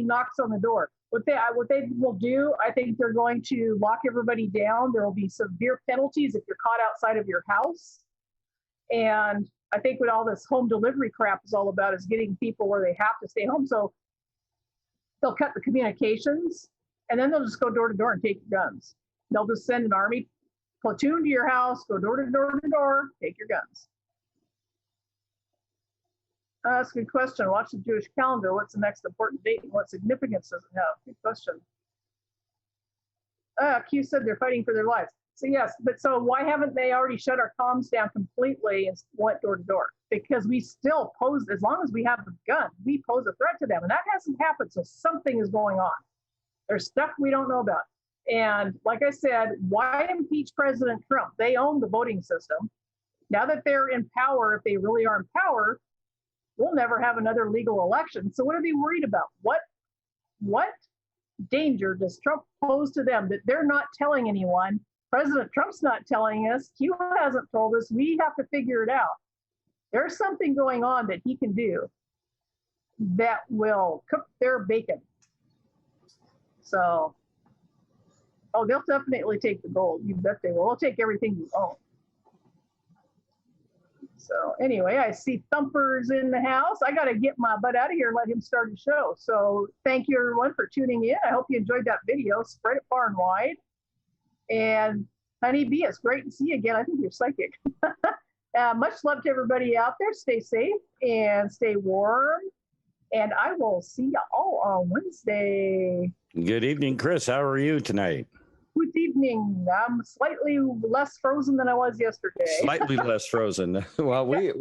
getting knocks on the door. What they will do, I think they're going to lock everybody down. There will be severe penalties if you're caught outside of your house. And I think what all this home delivery crap is all about is getting people where they have to stay home. So they'll cut the communications, and then they'll just go door to door and take your guns. They'll just send an army platoon to your house, go door to door to door, take your guns. That's a good question. Watch the Jewish calendar. What's the next important date and what significance does it have? Good question. Q said they're fighting for their lives. So yes, but so why haven't they already shut our comms down completely and went door to door? Because we still pose, as long as we have the gun, we pose a threat to them. And that hasn't happened, so something is going on. There's stuff we don't know about. And like I said, why impeach President Trump? They own the voting system. Now that they're in power, if they really are in power, we'll never have another legal election. So what are they worried about? What danger does Trump pose to them that they're not telling anyone? President Trump's not telling us. Q hasn't told us. We have to figure it out. There's something going on that he can do that will cook their bacon. So, oh, they'll definitely take the gold. You bet they will. They'll take everything you own. So anyway, I see Thumper's in the house. I got to get my butt out of here and let him start the show. So thank you, everyone, for tuning in. I hope you enjoyed that video. Spread it far and wide. And Honey Bee, it's great to see you again. I think you're psychic. Much love to everybody out there. Stay safe and stay warm. And I will see you all on Wednesday. Good evening, Chris. How are you tonight? Good evening. I'm slightly less frozen than I was yesterday. Slightly less frozen. Well, we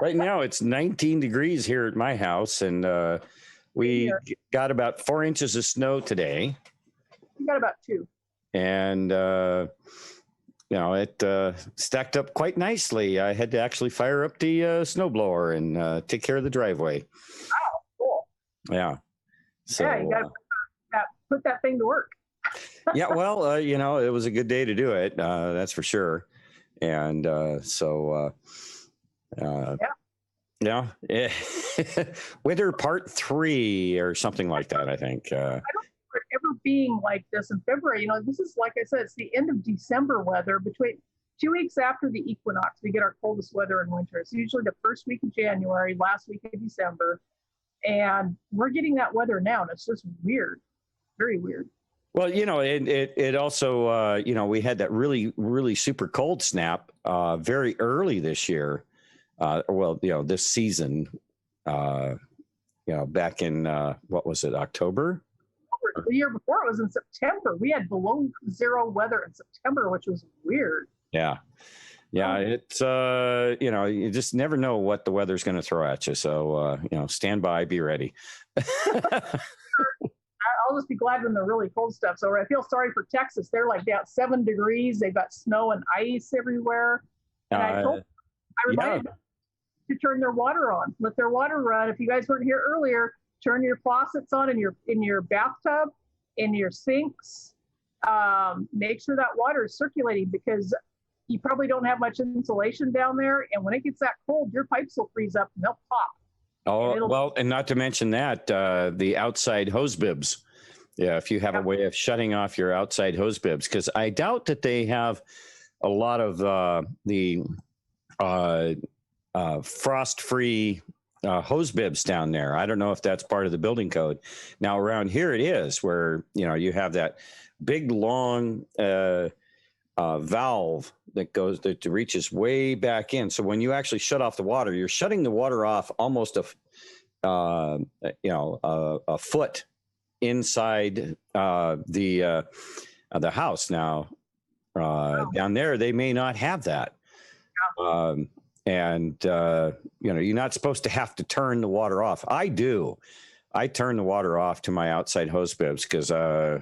right now it's 19 degrees here at my house, and we got about 4 inches of snow today. We got about 2. And it stacked up quite nicely. I had to actually fire up the snowblower and take care of the driveway. Oh, cool. Yeah. So, yeah, you got to put that thing to work. Yeah, well, it was a good day to do it. That's for sure. And yeah. Winter Part 3 or something like that, I think. I don't remember ever being like this in February. This is, like I said, it's the end of December weather. Between 2 weeks after the equinox, we get our coldest weather in winter. It's usually the first week of January, last week of December. And we're getting that weather now, and it's just weird. Very weird. Well, it also, we had that really, really super cold snap very early this year. This season, back in, what was it, October? The year before it was in September. We had below zero weather in September, which was weird. Yeah. Yeah. It's, you just never know what the weather's going to throw at you. So, stand by, be ready. I'll just be glad when the really cold stuff's over. I feel sorry for Texas. They're like down 7 degrees. They've got snow and ice everywhere. And I reminded them to turn their water on. Let their water run. If you guys weren't here earlier, turn your faucets on in your bathtub, in your sinks. Make sure that water is circulating because you probably don't have much insulation down there. And when it gets that cold, your pipes will freeze up and they'll pop. Oh, well, and not to mention that, the outside hose bibs. Yeah, if you have a way of shutting off your outside hose bibs, because I doubt that they have a lot of the frost-free hose bibs down there. I don't know if that's part of the building code. Now, around here it is, where you have that big, long valve that reaches way back in. So when you actually shut off the water, you're shutting the water off almost a foot inside the house. Now down there they may not have that, and you're not supposed to have to turn the water off. I do. I turn the water off to my outside hose bibs because I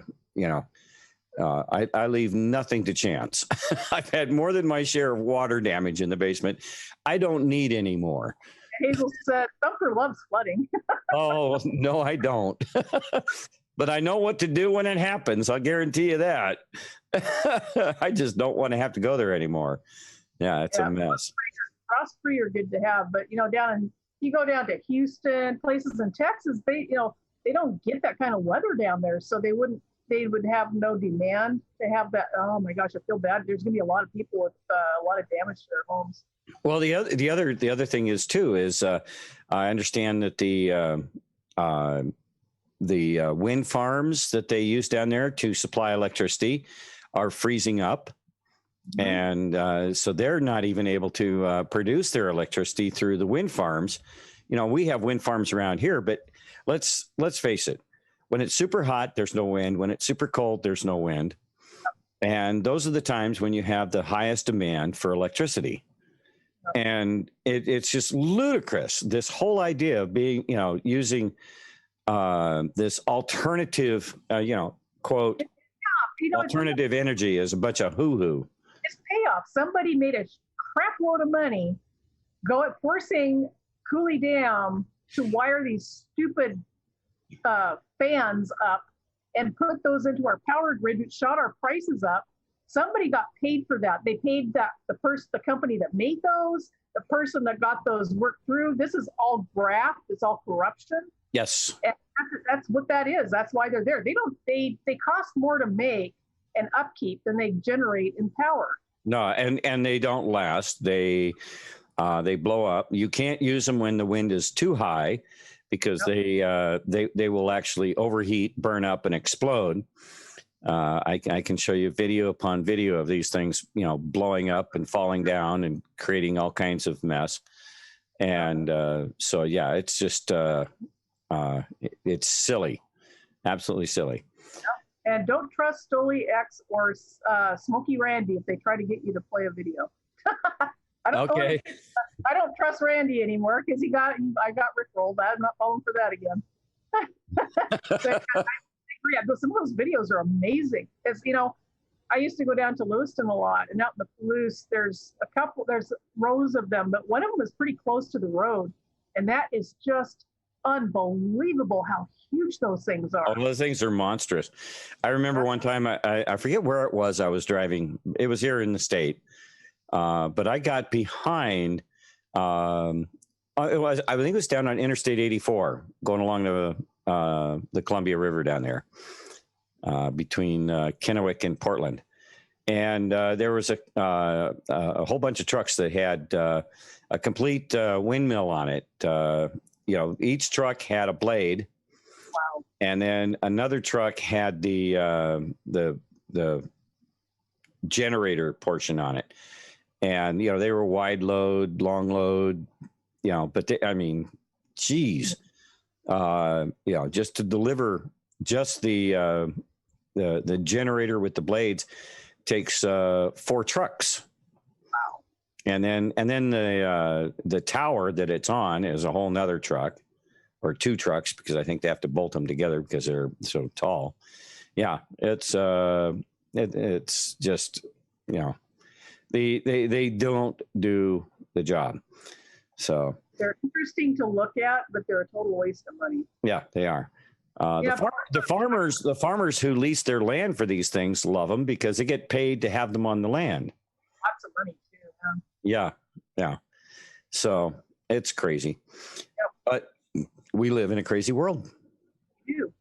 leave nothing to chance. I've had more than my share of water damage in the basement. I don't need any more. Hazel said, Thumper loves flooding. Oh, no, I don't. But I know what to do when it happens. I'll guarantee you that. I just don't want to have to go there anymore. Yeah, it's a mess. Frost-free are good to have, but, you go down to Houston, places in Texas, they don't get that kind of weather down there, so they would have no demand to have that. Oh my gosh, I feel bad. There's going to be a lot of people with a lot of damage to their homes. Well, the other thing is too is I understand that the wind farms that they use down there to supply electricity are freezing up. And so they're not even able to produce their electricity through the wind farms. You know, we have wind farms around here, but let's face it. When it's super hot, there's no wind. When it's super cold, there's no wind. And those are the times when you have the highest demand for electricity. And it's just ludicrous. This whole idea of being, you know, using this alternative, quote, alternative energy is a bunch of hoo-hoo. It's payoff. Somebody made a crap load of money forcing Cooley Dam to wire these stupid fans up and put those into our power grid, which shot our prices up. Somebody got paid for that. They paid the company that made those, the person that got those worked through. This is all graft. It's all corruption. Yes. And that's what that is. That's why they're there. They cost more to make and upkeep than they generate in power. No, and they don't last. They blow up. You can't use them when the wind is too high, because they will actually overheat, burn up, and explode. I can show you video upon video of these things, you know, blowing up and falling down and creating all kinds of mess. And so, yeah, it's just it's silly, absolutely silly. And don't trust Stoli X or Smokey Randy if they try to get you to play a video. I don't trust Randy anymore because I got rickrolled. I'm not falling for that again. Some of those videos are amazing. It's, you know, I used to go down to Lewiston a lot, and out in the Palouse, there's rows of them, but one of them is pretty close to the road, and that is just unbelievable how huge those things are. Oh, those things are monstrous. I remember one time, I forget where it was. I was driving. It was here in the state, but I got behind. I think it was down on Interstate 84, going along the Columbia River down there, between Kennewick and Portland. And there was a whole bunch of trucks that had a complete windmill on it. You know, each truck had a blade. Wow. And then another truck had the generator portion on it. And, you know, they were wide load, long load, you know, but geez, you know, just to deliver just the generator with the blades takes 4 trucks. Wow. And then the tower that it's on is a whole nother truck, or 2 trucks, because I think they have to bolt them together because they're so tall. Yeah, it's just, you know, they don't do the job. So they're interesting to look at, but they're a total waste of money. Yeah, they are. The farmers who lease their land for these things love them because they get paid to have them on the land. Lots of money too. Yeah. So it's crazy. Yep. But we live in a crazy world. We do.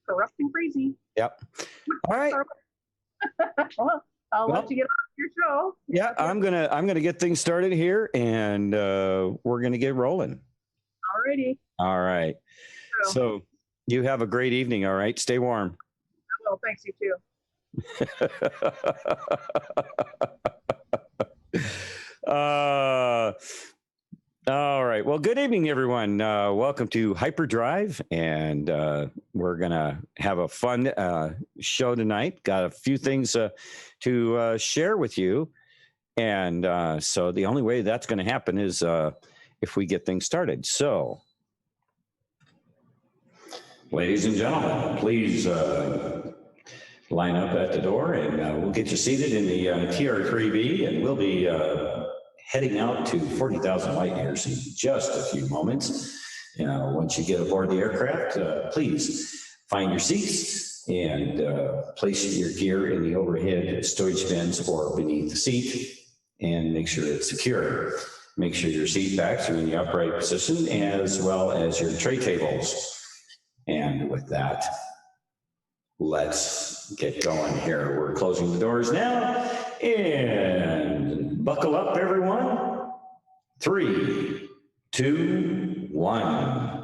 Corrupt and crazy. Yep. All right. Well, I'll let you get on your show. Yeah, I'm gonna get things started here, and we're gonna get rolling. Alrighty. All right. So you have a great evening. All right. Stay warm. Well, thanks, you too. All right. Well, good evening, everyone. Welcome to Hyperdrive, and we're gonna have a fun show tonight. Got a few things to share with you, and so the only way that's going to happen is if we get things started. So, ladies and gentlemen, please line up at the door, and we'll get you seated in the TR-3B, and we'll be heading out to 40,000 light years in just a few moments. Once you get aboard the aircraft, please find your seats and place your gear in the overhead storage bins or beneath the seat, and make sure it's secure. Make sure your seat backs are in the upright position, as well as your tray tables. And with that, let's get going here. We're closing the doors now. And buckle up, everyone. 3, 2, 1.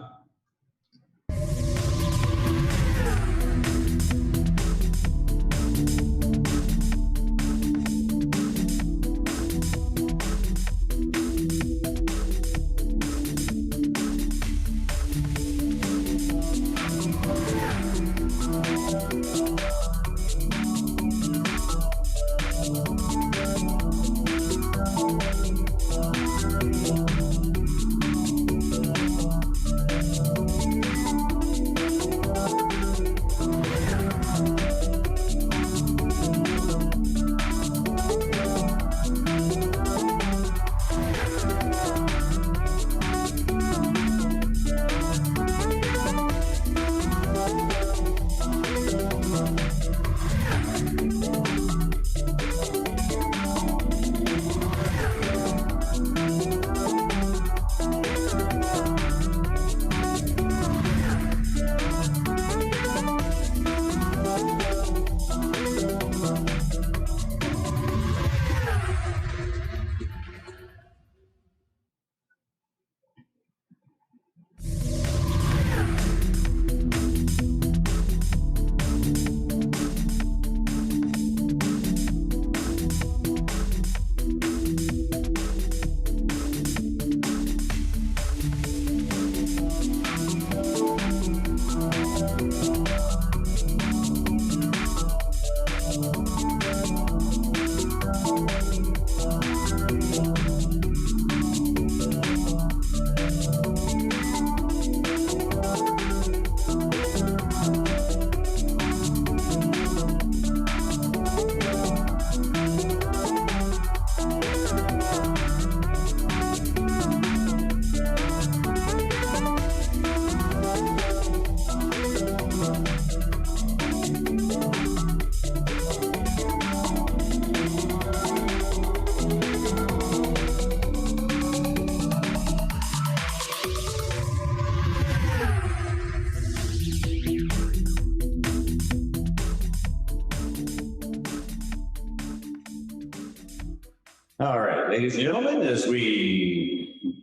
All right, ladies and gentlemen, as we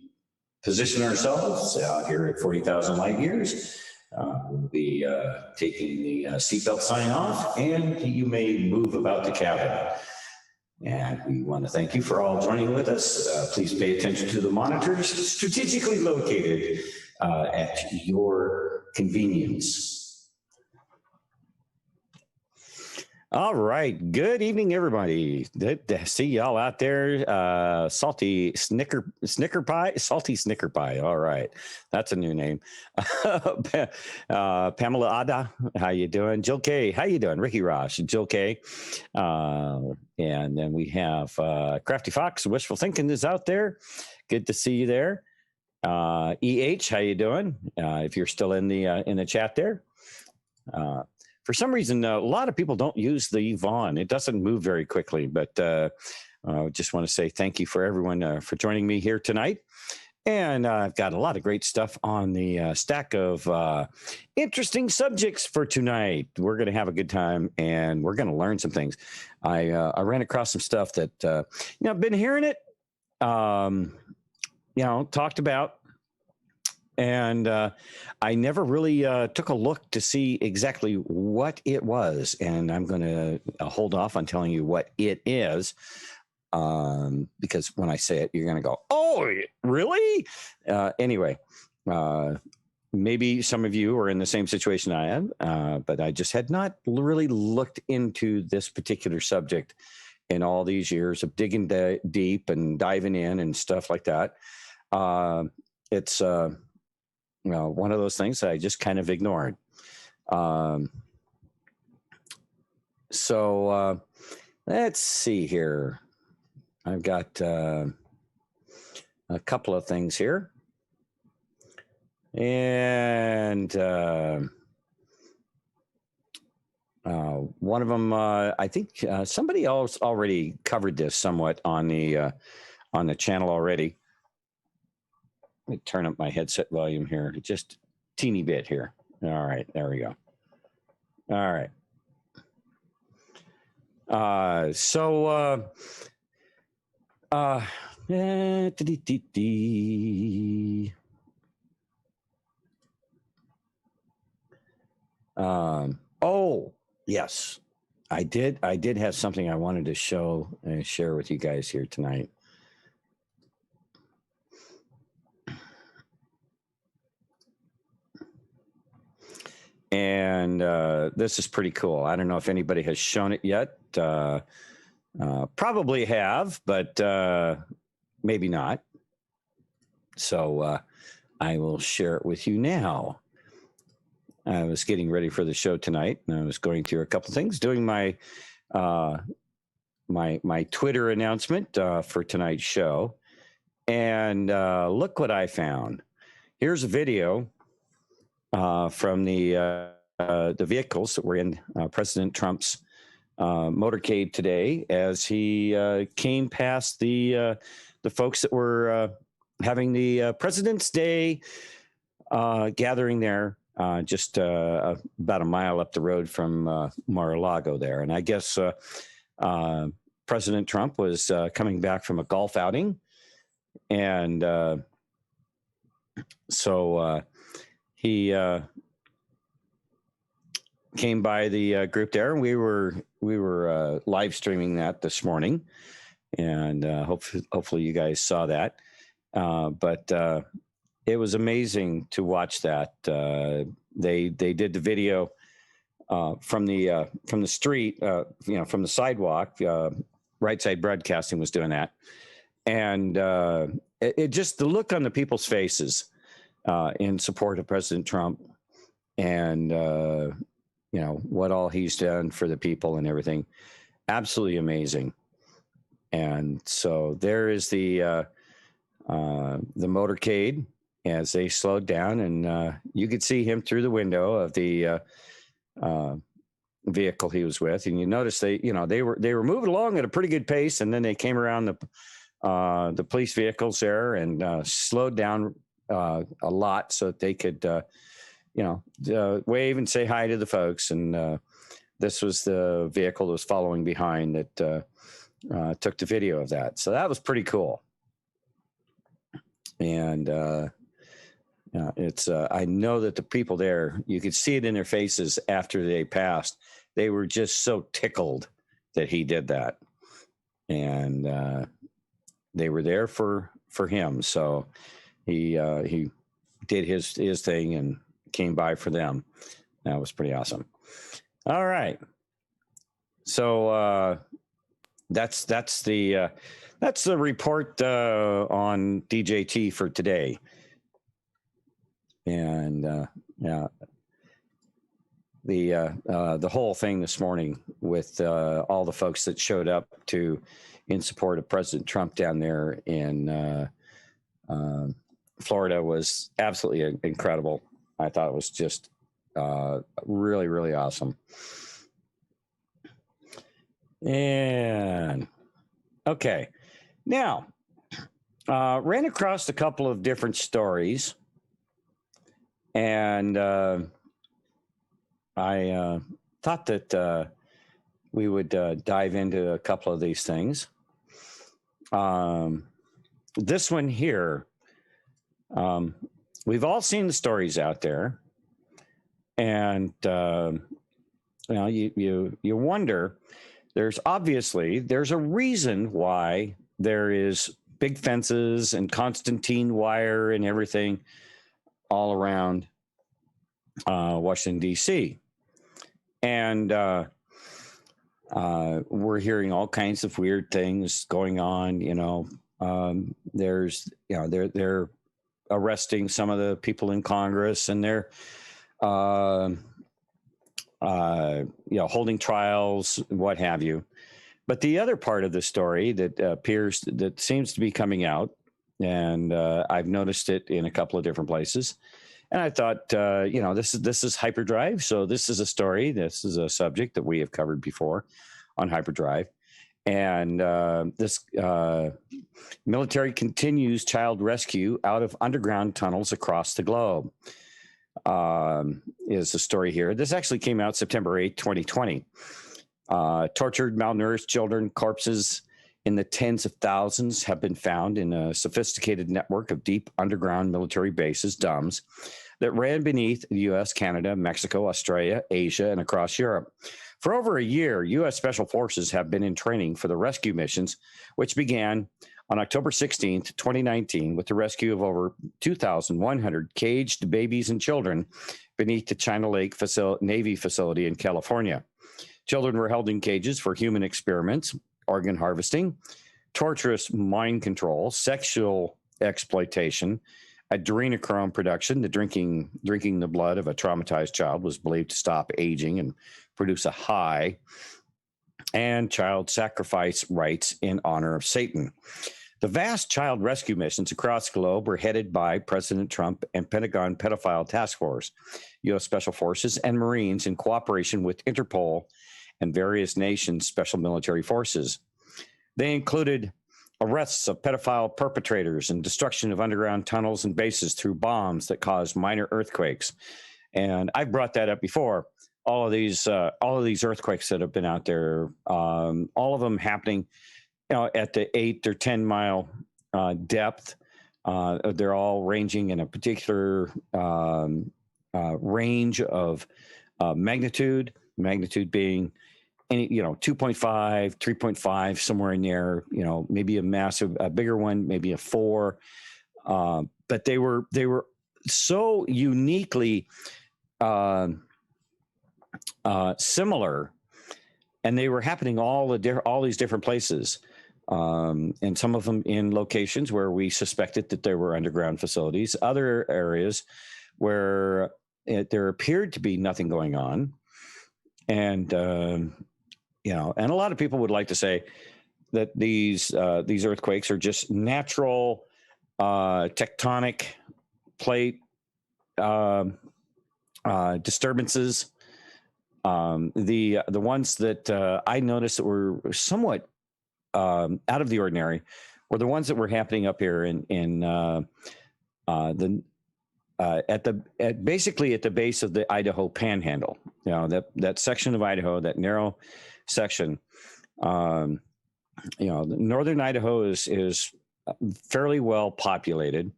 position ourselves out here at 40,000 light years, we'll be taking the seatbelt sign off, and you may move about the cabin. And we want to thank you for all joining with us. Please pay attention to the monitors strategically located at your convenience. All right. Good evening, everybody. Good to see y'all out there. Salty Snicker Pie. All right. That's a new name. Pamela Ada, how you doing? Jill K, how you doing? Ricky Rosh, Jill K. And then we have Crafty Fox, Wishful Thinking is out there. Good to see you there. EH, how you doing? If you're still in the chat there. For some reason, a lot of people don't use the Vaughn. It doesn't move very quickly, but I just want to say thank you for everyone for joining me here tonight. And I've got a lot of great stuff on the stack of interesting subjects for tonight. We're going to have a good time, and we're going to learn some things. I ran across some stuff that, I've been hearing it, talked about. And I never really took a look to see exactly what it was. And I'm going to hold off on telling you what it is, because when I say it, you're going to go, oh, really? Anyway, maybe some of you are in the same situation I am, but I just had not really looked into this particular subject in all these years of digging deep and diving in and stuff like that. It's one of those things that I just kind of ignored. So let's see here. I've got a couple of things here. And one of them, I think somebody else already covered this somewhat on the channel already. Let me turn up my headset volume here, just teeny bit here. All right, there we go. All right. Oh, yes. I did have something I wanted to show and share with you guys here tonight. And this is pretty cool. I don't know if anybody has shown it yet. Probably have, but maybe not. So I will share it with you now. I was getting ready for the show tonight, and I was going through a couple of things, doing my my Twitter announcement for tonight's show, and look what I found. Here's a video from the vehicles that were in President Trump's motorcade today as he came past the folks that were having the President's Day gathering there just about a mile up the road from Mar-a-Lago there. And I guess President Trump was coming back from a golf outing. And so he came by the group there, and we were live streaming that this morning, and hopefully you guys saw that. But it was amazing to watch that. They did the video from the street, from the sidewalk. Right Side Broadcasting was doing that, and it just the look on the people's faces in support of President Trump, and what all he's done for the people and everything, absolutely amazing. And so there is the motorcade as they slowed down, and you could see him through the window of the vehicle he was with, and you notice they were moving along at a pretty good pace, and then they came around the police vehicles there and slowed down a lot so that they could wave and say hi to the folks. And this was the vehicle that was following behind that took the video of that. So that was pretty cool. And it's I know that the people there, you could see it in their faces after they passed. They were just so tickled that he did that. And they were there for him. So he did his thing and came by for them. That was pretty awesome. All right. So that's the report on DJT for today. And the whole thing this morning with all the folks that showed up in support of President Trump down there in Florida was absolutely incredible. I thought it was just really, really awesome. And okay, now ran across a couple of different stories, and I thought that we would dive into a couple of these things. This one here, we've all seen the stories out there, and you wonder. There's a reason why there is big fences and Constantine wire and everything all around Washington, D.C. And we're hearing all kinds of weird things going on. They're arresting some of the people in Congress, and they're holding trials, what have you. But the other part of the story that seems to be coming out, and I've noticed it in a couple of different places, and I thought, this is hyperdrive, so this is a story, this is a subject that we have covered before on hyperdrive, and this military continues child rescue out of underground tunnels across the globe. is the story here. This actually came out September 8, 2020. Tortured, malnourished children, corpses in the tens of thousands have been found in a sophisticated network of deep underground military bases, DUMBs, that ran beneath the U.S., Canada, Mexico, Australia, Asia, and across Europe. For over a year, U.S. Special Forces have been in training for the rescue missions, which began on October 16th, 2019, with the rescue of over 2,100 caged babies and children beneath the China Lake Navy facility in California. Children were held in cages for human experiments, organ harvesting, torturous mind control, sexual exploitation, adrenochrome production. The drinking the blood of a traumatized child was believed to stop aging and produce a high, and child sacrifice rites in honor of Satan. The vast child rescue missions across the globe were headed by President Trump and Pentagon Pedophile Task Force, U.S. Special Forces, and Marines in cooperation with Interpol and various nations' special military forces. They included arrests of pedophile perpetrators and destruction of underground tunnels and bases through bombs that caused minor earthquakes. And I've brought that up before. All of these earthquakes that have been out there, all of them happening, at the 8 or 10 mile depth. They're all ranging in a particular range of magnitude being any, 2.5, 3.5, somewhere in there, maybe a bigger one, maybe a 4. But they were so uniquely similar, and they were happening all these different places. And some of them in locations where we suspected that there were underground facilities, other areas where there appeared to be nothing going on. And, and a lot of people would like to say that these earthquakes are just natural tectonic plate disturbances. The ones that I noticed that were somewhat out of the ordinary were the ones that were happening up here basically at the base of the Idaho Panhandle. That section of Idaho, that narrow section. Northern Idaho is fairly well populated,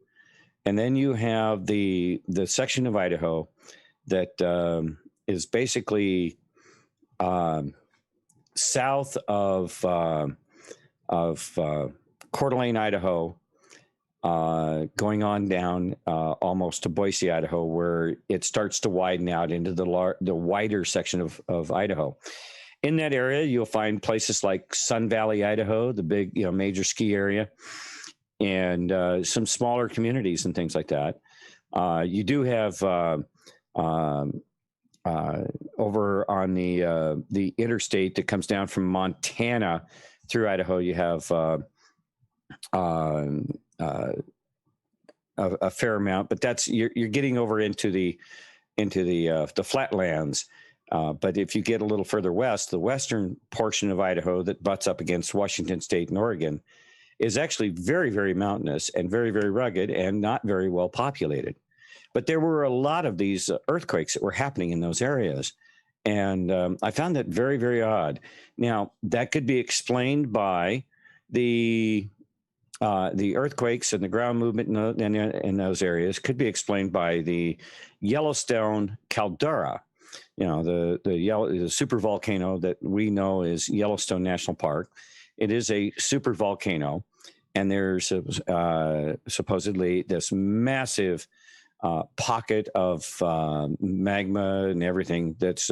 and then you have the section of Idaho that is basically south of Coeur d'Alene, Idaho, going on down almost to Boise, Idaho, where it starts to widen out into the wider section of Idaho. In that area, you'll find places like Sun Valley, Idaho, the big major ski area, and some smaller communities and things like that. You do have over on the interstate that comes down from Montana through Idaho, you have a fair amount, but that's you're getting over into the flatlands. But if you get a little further west, the western portion of Idaho that butts up against Washington State and Oregon is actually very, very mountainous and very, very rugged and not very well populated. But there were a lot of these earthquakes that were happening in those areas. And I found that very, very odd. Now, that could be explained by the earthquakes and the ground movement in those areas could be explained by the Yellowstone caldera, the super volcano that we know is Yellowstone National Park. It is a super volcano, and there's supposedly this massive pocket of magma and everything that's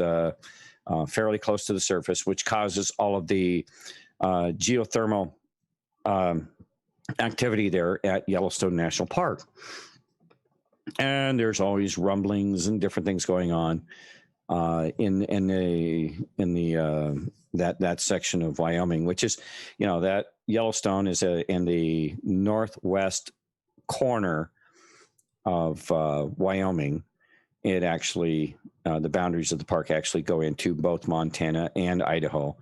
fairly close to the surface, which causes all of the geothermal activity there at Yellowstone National Park. And there's always rumblings and different things going on in that section of Wyoming, which is, that Yellowstone is in the northwest corner of Wyoming. It actually, the boundaries of the park actually go into both Montana and Idaho.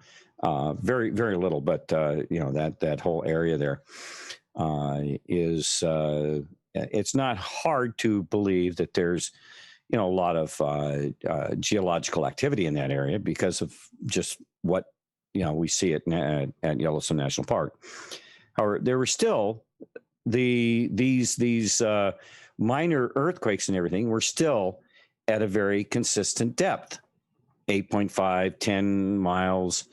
Very, very little, but that whole area there is. It's not hard to believe that there's, a lot of geological activity in that area because of just what we see at Yellowstone National Park. However, there were still these minor earthquakes and everything were still at a very consistent depth, 8.5, 10 miles.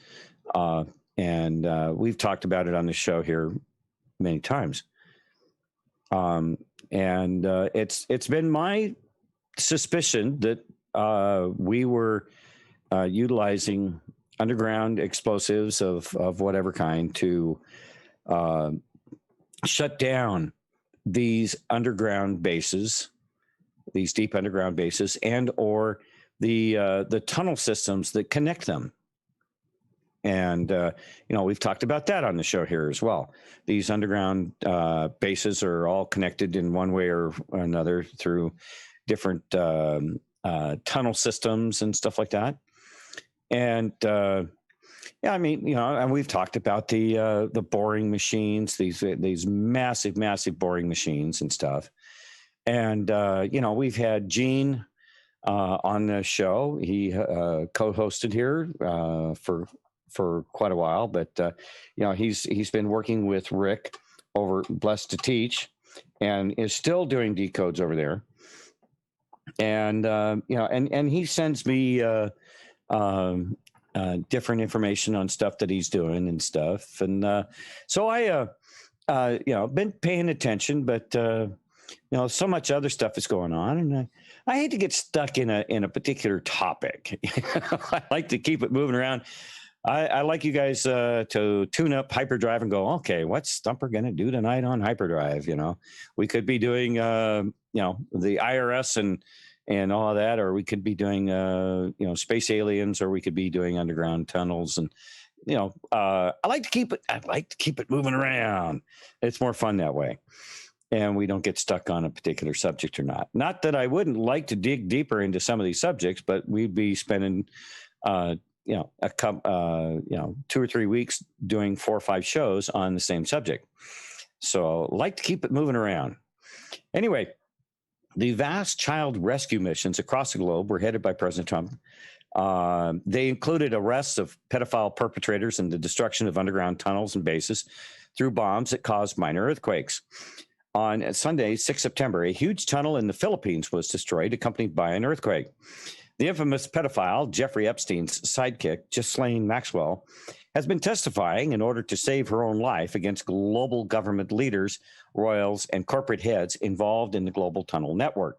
And we've talked about it on the show here many times. And it's been my suspicion that we were utilizing underground explosives of whatever kind to shut down these underground bases, these deep underground bases, and or the tunnel systems that connect them. And we've talked about that on the show here as well. These underground bases are all connected in one way or another through different tunnel systems and stuff like that. And and we've talked about the boring machines, these massive boring machines and stuff. And we've had Gene on the show. He co-hosted here for quite a while, but he's been working with Rick over Blessed to Teach, and is still doing decodes over there. And and he sends me different information on stuff that he's doing and stuff. And so I been paying attention, but so much other stuff is going on, and I hate to get stuck in a particular topic. I like to keep it moving around. I like you guys to tune up hyperdrive and go, okay, what's Stumper going to do tonight on hyperdrive? We could be doing the IRS and all of that, or we could be doing space aliens, or we could be doing underground tunnels. And I like to keep it moving around. It's more fun that way, and we don't get stuck on a particular subject or not. Not that I wouldn't like to dig deeper into some of these subjects, but we'd be spending 2 or 3 weeks doing 4 or 5 shows on the same subject. So I like to keep it moving around. Anyway, the vast child rescue missions across the globe were headed by President Trump. They included arrests of pedophile perpetrators and the destruction of underground tunnels and bases through bombs that caused minor earthquakes. On Sunday, 6 September, a huge tunnel in the Philippines was destroyed, accompanied by an earthquake. The infamous pedophile, Jeffrey Epstein's sidekick, Ghislaine Maxwell, has been testifying in order to save her own life against global government leaders, royals, and corporate heads involved in the global tunnel network.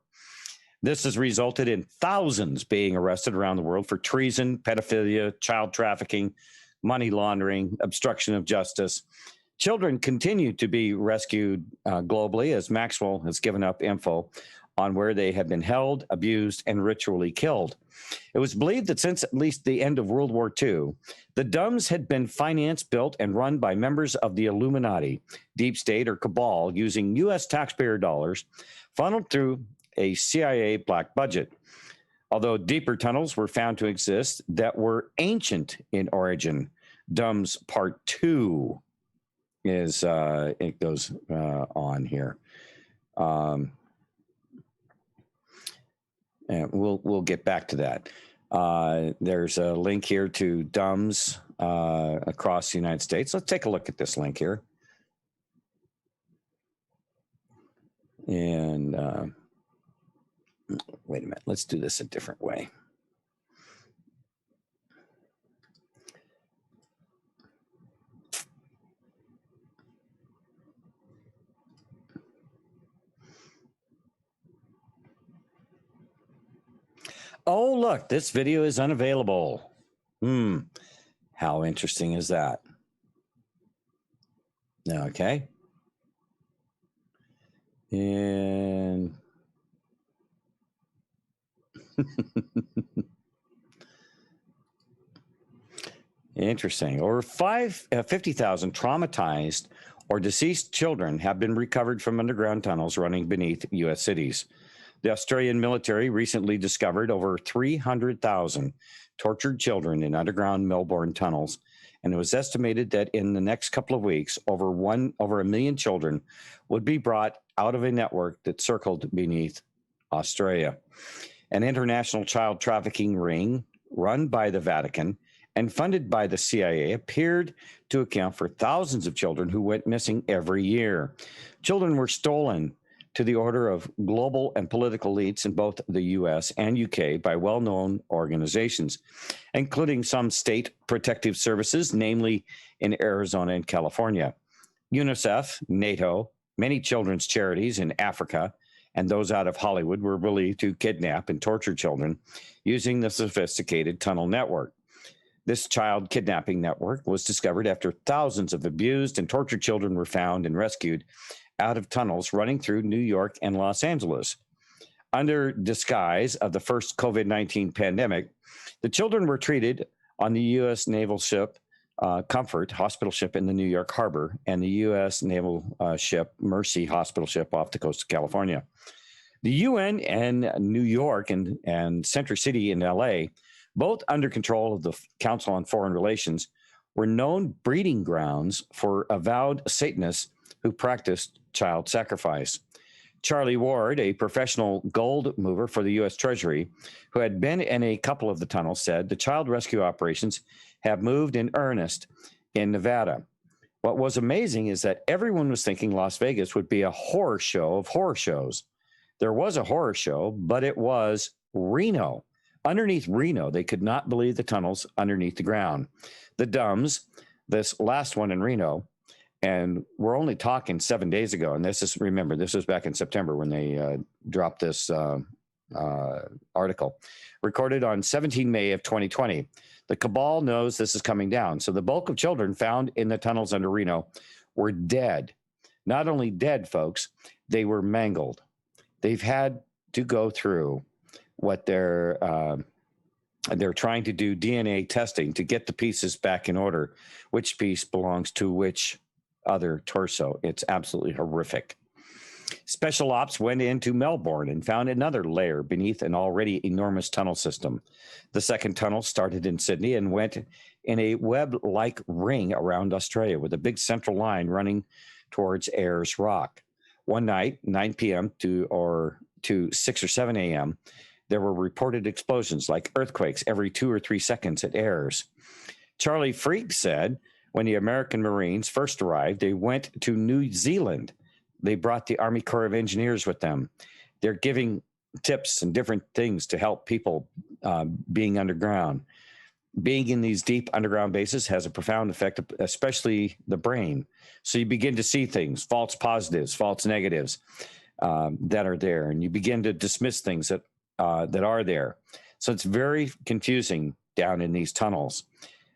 This has resulted in thousands being arrested around the world for treason, pedophilia, child trafficking, money laundering, obstruction of justice. Children continue to be rescued globally, as Maxwell has given up info on where they have been held, abused, and ritually killed. It was believed that since at least the end of World War II, the DUMBs had been financed, built, and run by members of the Illuminati, deep state, or cabal using U.S. taxpayer dollars funneled through a CIA black budget. Although deeper tunnels were found to exist that were ancient in origin, DUMBs Part 2 is, it goes on here. And we'll get back to that. There's a link here to DUMBs across the United States. Let's take a look at this link here. And wait a minute, let's do this a different way. Oh, look, this video is unavailable. How interesting is that? Okay. And interesting. Over 50,000 traumatized or deceased children have been recovered from underground tunnels running beneath U.S. cities. The Australian military recently discovered over 300,000 tortured children in underground Melbourne tunnels, and it was estimated that in the next couple of weeks, over 1 million children would be brought out of a network that circled beneath Australia. an international child trafficking ring run by the Vatican and funded by the CIA, appeared to account for thousands of children who went missing every year. Children were stolen to the order of global and political elites in both the US and UK by well-known organizations, including some state protective services, namely in Arizona and California. UNICEF, NATO, many children's charities in Africa, and those out of Hollywood were believed to kidnap and torture children using the sophisticated tunnel network. This child kidnapping network was discovered after thousands of abused and tortured children were found and rescued out of tunnels running through New York and Los Angeles. Under disguise of the first COVID-19 pandemic, the children were treated on the U.S. naval ship Comfort hospital ship in the New York harbor and the U.S. naval ship Mercy hospital ship off the coast of California. The UN and New York and Center City in L.A., both under control of the Council on Foreign Relations, were known breeding grounds for avowed Satanists who practiced child sacrifice. Charlie Ward, a professional gold mover for the U.S. Treasury, who had been in a couple of the tunnels, said the child rescue operations have moved in earnest in Nevada. What was amazing is that everyone was thinking Las Vegas would be a horror show of horror shows. There was a horror show, but it was Reno. Underneath Reno, they could not believe the tunnels underneath the ground. The Dumbs, this last one in Reno, and we're only talking 7 days ago, and this was back in September when they dropped this article, recorded on 17 May of 2020. The cabal knows this is coming down, so the bulk of children found in the tunnels under Reno were dead. Not only dead, folks, they were mangled. They've had to go through what they're trying to do DNA testing to get the pieces back in order, which piece belongs to which other torso. It's absolutely horrific. Special ops went into Melbourne and found another layer beneath an already enormous tunnel system. The second tunnel started in Sydney and went in a web-like ring around Australia with a big central line running towards Ayers Rock. One night, 9 p.m. to 6 or 7 a.m., there were reported explosions like earthquakes every 2 or 3 seconds at Ayers. Charlie Freak said when the American Marines first arrived, they went to New Zealand. They brought the Army Corps of Engineers with them. They're giving tips and different things to help people being underground. Being in these deep underground bases has a profound effect, especially the brain. So you begin to see things, false positives, false negatives that are there, and you begin to dismiss things that are there. So it's very confusing down in these tunnels.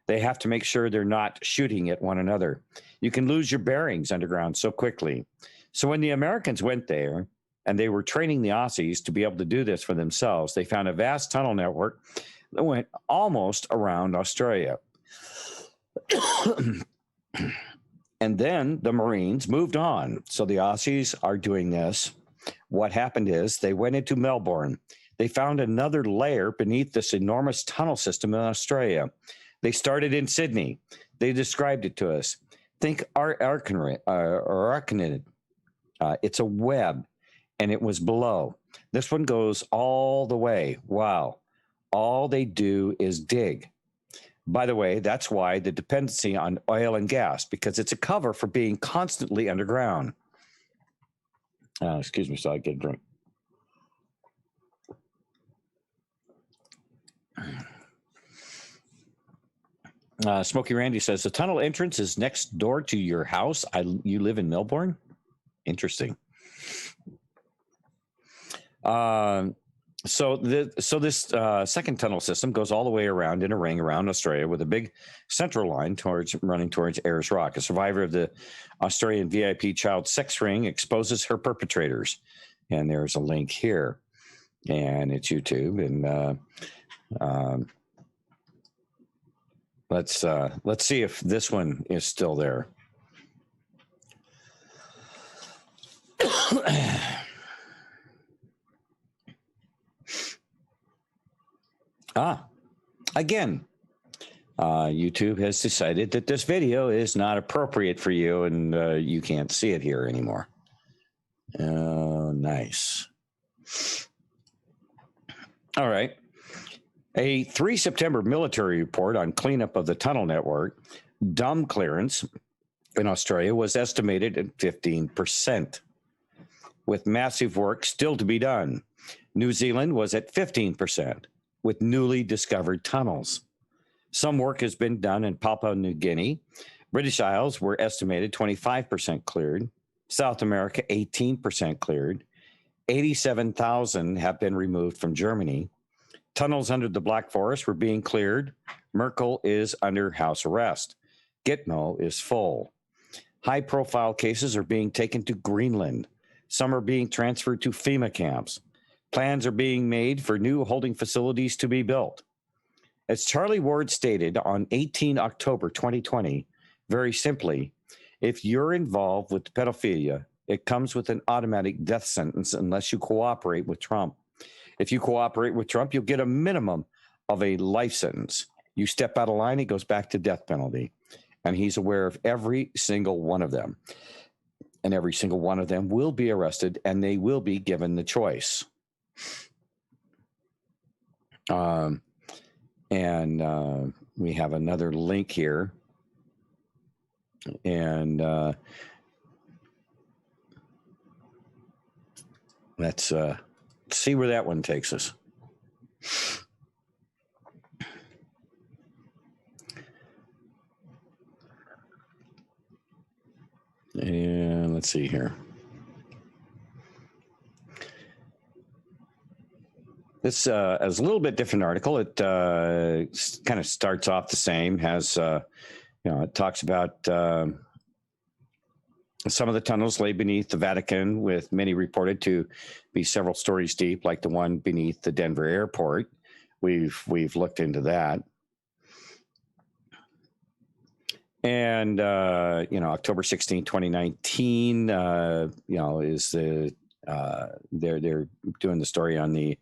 They have to make sure they're not shooting at one another. You can lose your bearings underground so quickly. So when the Americans went there and they were training the Aussies to be able to do this for themselves, they found a vast tunnel network that went almost around Australia. And then the Marines moved on. So the Aussies are doing this. What happened is they went into Melbourne. They found another layer beneath this enormous tunnel system in Australia. They started in Sydney. They described it to us. Think arachnid. It's a web, and it was below. This one goes all the way. Wow. All they do is dig. By the way, that's why the dependency on oil and gas, because it's a cover for being constantly underground. Excuse me, so I get a drink. Smokey Randy says, the tunnel entrance is next door to your house. You live in Melbourne? Interesting. So this second tunnel system goes all the way around in a ring around Australia with a big central line running towards Ayers Rock. A survivor of the Australian VIP child sex ring exposes her perpetrators. And there's a link here. And it's YouTube. And let's see if this one is still there. Again, YouTube has decided that this video is not appropriate for you, and you can't see it here anymore. Oh, nice. All right. A 3 September military report on cleanup of the tunnel network, dumb clearance in Australia was estimated at 15%, with massive work still to be done. New Zealand was at 15%, with newly discovered tunnels. Some work has been done in Papua New Guinea. British Isles were estimated 25% cleared. South America, 18% cleared. 87,000 have been removed from Germany. Tunnels under the Black Forest were being cleared. Merkel is under house arrest. Gitmo is full. High-profile cases are being taken to Greenland. Some are being transferred to FEMA camps. Plans are being made for new holding facilities to be built. As Charlie Ward stated on 18 October 2020, very simply, if you're involved with pedophilia, it comes with an automatic death sentence unless you cooperate with Trump. If you cooperate with Trump, you'll get a minimum of a life sentence. You step out of line, it goes back to death penalty. And he's aware of every single one of them. And every single one of them will be arrested, and they will be given the choice. We have another link here. And let's see where that one takes us. And let's see here. This is a little bit different article. It kind of starts off the same, has, it talks about some of the tunnels lay beneath the Vatican, with many reported to be several stories deep, like the one beneath the Denver airport. We've looked into that. And, October 16, 2019, is the, they're doing the story on the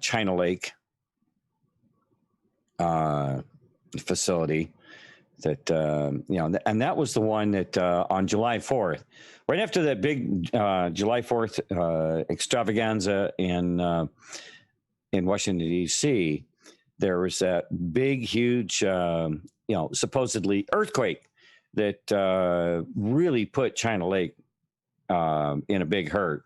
China Lake facility that, and that was the one that on July 4th, right after that big July 4th extravaganza in Washington, D.C., there was that big, huge, supposedly earthquake that really put China Lake in a big hurt.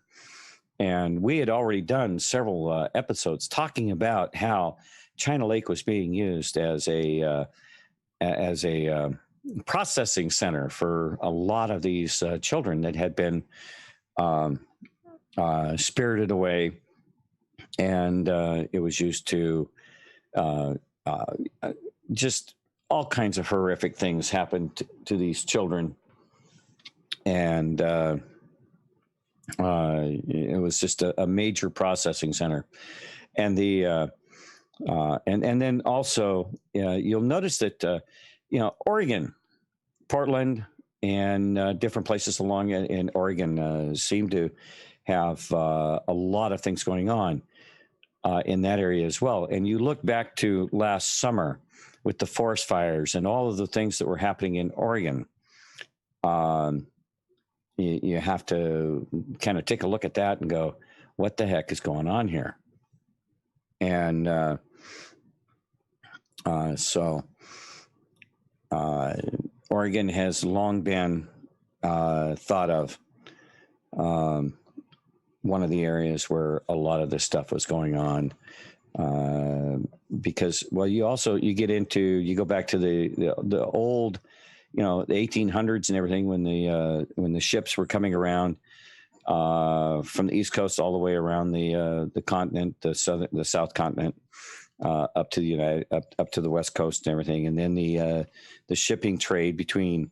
And we had already done several episodes talking about how China Lake was being used as a processing center for a lot of these children that had been spirited away, and it was used to just all kinds of horrific things happened to these children, and it was just a major processing center. And the and then also you'll notice that Oregon, Portland, and different places along in Oregon seem to have a lot of things going on in that area as well. And you look back to last summer with the forest fires and all of the things that were happening in Oregon. You have to kind of take a look at that and go, what the heck is going on here? And so Oregon has long been thought of one of the areas where a lot of this stuff was going on, because, well, you go back to the old, the 1800s and everything, when the ships were coming around from the East Coast all the way around the continent, the South continent, up to the West Coast and everything, and then the shipping trade between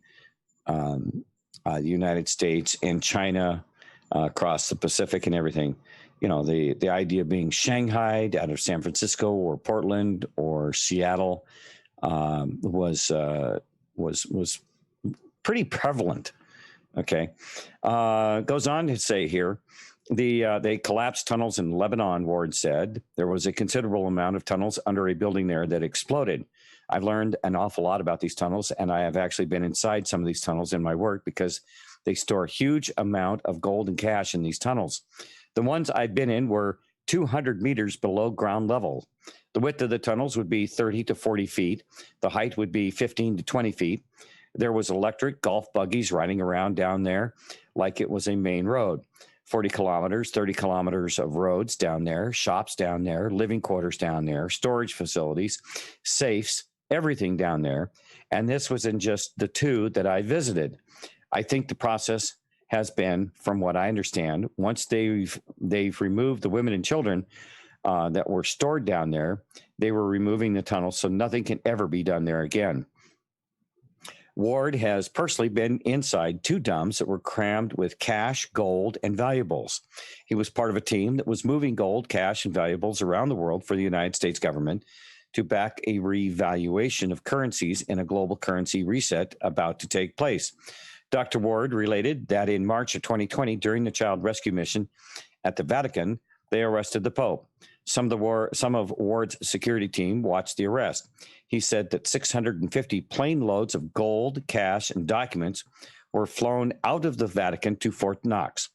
the United States and China across the Pacific and everything. The idea of being shanghaied out of San Francisco or Portland or Seattle was pretty prevalent. Okay. Goes on to say here, they collapsed tunnels in Lebanon, Ward said. There was a considerable amount of tunnels under a building there that exploded. I've learned an awful lot about these tunnels, and I have actually been inside some of these tunnels in my work, because they store a huge amount of gold and cash in these tunnels. The ones I've been in were 200 meters below ground level. The width of the tunnels would be 30 to 40 feet. The height would be 15 to 20 feet. There was electric golf buggies riding around down there like it was a main road. 40 kilometers, 30 kilometers of roads down there, shops down there, living quarters down there, storage facilities, safes, everything down there. And this was in just the two that I visited. I think the process has been, from what I understand, once they've removed the women and children that were stored down there, they were removing the tunnel so nothing can ever be done there again. Ward has personally been inside two dumps that were crammed with cash, gold, and valuables. He was part of a team that was moving gold, cash, and valuables around the world for the United States government to back a revaluation of currencies in a global currency reset about to take place. Dr. Ward related that in March of 2020, during the child rescue mission at the Vatican, they arrested the Pope. Some of Ward's security team watched the arrest. He said that 650 plane loads of gold, cash, and documents were flown out of the Vatican to Fort Knox.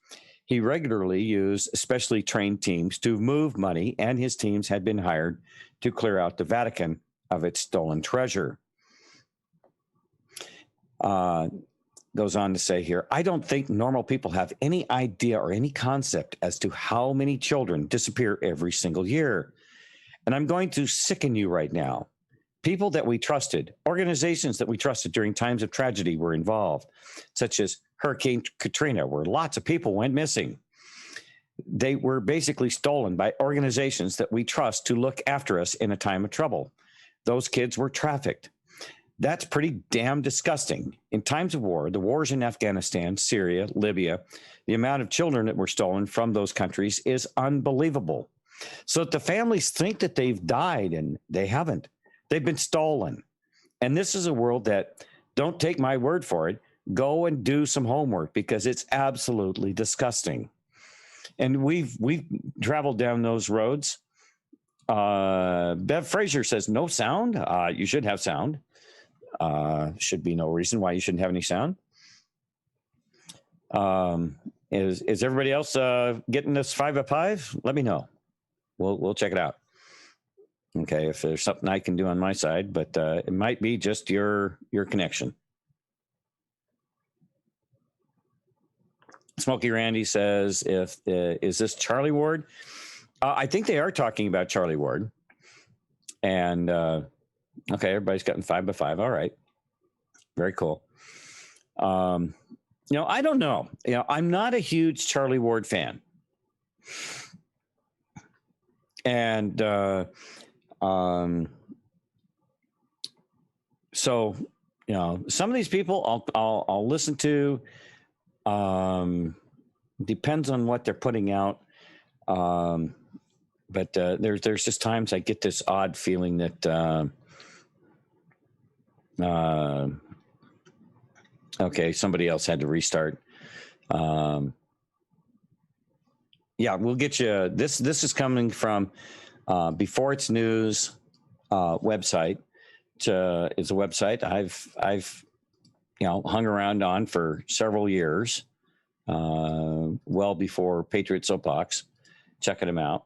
He regularly used specially trained teams to move money, and his teams had been hired to clear out the Vatican of its stolen treasure. Goes on to say here, I don't think normal people have any idea or any concept as to how many children disappear every single year. And I'm going to sicken you right now. People that we trusted, organizations that we trusted during times of tragedy were involved, such as Hurricane Katrina, where lots of people went missing. They were basically stolen by organizations that we trust to look after us in a time of trouble. Those kids were trafficked. That's pretty damn disgusting. In times of war, the wars in Afghanistan, Syria, Libya, the amount of children that were stolen from those countries is unbelievable. So that the families think that they've died, and they haven't. They've been stolen. And this is a world that, don't take my word for it, go and do some homework, because it's absolutely disgusting. And we've traveled down those roads. Bev Frazier says, no sound? You should have sound. Should be no reason why you shouldn't have any sound. Is everybody else getting this 5 of 5? Let me know. We'll check it out. Okay, if there's something I can do on my side, but it might be just your connection. Smokey Randy says, is this Charlie Ward? I think they are talking about Charlie Ward. And okay, everybody's gotten 5 by 5. All right. Very cool. I don't know. I'm not a huge Charlie Ward fan. And so, some of these people I'll listen to. Depends on what they're putting out. But there's just times I get this odd feeling that okay, somebody else had to restart. Yeah, we'll get you. This is coming from Before It's News website. It's a website I've hung around on for several years, well before Patriot Soapbox. Checking them out.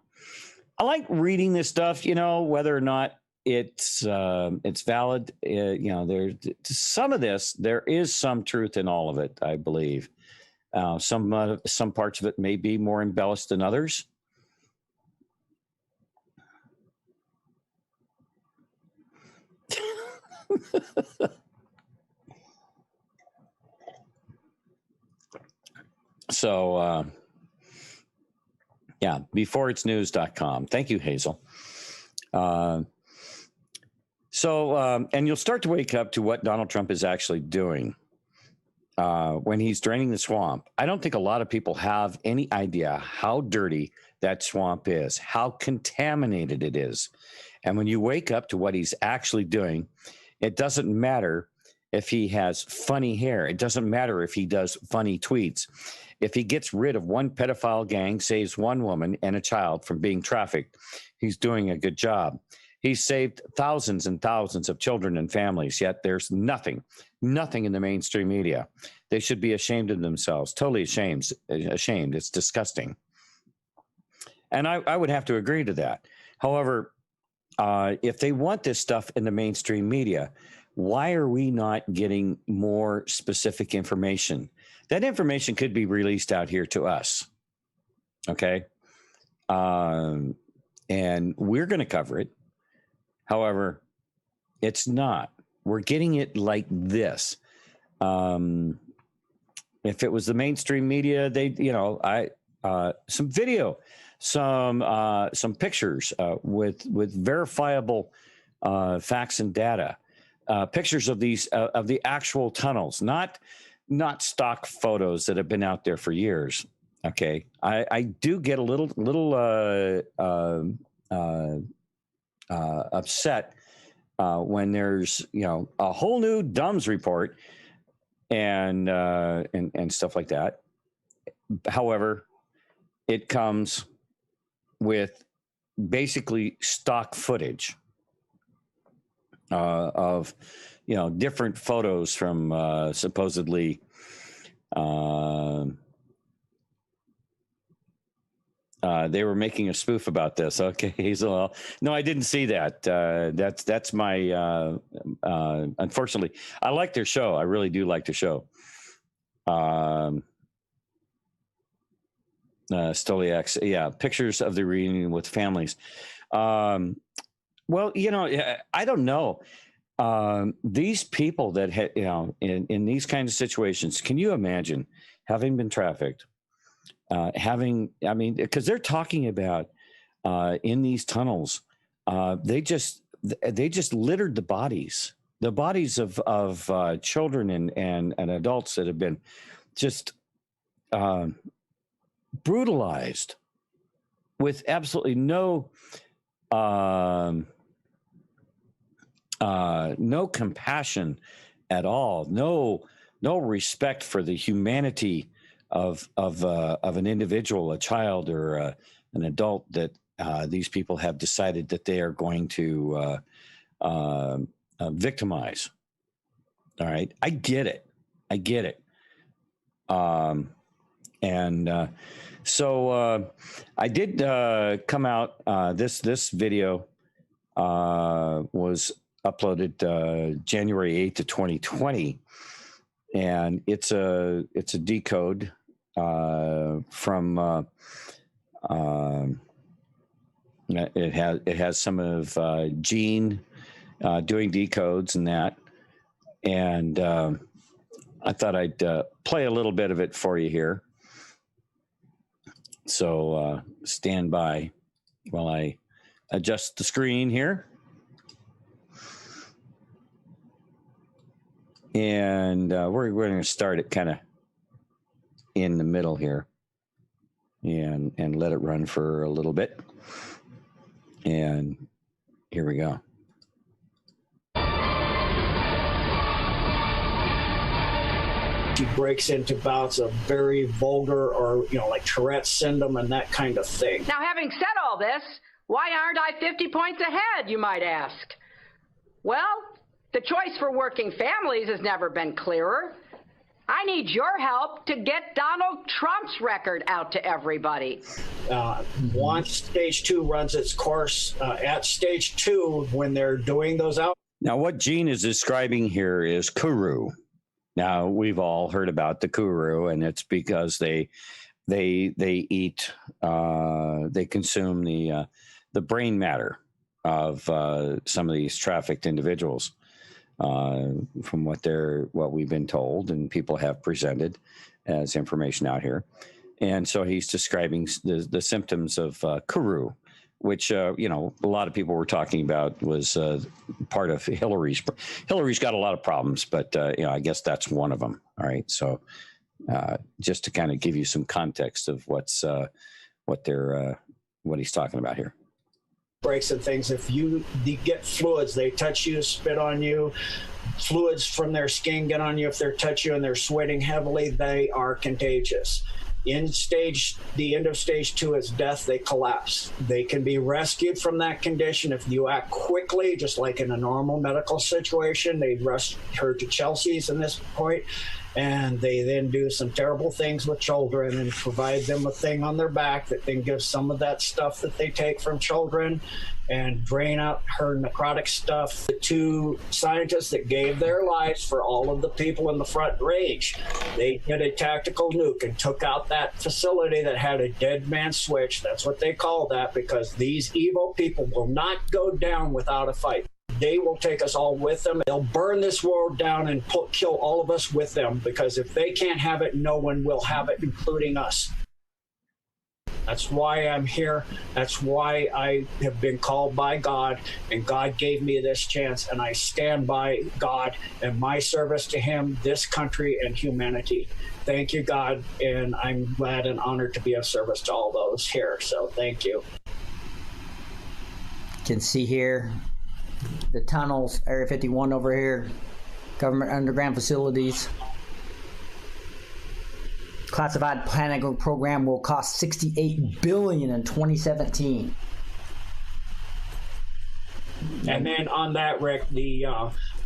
I like reading this stuff, whether or not it's valid. There's some of this. There is some truth in all of it, I believe. Some parts of it may be more embellished than others. So, yeah, beforeitsnews.com. Thank you, Hazel. And you'll start to wake up to what Donald Trump is actually doing when he's draining the swamp. I don't think a lot of people have any idea how dirty that swamp is, how contaminated it is. And when you wake up to what he's actually doing, it doesn't matter if he has funny hair. It doesn't matter if he does funny tweets. If he gets rid of one pedophile gang, saves one woman and a child from being trafficked, he's doing a good job. He's saved thousands and thousands of children and families, yet there's nothing in the mainstream media. They should be ashamed of themselves, totally ashamed. It's disgusting. And I would have to agree to that. However, if they want this stuff in the mainstream media, why are we not getting more specific information? That information could be released out here to us. Okay. And we're going to cover it. However, it's not. We're getting it like this. If it was the mainstream media, they, some video, some pictures with verifiable facts and data, pictures of these of the actual tunnels, not stock photos that have been out there for years. Okay, I do get a little upset when there's a whole new DUMS report and stuff like that. However, it comes with basically stock footage of different photos from supposedly they were making a spoof about this. Okay, Hazel. No, I didn't see that. That's my unfortunately. I like their show. I really do like their show. Stoliax, yeah, pictures of the reunion with families. Well, I don't know. These people that in these kinds of situations, can you imagine having been trafficked? Because they're talking about in these tunnels, they just littered the bodies of children and adults that have been just brutalized with absolutely no compassion at all, no respect for the humanity of an individual, a child or an adult that these people have decided that they are going to victimize. All right, I get it. So I did come out. This video was uploaded January 8th of 2020. And it's a decode from it has some of Gene doing decodes and that, and I thought I'd play a little bit of it for you here. So stand by while I adjust the screen here. And we're going to start it kind of in the middle here and let it run for a little bit. And here we go. She breaks into bouts of very vulgar or, like Tourette's syndrome and that kind of thing. Now, having said all this, why aren't I 50 points ahead, you might ask? Well, the choice for working families has never been clearer. I need your help to get Donald Trump's record out to everybody. Once stage 2 runs its course, at stage 2, when they're doing those out. Now, what Gene is describing here is Kuru. Now, we've all heard about the Kuru, and it's because they eat, they consume the brain matter of some of these trafficked individuals. From what we've been told and people have presented as information out here. And so he's describing the symptoms of Kuru, which, a lot of people were talking about was part of Hillary's. Hillary's got a lot of problems, but, I guess that's one of them. All right. So just to kind of give you some context of what he's talking about here. Breaks and things. If you get fluids, they touch you, spit on you, fluids from their skin get on you. If they touch you and they're sweating heavily, they are contagious. the end of stage 2 is death. They collapse. They can be rescued from that condition if you act quickly, just like in a normal medical situation. They rush her to Chelsea's in this point, and they then do some terrible things with children and provide them a thing on their back that then gives some of that stuff that they take from children and drain out her necrotic stuff. The 2 scientists that gave their lives for all of the people in the front range, they did a tactical nuke and took out that facility that had a dead man switch. That's what they call that, because these evil people will not go down without a fight. They will take us all with them. They'll burn this world down and kill all of us with them, because if they can't have it, no one will have it, including us. That's why I'm here. That's why I have been called by God, and God gave me this chance, and I stand by God and my service to him, this country, and humanity. Thank you, God, and I'm glad and honored to be of service to all those here, so thank you. You can see here the tunnels, Area 51 over here, government underground facilities. Classified planning program will cost $68 billion in 2017. And then on that, Rick, we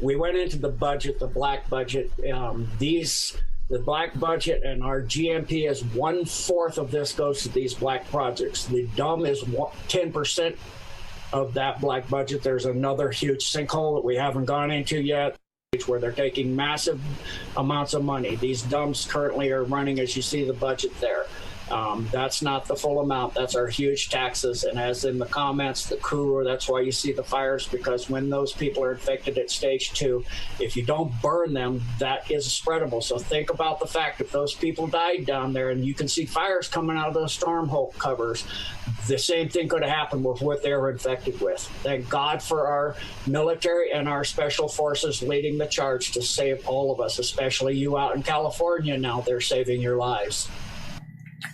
went into the budget, the black budget. The black budget and our GMP is 1/4 of this goes to these black projects. The dumb is 10% of that black budget. There's another huge sinkhole that we haven't gone into yet, where they're taking massive amounts of money. These dumps currently are running, as you see the budget there. That's not the full amount. That's our huge taxes. And as in the comments, the crew, that's why you see the fires, because when those people are infected at stage 2, if you don't burn them, that is spreadable. So think about the fact if those people died down there and you can see fires coming out of those storm hole covers, the same thing could have happened with what they were infected with. Thank God for our military and our special forces leading the charge to save all of us, especially you out in California now. They're saving your lives.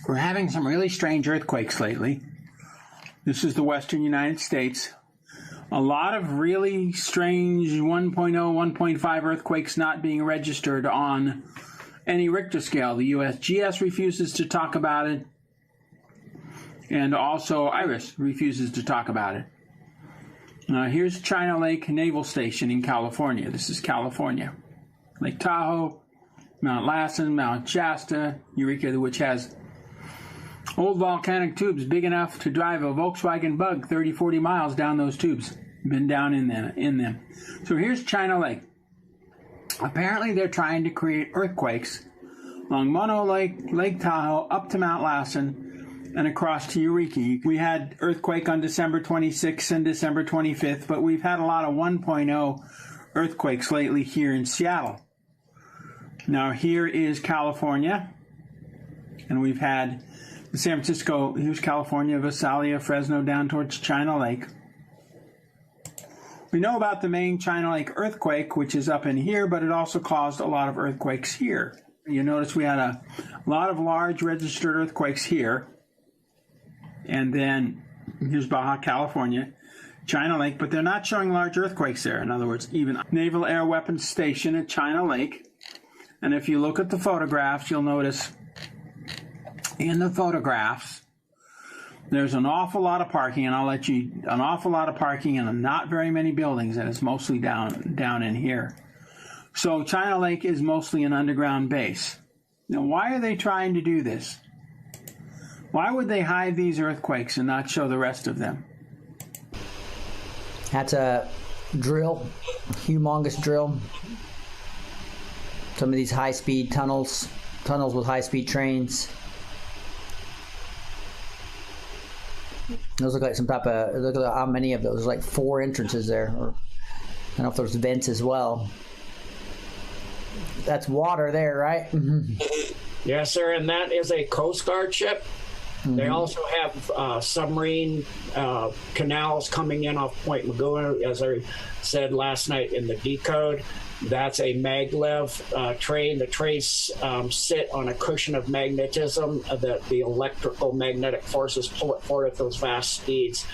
We're having some really strange earthquakes lately. This is the western United States. A lot of really strange 1.0, 1.5 earthquakes not being registered on any Richter scale. The USGS refuses to talk about it. And also IRIS refuses to talk about it. Here's China Lake Naval Station in California. This is California. Lake Tahoe, Mount Lassen, Mount Shasta, Eureka, which has old volcanic tubes big enough to drive a Volkswagen Bug 30, 40 miles down those tubes. Been down in them. So here's China Lake. Apparently they're trying to create earthquakes along Mono Lake, Lake Tahoe, up to Mount Lassen, and across to Eureka. We had earthquake on December 26th and December 25th, but we've had a lot of 1.0 earthquakes lately here in Seattle. Now here is California, and we've had San Francisco, here's California, Visalia, Fresno, down towards China Lake. We know about the main China Lake earthquake, which is up in here, but it also caused a lot of earthquakes here. You notice we had a lot of large registered earthquakes here. And then here's Baja California, China Lake, but they're not showing large earthquakes there. In other words, even Naval Air Weapons Station at China Lake. And if you look at the photographs, you'll notice in the photographs, there's an awful lot of parking, and an awful lot of parking and not very many buildings, and it's mostly down in here. So China Lake is mostly an underground base. Now, why are they trying to do this? Why would they hide these earthquakes and not show the rest of them? That's a drill, humongous drill. Some of these high-speed tunnels with high-speed trains. Those look like some type of, look at how many of those. There's like 4 entrances there. Or I don't know if there's vents as well. That's water there, right? Mm-hmm. Yes, sir, and that is a Coast Guard ship. Mm-hmm. They also have submarine canals coming in off Point Maguna, as I said last night in the decode. That's a maglev train. The trains sit on a cushion of magnetism that the electrical magnetic forces pull it forward at those vast speeds.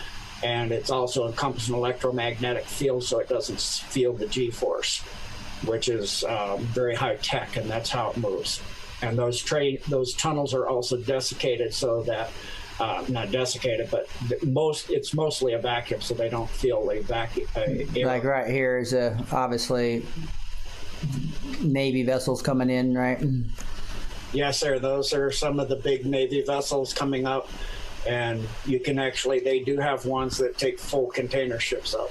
And it's also encompassed an electromagnetic field so it doesn't feel the G-force, which is very high tech, and that's how it moves. and those tunnels are also desiccated so that not desiccated, but it's mostly a vacuum, so they don't feel a vacuum. Like right here is obviously Navy vessels coming in, right? Yes, sir. Those are some of the big Navy vessels coming up, and you can they do have ones that take full container ships up.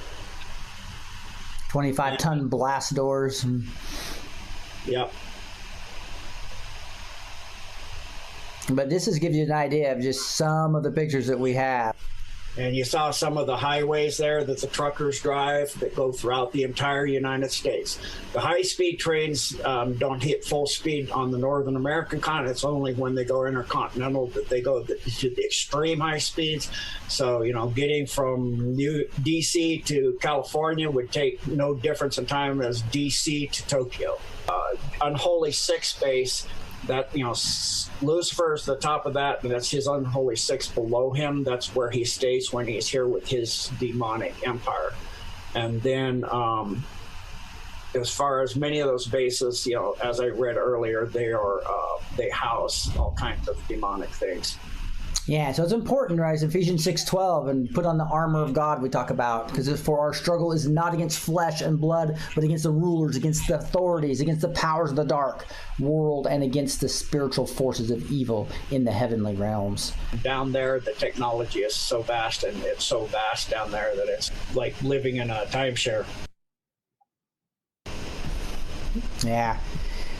25-ton blast doors. Yep. But this gives you an idea of just some of the pictures that we have. And you saw some of the highways there that the truckers drive that go throughout the entire United States. The high-speed trains don't hit full speed on the Northern American continent. It's only when they go intercontinental that they go to the extreme high speeds. So, getting from D.C. to California would take no difference in time as D.C. to Tokyo. Unholy Six base, that, Lucifer's the top of that, and that's his unholy six below him. That's where he stays when he's here with his demonic empire. And then as far as many of those bases, as I read earlier, they house all kinds of demonic things. Yeah, so it's important, right? Ephesians 6:12, and put on the armor of God we talk about, because for our struggle is not against flesh and blood, but against the rulers, against the authorities, against the powers of the dark world, and against the spiritual forces of evil in the heavenly realms. Down there, the technology is so vast, and it's so vast down there that it's like living in a timeshare. Yeah.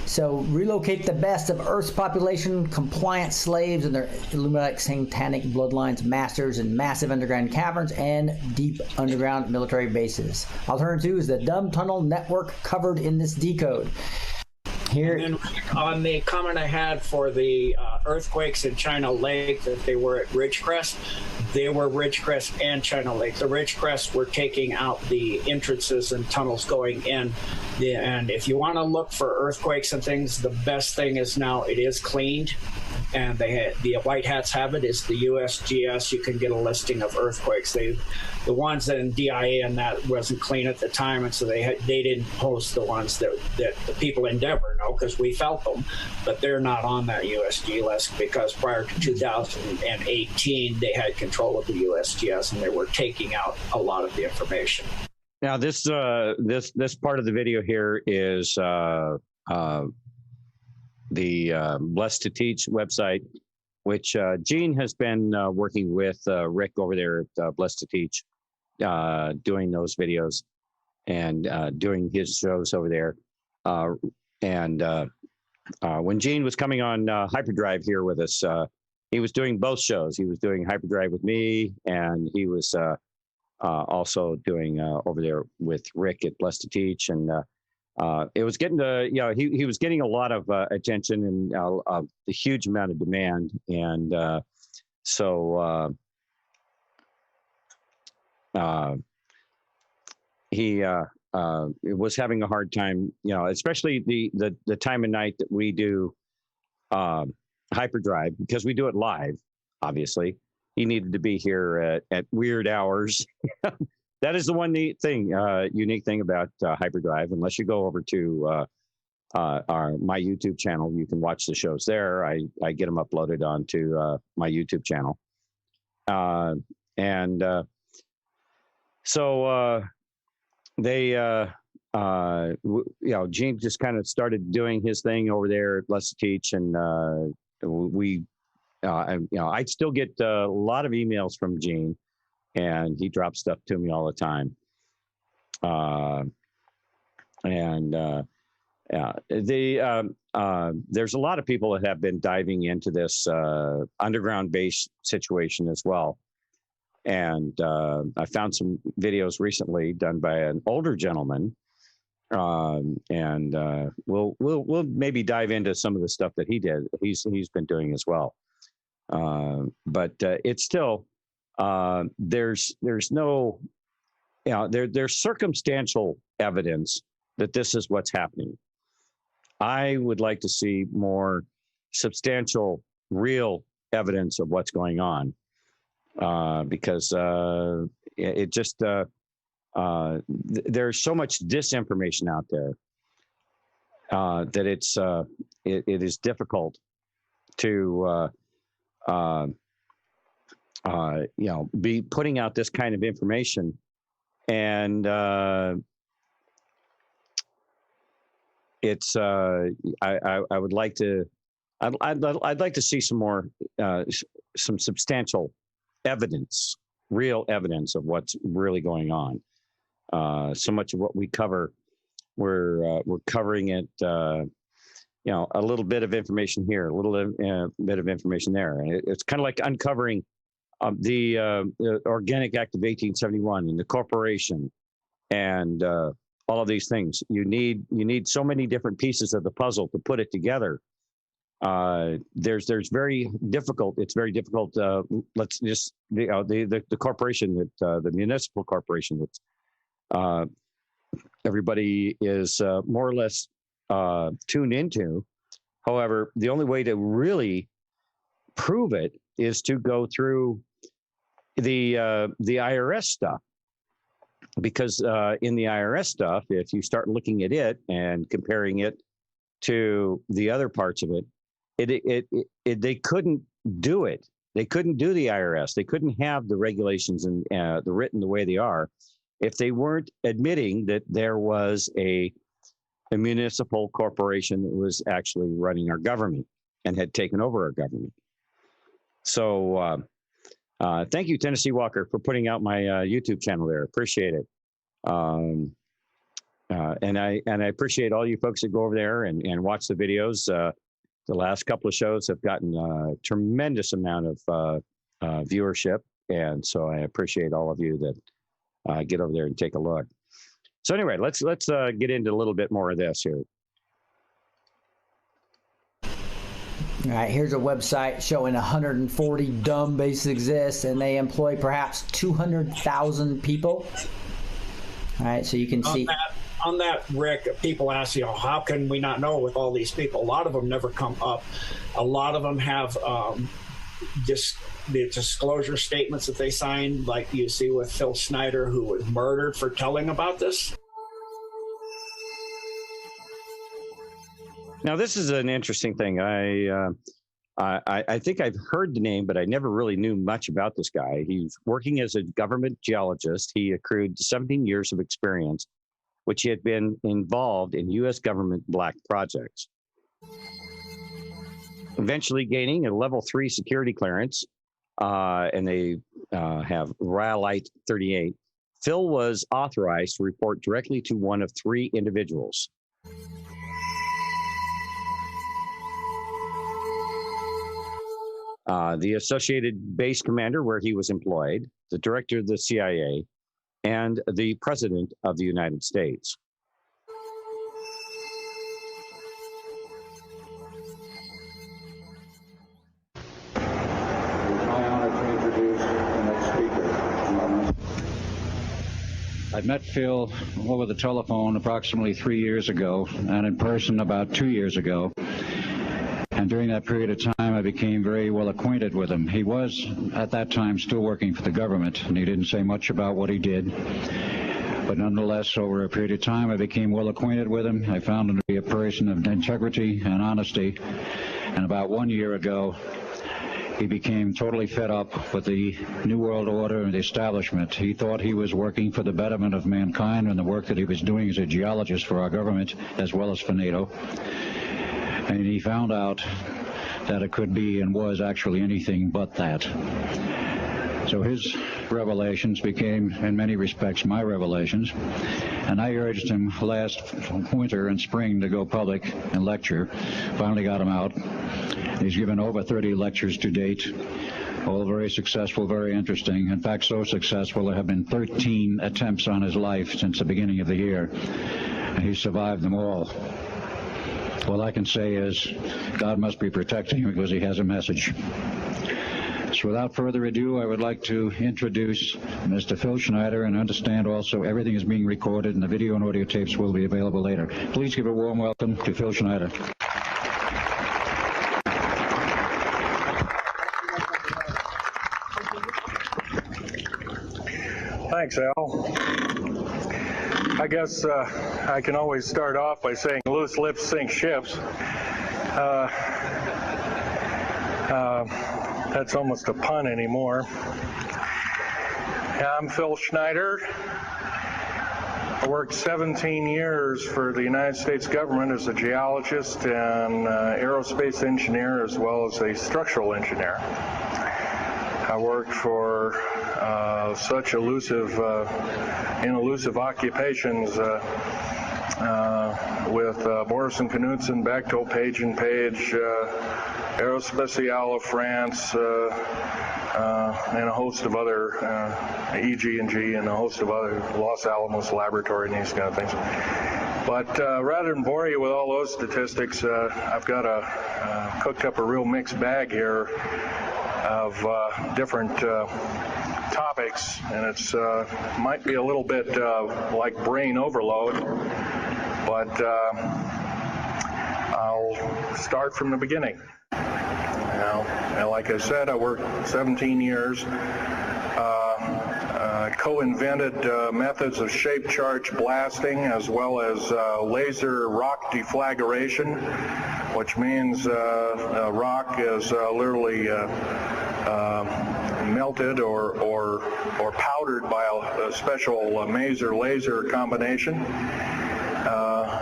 So relocate the best of Earth's population, compliant slaves and their Illuminati satanic bloodlines, masters in massive underground caverns and deep underground military bases. Alternative 2 is the dumb tunnel network covered in this decode. Here, and then on the comment I had for the earthquakes in China Lake, that they were at Ridgecrest, they were Ridgecrest and China Lake. The Ridgecrest were taking out the entrances and tunnels going in. And if you want to look for earthquakes and things, the best thing is now it is cleaned. And the white hats have it. It's the USGS. You can get a listing of earthquakes. The ones that in DIA and that wasn't clean at the time, and so they didn't post the ones that the people in Denver know, because we felt them, but they're not on that USG list because prior to 2018 they had control of the USGS and they were taking out a lot of the information. Now this part of the video here is the Blessed to Teach website, which Gene has been working with Rick over there at Blessed to Teach, doing those videos and doing his shows over there. When Gene was coming on Hyperdrive here with us, he was doing both shows. He was doing Hyperdrive with me, and he was also doing over there with Rick at Blessed to Teach. And it was getting to, he was getting a lot of attention and a huge amount of demand. And he was having a hard time, especially the time of night that we do Hyperdrive, because we do it live, obviously. He needed to be here at weird hours. That is the one unique thing about Hyperdrive. Unless you go over to my YouTube channel, you can watch the shows there. I get them uploaded onto my YouTube channel. Gene just kind of started doing his thing over there at Blessed to Teach, and I still get a lot of emails from Gene, and he drops stuff to me all the time. There's a lot of people that have been diving into this underground base situation as well. And I found some videos recently done by an older gentleman, and we'll maybe dive into some of the stuff that he did. He's been doing as well. But it's still there's no, there's circumstantial evidence that this is what's happening. I would like to see more substantial, real evidence of what's going on, because it just there's so much disinformation out there. that it is difficult to be putting out this kind of information, and it's I would like to I'd like to see some more some substantial evidence, real evidence of what's really going on. So much of what we cover, we're covering it. A little bit of information here, a little bit of information there, and it's kind of like uncovering the Organic Act of 1871 and the corporation, and all of these things. You need so many different pieces of the puzzle to put it together. There's very difficult. It's very difficult. Let's just the corporation that the municipal corporation that everybody is more or less tuned into. However, the only way to really prove it is to go through the IRS stuff, because in the IRS stuff, if you start looking at it and comparing it to the other parts of it, they couldn't do it. They couldn't do the IRS. They couldn't have the regulations and the written the way they are if they weren't admitting that there was a municipal corporation that was actually running our government and had taken over our government. So thank you, Tennessee Walker, for putting out my YouTube channel there. Appreciate it. And I appreciate all you folks that go over there and watch the videos. The last couple of shows have gotten a tremendous amount of viewership, and so I appreciate all of you that get over there and take a look. So anyway, let's get into a little bit more of this here. All right, here's a website showing 140 dumb bases exist, and they employ perhaps 200,000 people. All right, so you can see. On that, Rick, people ask, how can we not know with all these people? A lot of them never come up. A lot of them have just the disclosure statements that they signed, like you see with Phil Schneider, who was murdered for telling about this. Now, this is an interesting thing. I think I've heard the name, but I never really knew much about this guy. He's working as a government geologist. He accrued 17 years of experience, which he had been involved in U.S. government black projects. Eventually gaining a level 3 security clearance, and they have Rhyolite 38, Phil was authorized to report directly to one of 3 individuals. The Associated Base Commander, where he was employed, the Director of the CIA, and the President of the United States. It's my honor to introduce the next speaker. I met Phil over the telephone approximately 3 years ago, and in person about 2 years ago. And during that period of time, I became very well acquainted with him. He was, at that time, still working for the government, and he didn't say much about what he did. But nonetheless, over a period of time, I became well acquainted with him. I found him to be a person of integrity and honesty. And about 1 year ago, he became totally fed up with the New World Order and the establishment. He thought he was working for the betterment of mankind and the work that he was doing as a geologist for our government, as well as for NATO. And he found out that it could be and was actually anything but that. So his revelations became, in many respects, my revelations. And I urged him last winter and spring to go public and lecture. Finally got him out. He's given over 30 lectures to date, all very successful, very interesting. In fact, so successful, there have been 13 attempts on his life since the beginning of the year. And he survived them all. All I can say is God must be protecting him because he has a message. So without further ado, I would like to introduce Mr. Phil Schneider, and understand also everything is being recorded and the video and audio tapes will be available later. Please give a warm welcome to Phil Schneider. Thanks, Al. I guess I can always start off by saying loose lips sink ships. That's almost a pun anymore. I'm Phil Schneider. I worked 17 years for the United States government as a geologist and aerospace engineer, as well as a structural engineer. I worked for such elusive occupations with Morrison Knudsen, Bechtel, Page and Page, Aerospatiale of France, and a host of other EG&G and a host of other Los Alamos Laboratory and these kind of things. But rather than bore you with all those statistics, I've got cooked up a real mixed bag here of different topics, and it's might be a little bit like brain overload, but I'll start from the beginning. Now, like I said, I worked 17 years, co-invented methods of shape charge blasting as well as laser rock deflagration, which means rock is literally melted or powdered by a special maser laser combination,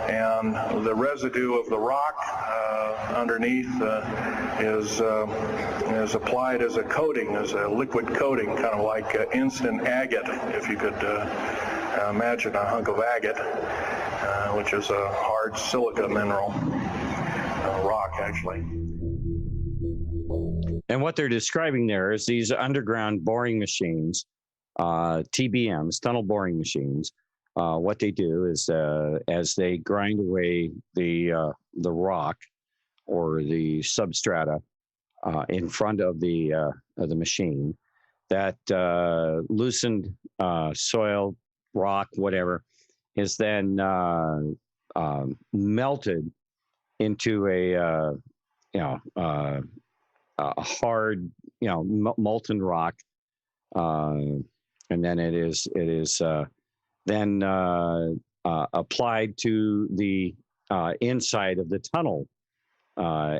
and the residue of the rock underneath is applied as a coating, as a liquid coating, kind of like instant agate, if you could imagine a hunk of agate, which is a hard silica mineral, rock actually. And what they're describing there is these underground boring machines, TBMs, tunnel boring machines. What they do is as they grind away the rock or the substrata in front of the machine, that loosened soil, rock, whatever, is then melted into a hard, molten rock, and then it is then applied to the inside of the tunnel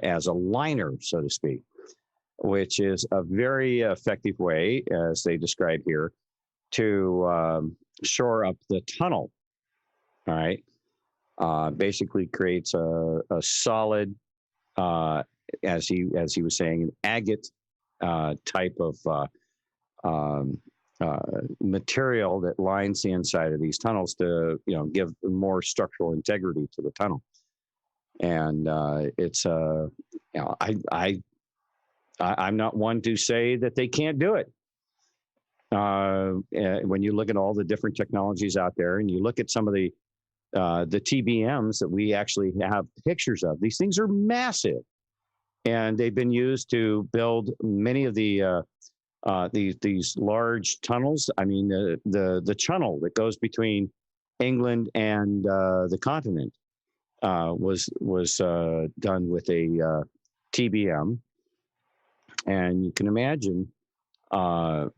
as a liner, so to speak, which is a very effective way, as they describe here, to shore up the tunnel. All right, basically creates a solid, as he was saying, an agate type of material that lines the inside of these tunnels to give more structural integrity to the tunnel. And it's I'm not one to say that they can't do it. When you look at all the different technologies out there, and you look at some of the TBMs that we actually have pictures of, these things are massive, and they've been used to build many of the these large tunnels. I mean, the channel that goes between England and the continent was done with a TBM, and you can imagine, how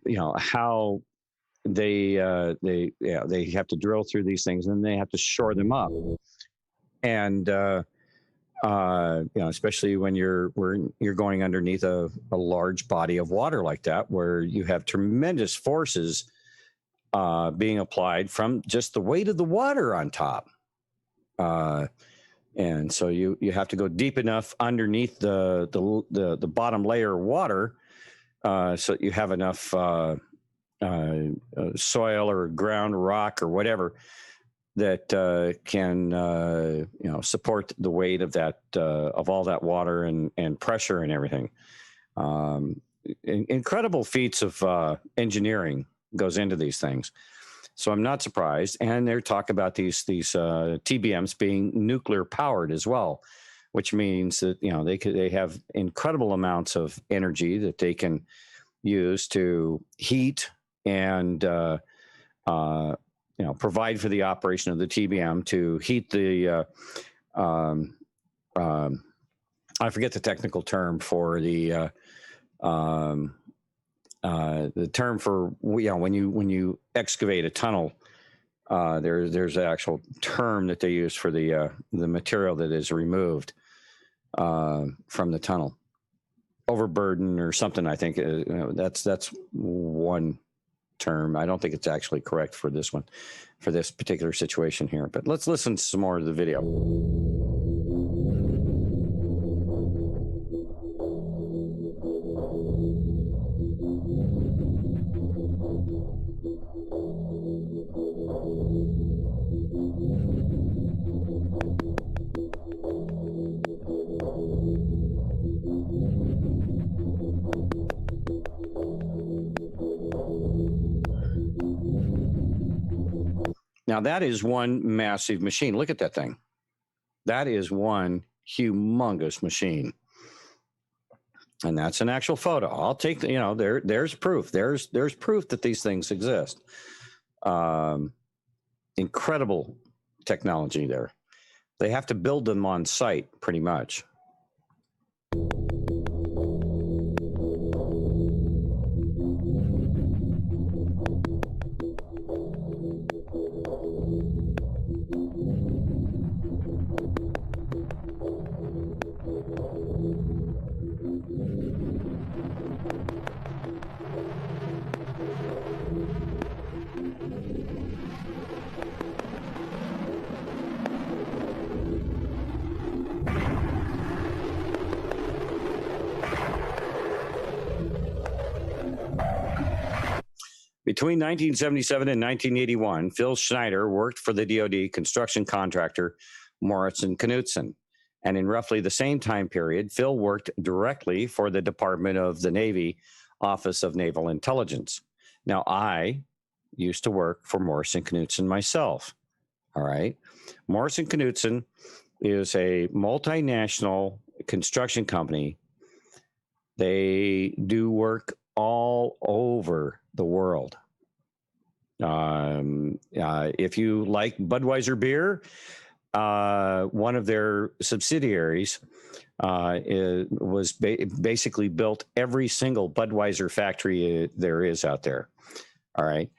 they have to drill through these things, and they have to shore them up, and especially when you're going underneath a large body of water like that, where you have tremendous forces being applied from just the weight of the water on top. And so you have to go deep enough underneath the bottom layer of water, so you have enough soil or ground rock or whatever that can support the weight of that of all that water and pressure and everything. Incredible feats of engineering goes into these things. So I'm not surprised. And they're talking about these TBMs being nuclear powered as well, which means that they have incredible amounts of energy that they can use to heat and provide for the operation of the TBM, to heat the I forget the technical term for the term for when you excavate a tunnel There's an actual term that they use for the material that is removed from the tunnel. Overburden or something, I think. That's one term. I don't think it's actually correct for this one, for this particular situation here. But let's listen to some more of the video. Now, that is one massive machine. Look at that thing. That is one humongous machine. And that's an actual photo. I'll take the, there's proof. There's proof that these things exist. Incredible technology there. They have to build them on site pretty much. Between 1977 and 1981, Phil Schneider worked for the DoD construction contractor Morrison Knudsen. And in roughly the same time period, Phil worked directly for the Department of the Navy Office of Naval Intelligence. Now, I used to work for Morrison Knudsen myself. All right. Morrison Knudsen is a multinational construction company. They do work all over the world. If you like Budweiser beer, one of their subsidiaries basically built every single Budweiser factory there is out there. All right.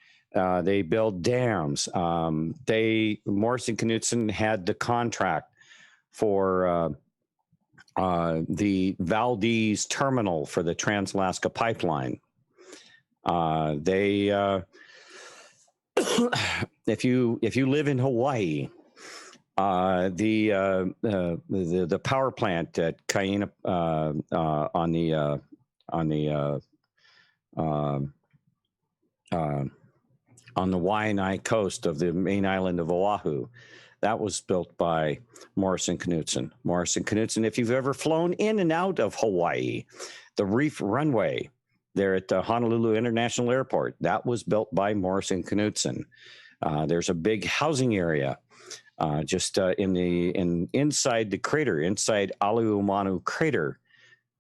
They build dams. Morrison Knudsen had the contract for the Valdez terminal for the Trans-Alaska Pipeline. If you live in Hawaii, the power plant at Kaina on the Waianae coast of the main island of Oahu, that was built by Morrison Knudsen. Morrison Knudsen, if you've ever flown in and out of Hawaii, the Reef Runway there at the Honolulu International Airport, that was built by Morrison Knudsen. There's a big housing area just inside the crater, inside Aluumanu crater,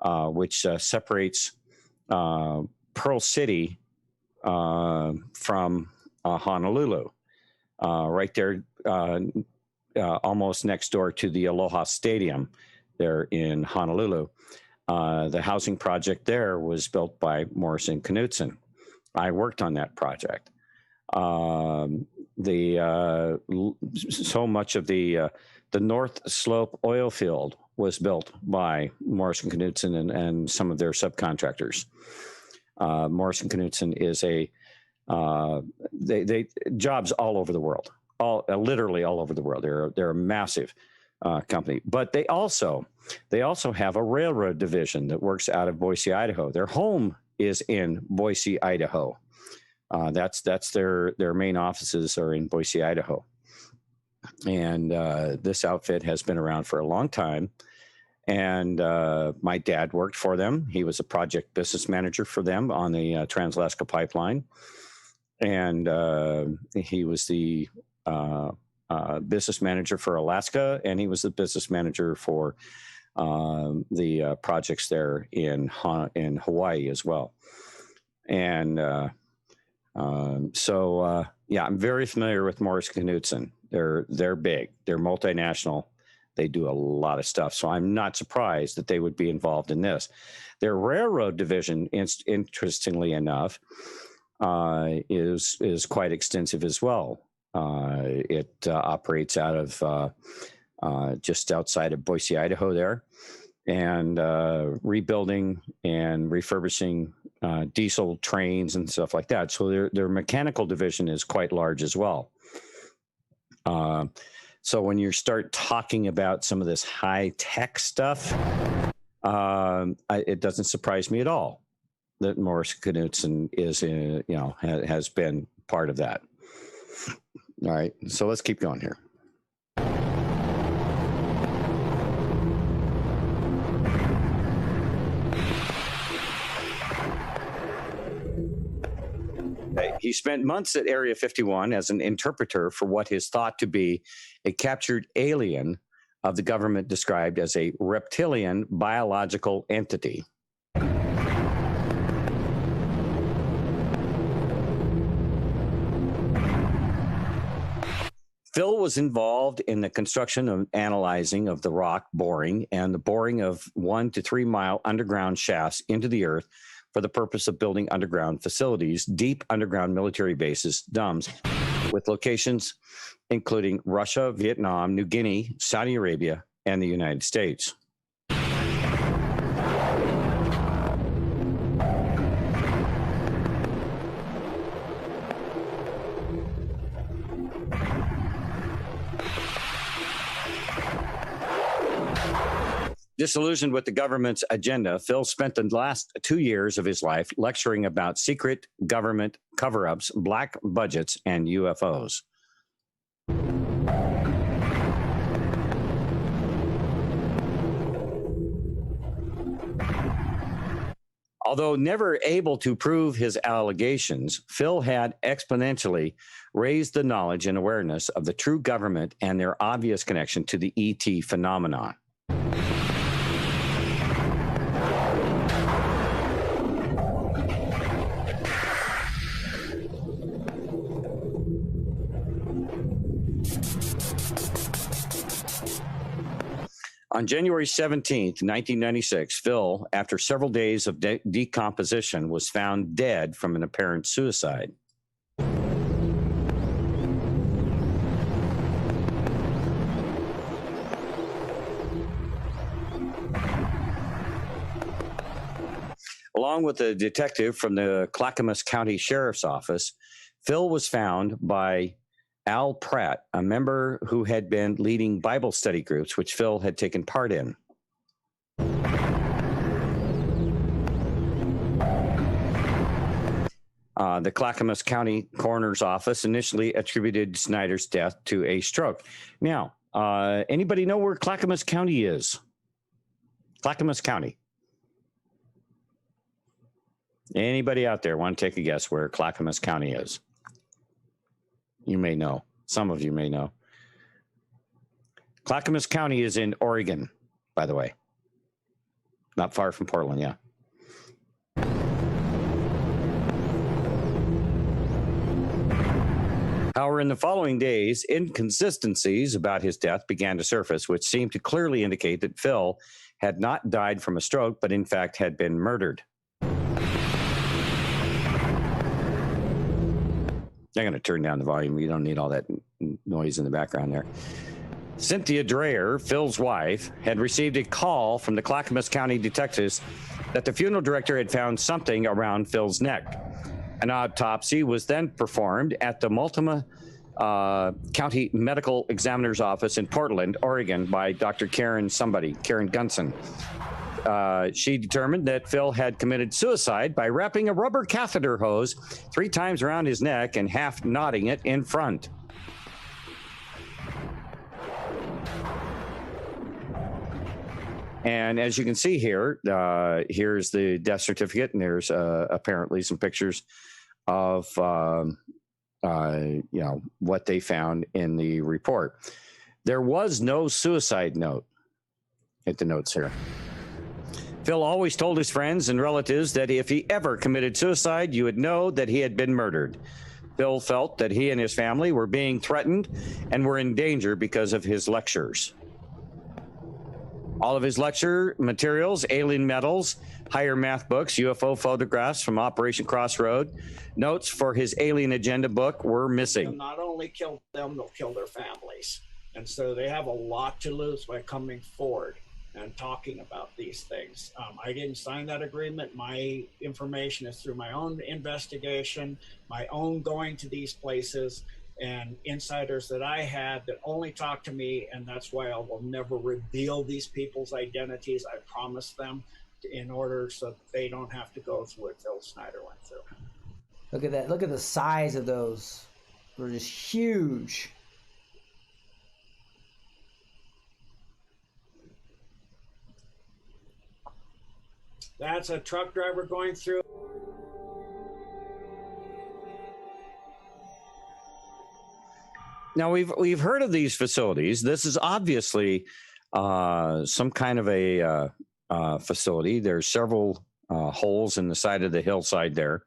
which separates Pearl City from Honolulu, right there, almost next door to the Aloha Stadium there in Honolulu. The housing project there was built by Morrison Knudsen. I worked on that project. So much of the North Slope oil field was built by Morrison Knudsen and some of their subcontractors. Morrison Knudsen is they jobs all over the world, literally all over the world. They're a massive company, but they also have a railroad division that works out of Boise, Idaho. Their home is in Boise, Idaho. That's their main offices are in Boise, Idaho. And this outfit has been around for a long time. And my dad worked for them. He was a project business manager for them on the Trans-Alaska Pipeline. And he was the business manager for Alaska, and he was the business manager for the projects there in Hawaii as well. And yeah, I'm very familiar with Morrison Knudsen. They're big. They're multinational. They do a lot of stuff. So I'm not surprised that they would be involved in this. Their railroad division, interestingly enough, is quite extensive as well. It operates out of just outside of Boise, Idaho there, and rebuilding and refurbishing diesel trains and stuff like that. So their mechanical division is quite large as well. So when you start talking about some of this high-tech stuff, it doesn't surprise me at all that Morris Knudsen is, has been part of that. All right, so let's keep going here. He spent months at Area 51 as an interpreter for what is thought to be a captured alien of the government described as a reptilian biological entity. Phil was involved in the construction and analyzing of the rock boring and the boring of 1 to 3 mile underground shafts into the earth for the purpose of building underground facilities, deep underground military bases, DUMBs, with locations including Russia, Vietnam, New Guinea, Saudi Arabia, and the United States. Disillusioned with the government's agenda, Phil spent the last 2 years of his life lecturing about secret government cover-ups, black budgets, and UFOs. Although never able to prove his allegations, Phil had exponentially raised the knowledge and awareness of the true government and their obvious connection to the ET phenomenon. On January 17th, 1996, Phil, after several days of decomposition, was found dead from an apparent suicide. Along with a detective from the Clackamas County Sheriff's Office, Phil was found by Al Pratt, a member who had been leading Bible study groups, which Phil had taken part in. The Clackamas County Coroner's Office initially attributed Snyder's death to a stroke. Now, anybody know where Clackamas County is? Clackamas County. Anybody out there want to take a guess where Clackamas County is? You may know. Some of you may know. Clackamas County is in Oregon, by the way. Not far from Portland, yeah. However, in the following days, inconsistencies about his death began to surface, which seemed to clearly indicate that Phil had not died from a stroke, but in fact had been murdered. I'm going to turn down the volume. You don't need all that noise in the background there. Cynthia Dreyer, Phil's wife, had received a call from the Clackamas County detectives that the funeral director had found something around Phil's neck. An autopsy was then performed at the Multnomah County Medical Examiner's Office in Portland, Oregon, by Dr. Karen Gunson. She determined that Phil had committed suicide by wrapping a rubber catheter hose 3 times around his neck and half knotting it in front. And as you can see here, here's the death certificate, and there's apparently some pictures of what they found in the report. There was no suicide note. Hit the notes here. Phil always told his friends and relatives that if he ever committed suicide, you would know that he had been murdered. Phil felt that he and his family were being threatened and were in danger because of his lectures. All of his lecture materials, alien metals, higher math books, UFO photographs from Operation Crossroad, notes for his alien agenda book were missing. They'll not only kill them, they'll kill their families. And so they have a lot to lose by coming forward and talking about these things. I didn't sign that agreement. My information is through my own investigation, my own going to these places, and insiders that I had that only talk to me, and that's why I will never reveal these people's identities. I promise them, in order so that they don't have to go through what Phil Snyder went through. Look at that. Look at the size of those. They're just huge. That's a truck driver going through. Now we've heard of these facilities. This is obviously some kind of a facility. There's several holes in the side of the hillside there,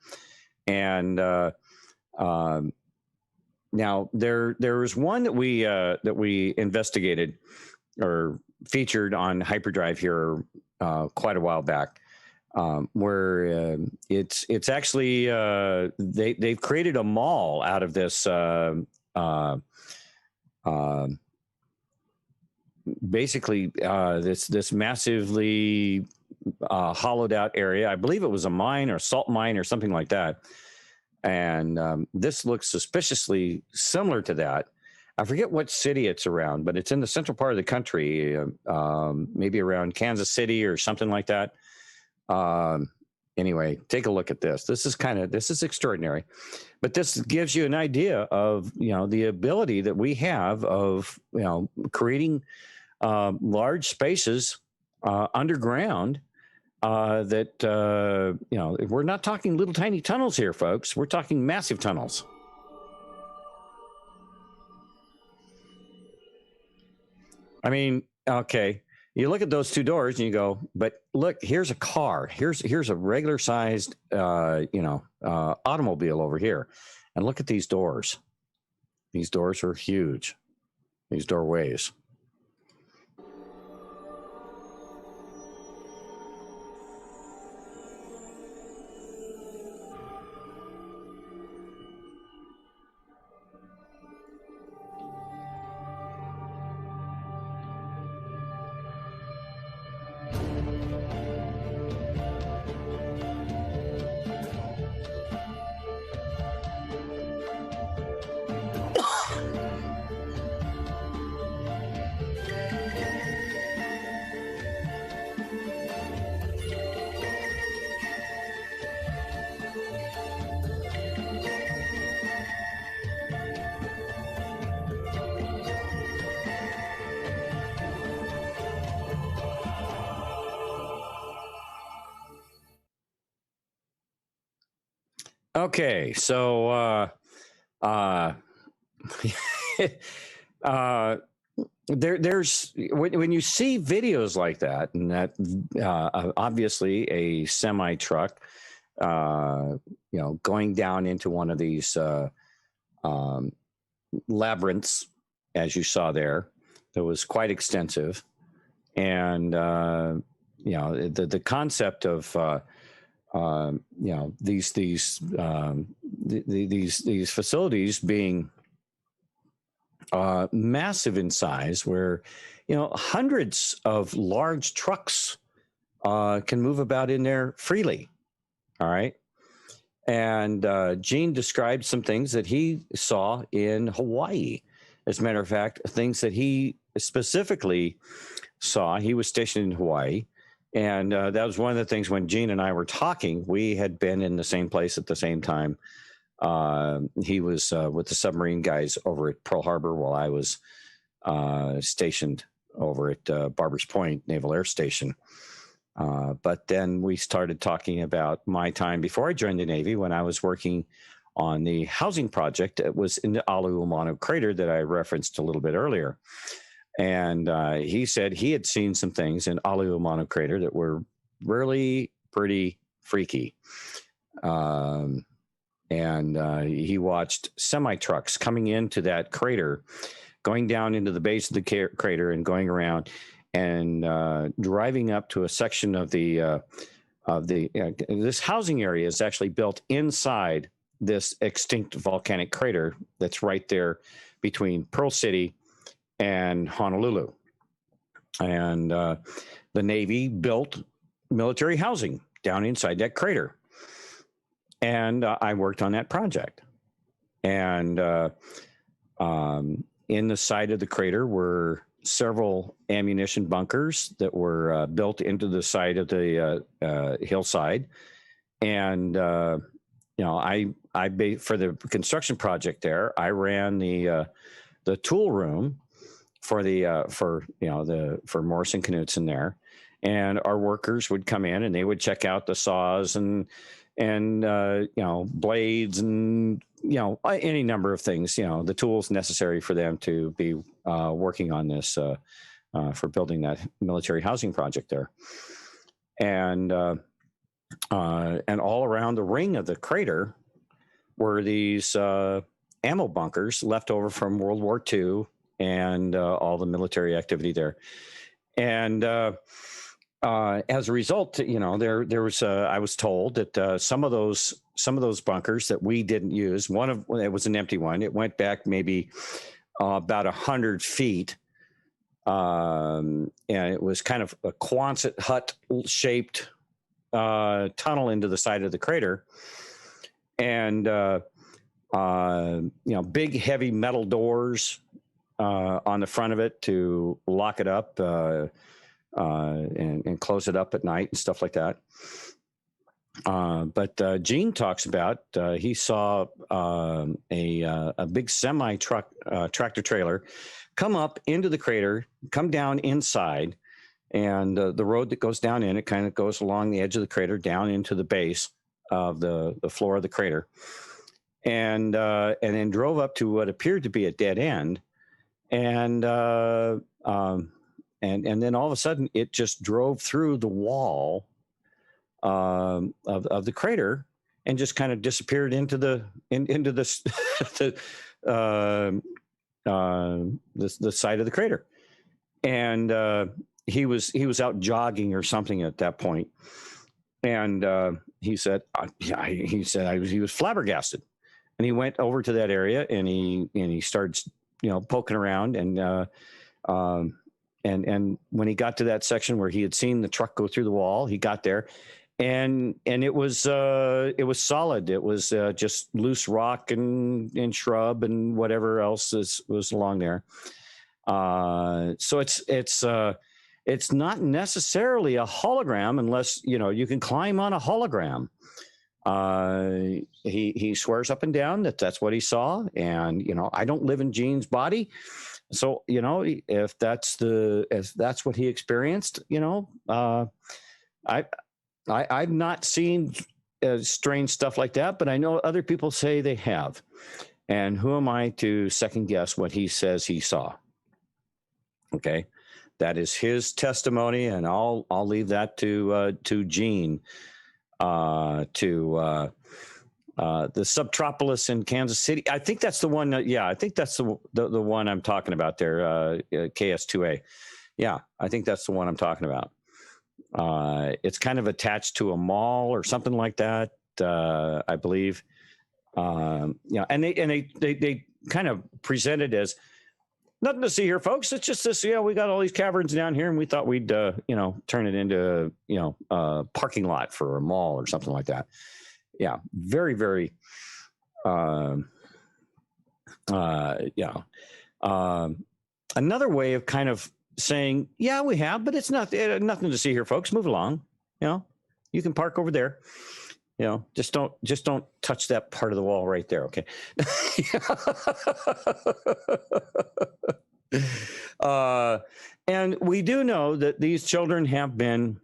and now there was one that we investigated or featured on Hyperdrive here quite a while back, where it's actually they've created a mall out of this. Basically, this massively hollowed out area. I believe it was a mine or salt mine or something like that. And this looks suspiciously similar to that. I forget what city it's around, but it's in the central part of the country, maybe around Kansas City or something like that. Anyway, take a look at this. This is extraordinary, but this gives you an idea of, the ability that we have of, creating large spaces underground that, we're not talking little tiny tunnels here, folks. We're talking massive tunnels. I mean, okay. You look at those two doors and you go, but look, here's a car. Here's a regular sized, automobile over here. And look at these doors. These doors are huge. These doorways. Okay, so there's when you see videos like that, and that obviously a semi truck, going down into one of these labyrinths, as you saw there, that was quite extensive, and the concept of these facilities being massive in size, where hundreds of large trucks can move about in there freely. All right, and Gene described some things that he saw in Hawaii. As a matter of fact, things that he specifically saw. He was stationed in Hawaii. And that was one of the things when Gene and I were talking, we had been in the same place at the same time. He was with the submarine guys over at Pearl Harbor, while I was stationed over at Barbers Point Naval Air Station. But then we started talking about my time before I joined the Navy, when I was working on the housing project that was in the Alu'umanu crater that I referenced a little bit earlier. And he said he had seen some things in Alu'umanu crater that were really pretty freaky. And he watched semi-trucks coming into that crater, going down into the base of the crater and going around. driving up to a section of this housing area is actually built inside this extinct volcanic crater that's right there between Pearl City and Honolulu. And the Navy built military housing down inside that crater. And I worked on that project. And in the side of the crater were several ammunition bunkers that were built into the side of the hillside. And, for the construction project there, I ran the tool room for Morrison Knudsen there. And our workers would come in and they would check out the saws and blades and, any number of things, the tools necessary for them to be working on this for building that military housing project there. And all around the ring of the crater were these ammo bunkers left over from World War II and all the military activity there. And as a result, there was I was told that some of those bunkers that we didn't use, it was an empty one. It went back maybe about 100 feet, and it was kind of a Quonset hut shaped tunnel into the side of the crater, and big heavy metal doors on the front of it to lock it up. And close it up at night and stuff like that. But Gene talks about he saw a big semi truck tractor trailer come up into the crater, come down inside, and the road that goes down in it kind of goes along the edge of the crater down into the base of the floor of the crater, and then drove up to what appeared to be a dead end, and then all of a sudden it just drove through the wall of the crater and just kind of disappeared into the side of the crater. And he was out jogging or something at that point, and he said he was flabbergasted, and he went over to that area and he started poking around and when he got to that section where he had seen the truck go through the wall, he got there, and it was solid. It was just loose rock and shrub and whatever else was along there. So it's not necessarily a hologram unless you can climb on a hologram. He swears up and down that that's what he saw, and I don't live in Gene's body. So, if that's what he experienced, I've not seen strange stuff like that, but I know other people say they have. And who am I to second guess what he says he saw? Okay. That is his testimony, and I'll leave that to Gene, the Subtropolis in Kansas City. I think that's the one. I think that's the one I'm talking about there. KS2A. Yeah, I think that's the one I'm talking about. It's kind of attached to a mall or something like that, I believe. And they kind of present it as nothing to see here, folks. It's just this. We got all these caverns down here, and we thought we'd turn it into a parking lot for a mall or something like that. Yeah, very, very, another way of kind of saying, yeah, we have, but it's nothing to see here, folks. Move along. You can park over there. Just don't touch that part of the wall right there. Okay. And we do know that these children have been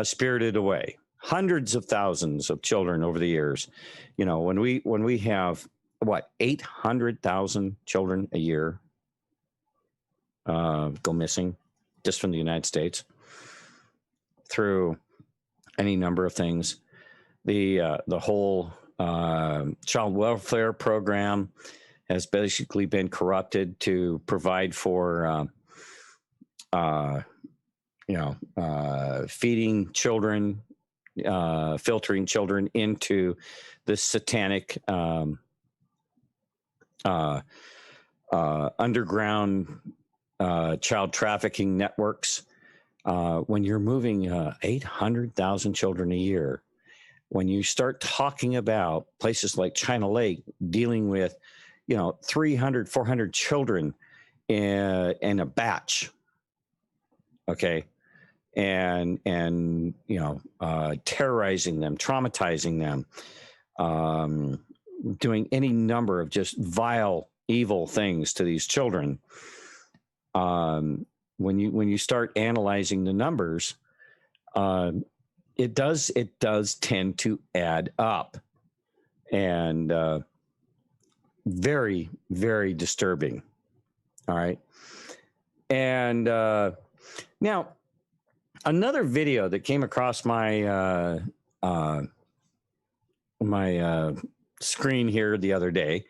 spirited away. Hundreds of thousands of children over the years. When we have 800,000 children a year go missing just from the United States through any number of things. The whole child welfare program has basically been corrupted to provide for feeding children, filtering children into the satanic underground child trafficking networks. When you're moving 800,000 children a year, when you start talking about places like China Lake dealing with, 300, 400 children in a batch, okay, and terrorizing them, traumatizing them, doing any number of just vile, evil things to these children. When you start analyzing the numbers, it does tend to add up, and very, very disturbing. All right. And now another video that came across my screen here the other day,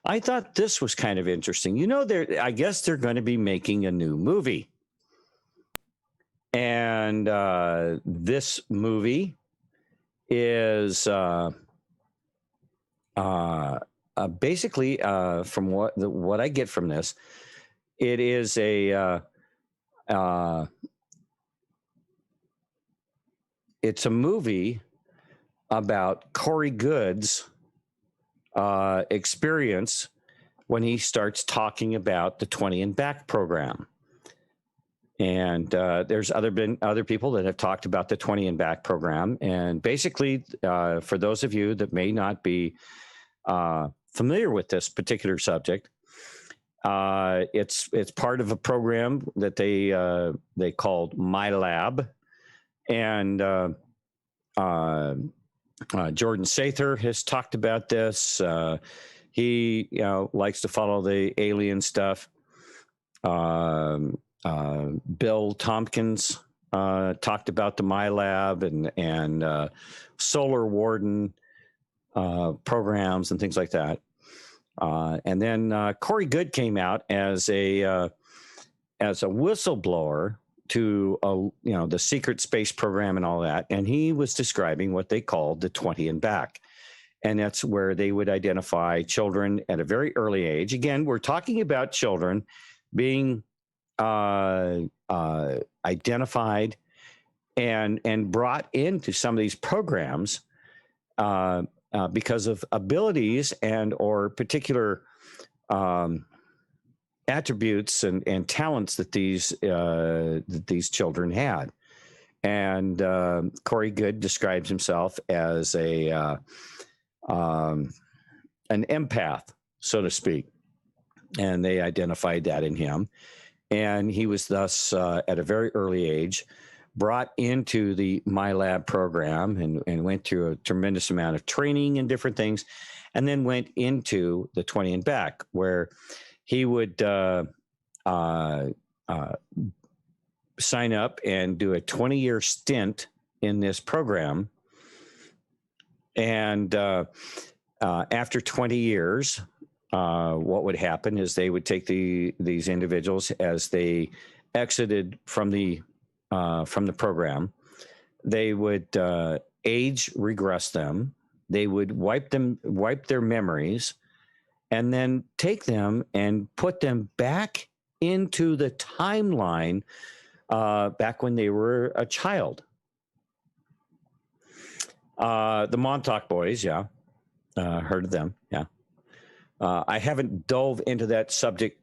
I thought this was kind of interesting. I guess they're going to be making a new movie. And this movie is basically, from what I get from this, it is it's a movie about Corey Good's experience when he starts talking about the 20 and Back program. And there's been other people that have talked about the 20 and Back program. And basically, for those of you that may not be familiar with this particular subject, it's part of a program that they called My Lab, and Jordan Sather has talked about this. He likes to follow the alien stuff. Bill Tompkins talked about the My Lab and Solar Warden programs and things like that. And then Corey Goode came out as a whistleblower to the secret space program and all that, and he was describing what they called the 20 and Back, and that's where they would identify children at a very early age. Again, we're talking about children being identified and brought into some of these programs because of abilities and or particular attributes and talents that these children had. And Corey Goode describes himself as an empath, so to speak, and they identified that in him. And he was thus, at a very early age, brought into the My Lab program and went through a tremendous amount of training and different things, and then went into the 20 and Back, where he would sign up and do a 20-year stint in this program. And after 20 years, what would happen is they would take these individuals as they exited from the program. They would age regress them. They would wipe their memories, and then take them and put them back into the timeline back when they were a child. The Montauk Boys, yeah, heard of them, yeah. I haven't dove into that subject,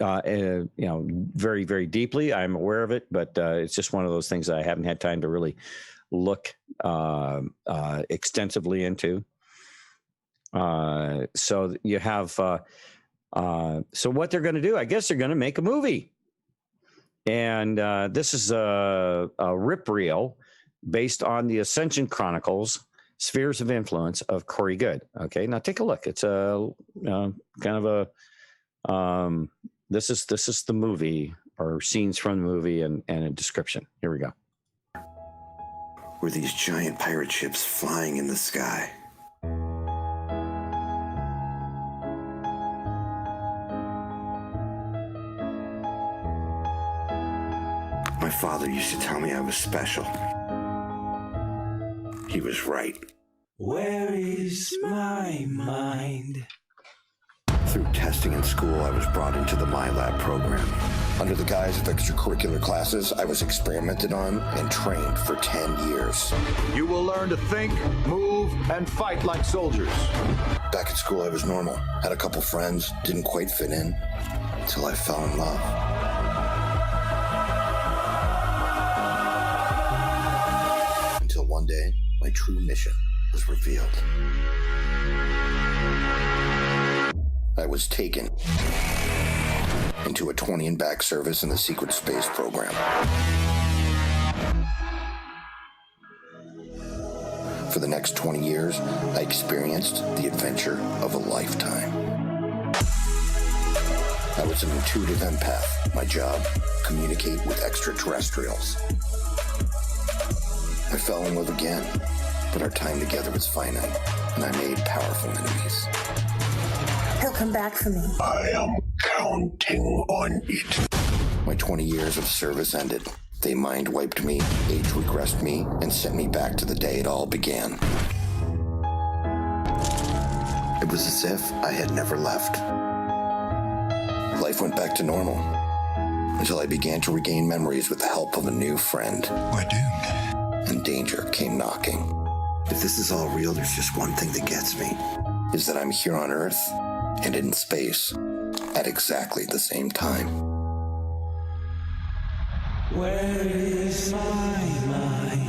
very, very deeply. I'm aware of it, but it's just one of those things that I haven't had time to really look extensively into. So you have, so what they're going to do, I guess they're going to make a movie. And this is a rip reel based on the Ascension Chronicles, Spheres of Influence of Corey Goode. Okay, now take a look. It's a kind of a, this is the movie, or scenes from the movie, and a description. Here we go. Were these giant pirate ships flying in the sky? My My father used to tell me I was special. He was right. Where is my mind? Through testing in school, I was brought into the MyLab program. Under the guise of extracurricular classes, I was experimented on and trained for 10 years. You will learn to think, move, and fight like soldiers. Back at school, I was normal. Had a couple friends, didn't quite fit in, until I fell in love. Until one day, my true mission was revealed. I was taken into a 20 and back service in the secret space program. For the next 20 years, I experienced the adventure of a lifetime. I was an intuitive empath. My job, communicate with extraterrestrials. I fell in love again, but our time together was finite, and I made powerful enemies. He'll come back for me. I am counting on it. My 20 years of service ended. They mind-wiped me, age regressed me, and sent me back to the day it all began. It was as if I had never left. Life went back to normal, until I began to regain memories with the help of a new friend. We're doomed. And danger came knocking. If this is all real, there's just one thing that gets me, is that I'm here on Earth and in space at exactly the same time. Where is my mind?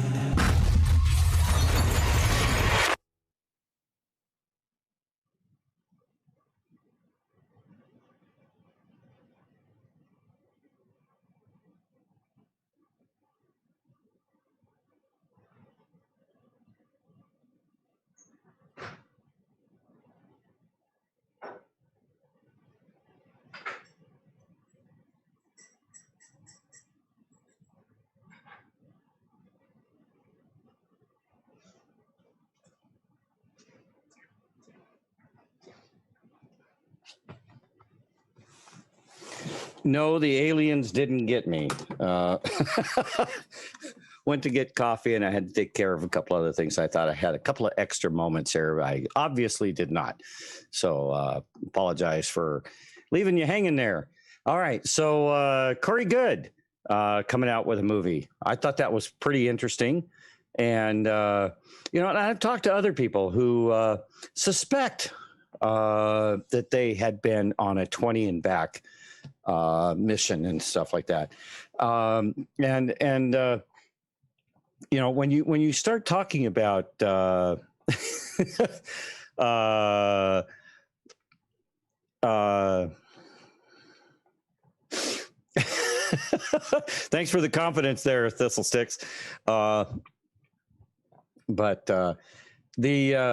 No, the aliens didn't get me. Went to get coffee and I had to take care of a couple other things. I thought I had a couple of extra moments here. I obviously did not. So apologize for leaving you hanging there. All right. So Corey Good coming out with a movie. I thought that was pretty interesting. And, and I've talked to other people who suspect that they had been on a 20 and back mission and stuff like that. When you start talking about thanks for the confidence there, Thistle Sticks. But the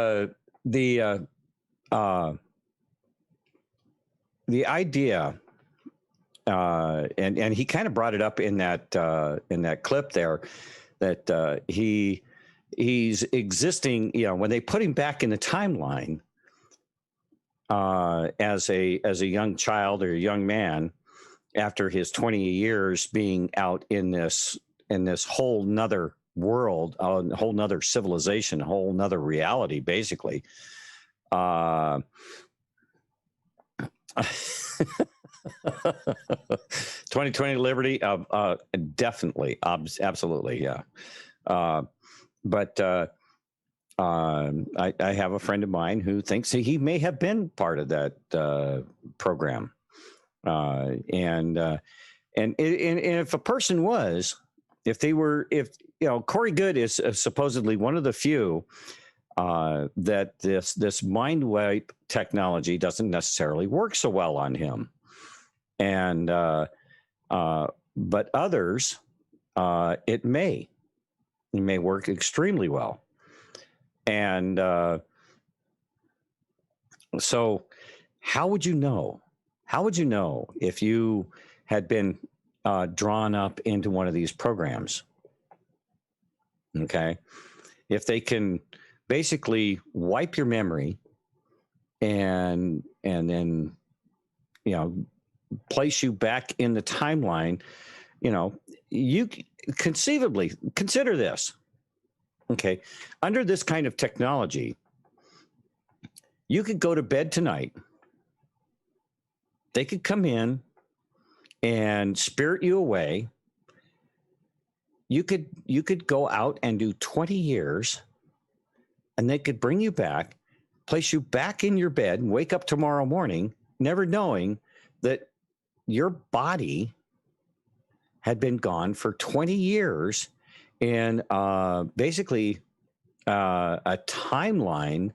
idea, and he kind of brought it up in that clip there, that he's existing. When they put him back in the timeline as a young child or a young man, after his 20 years being out in this whole nother world, a whole nother civilization, a whole nother reality, basically. 2020 Liberty, definitely, absolutely, yeah. But I have a friend of mine who thinks he may have been part of that program, and if a person was, if Corey Good is supposedly one of the few that this mind wipe technology doesn't necessarily work so well on him. And but others, it may work extremely well. And so how would you know? How would you know if you had been drawn up into one of these programs? Okay. If they can basically wipe your memory and then, place you back in the timeline, you conceivably consider this. Okay. Under this kind of technology, you could go to bed tonight. They could come in and spirit you away. You could go out and do 20 years, and they could bring you back, place you back in your bed, and wake up tomorrow morning, never knowing that your body had been gone for 20 years in basically a timeline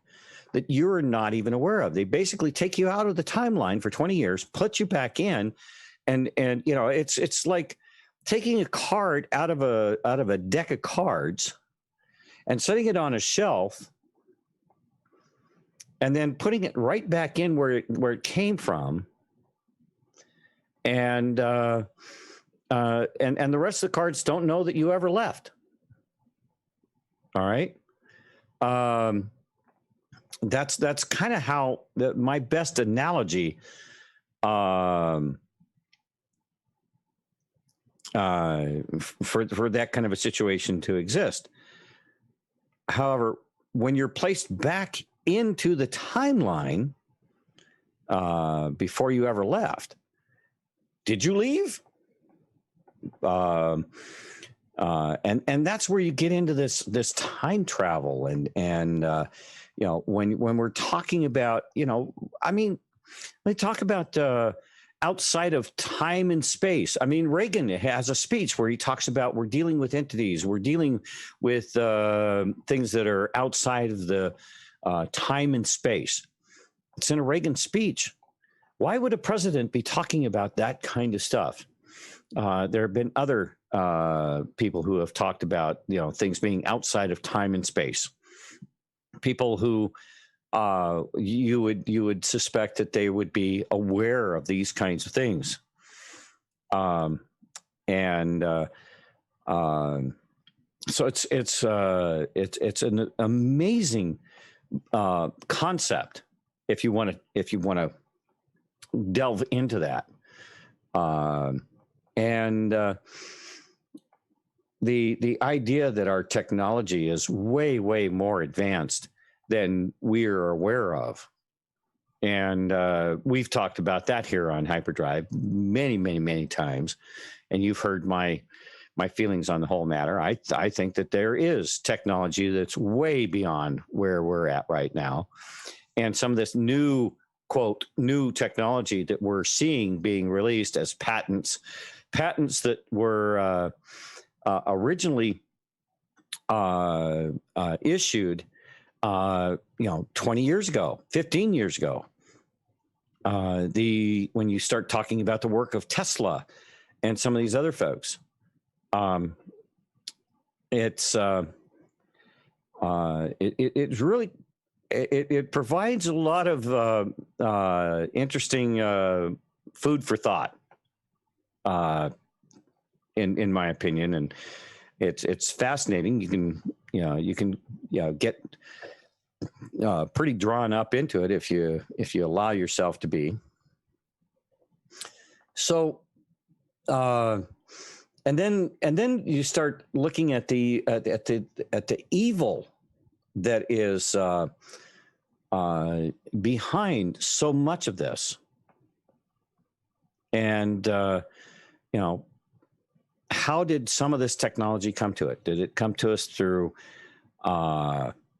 that you're not even aware of. They basically take you out of the timeline for 20 years, put you back in, and you know, it's like taking a card out of a deck of cards and setting it on a shelf and then putting it right back in where it came from. And the rest of the cards don't know that you ever left. All right. That's kind of how my best analogy for that kind of a situation to exist. However, when you're placed back into the timeline before you ever left, did you leave? And that's where you get into this time travel and you know, when we're talking about, you know, I mean, they talk about outside of time and space. I mean, Reagan has a speech where he talks about we're dealing with entities, we're dealing with things that are outside of the time and space. It's in a Reagan speech. Why would a president be talking about that kind of stuff? There have been other people who have talked about, you know, things being outside of time and space. People who you would suspect that they would be aware of these kinds of things, so it's an amazing concept if you want to delve into that, the idea that our technology is way more advanced than we're aware of. And we've talked about that here on Hyperdrive many times. And you've heard my feelings on the whole matter. I think that there is technology that's way beyond where we're at right now. And some of this new, quote, new technology that we're seeing being released as patents that were originally issued 20 years ago, 15 years ago. When you start talking about the work of Tesla and some of these other folks, it's really it provides a lot of interesting food for thought, in my opinion, and it's fascinating. You can get pretty drawn up into it if you allow yourself to be. So, and then you start looking at the evil that is behind so much of this, and how did some of this technology come to it? Did it come to us through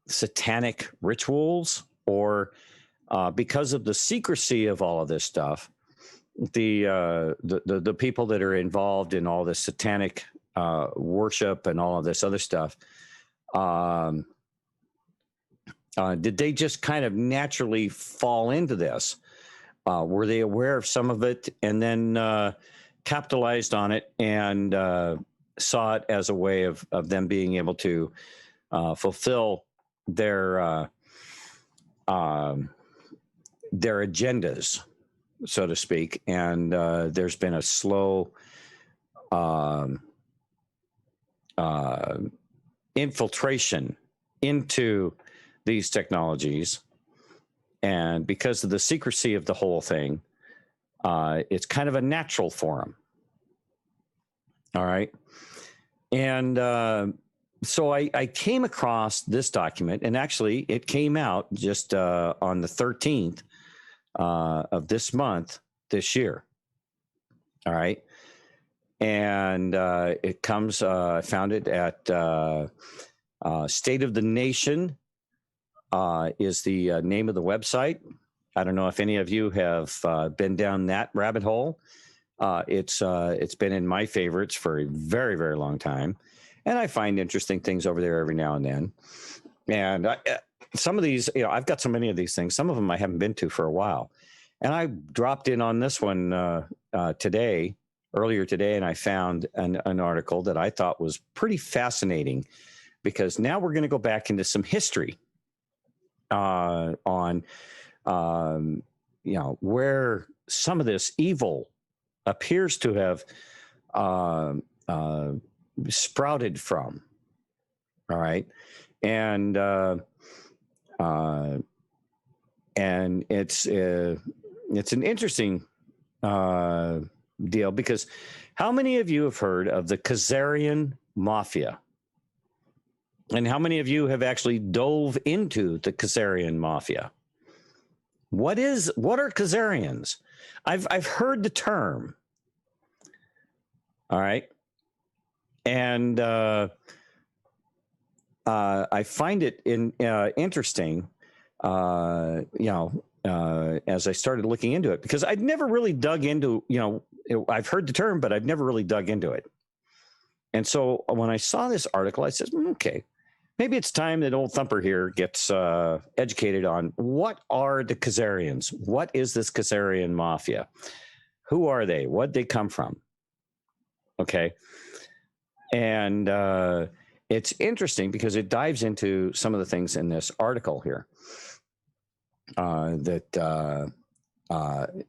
satanic rituals, or because of the secrecy of all of this stuff, the people that are involved in all this satanic worship and all of this other stuff, did they just kind of naturally fall into this? Were they aware of some of it and then capitalized on it and saw it as a way of them being able to fulfill their agendas, so to speak? And there's been a slow infiltration into these technologies, and because of the secrecy of the whole thing, it's kind of a natural for them. All right. And so I came across this document, and actually it came out just on the 13th of this month, this year. All right. And it comes, I found it at State of the Nation is the name of the website. I don't know if any of you have been down that rabbit hole. It's been in my favorites for a very, very long time. And I find interesting things over there every now and then. And some of these, I've got so many of these things. Some of them I haven't been to for a while. And I dropped in on this one earlier today, and I found an article that I thought was pretty fascinating, because now we're going to go back into some history on where some of this evil appears to have sprouted from. All right. And it's an interesting deal, because how many of you have heard of the Kazarian Mafia? And how many of you have actually dove into the Kazarian Mafia? What are Kazarians? I've heard the term. All right. And I find it interesting, as I started looking into it, because I'd never really dug into, I've heard the term, but I've never really dug into it. And so when I saw this article, I said, okay, maybe it's time that old Thumper here gets educated on what are the Kazarians? What is this Kazarian Mafia? Who are they? What'd they come from? Okay. And it's interesting because it dives into some of the things in this article here that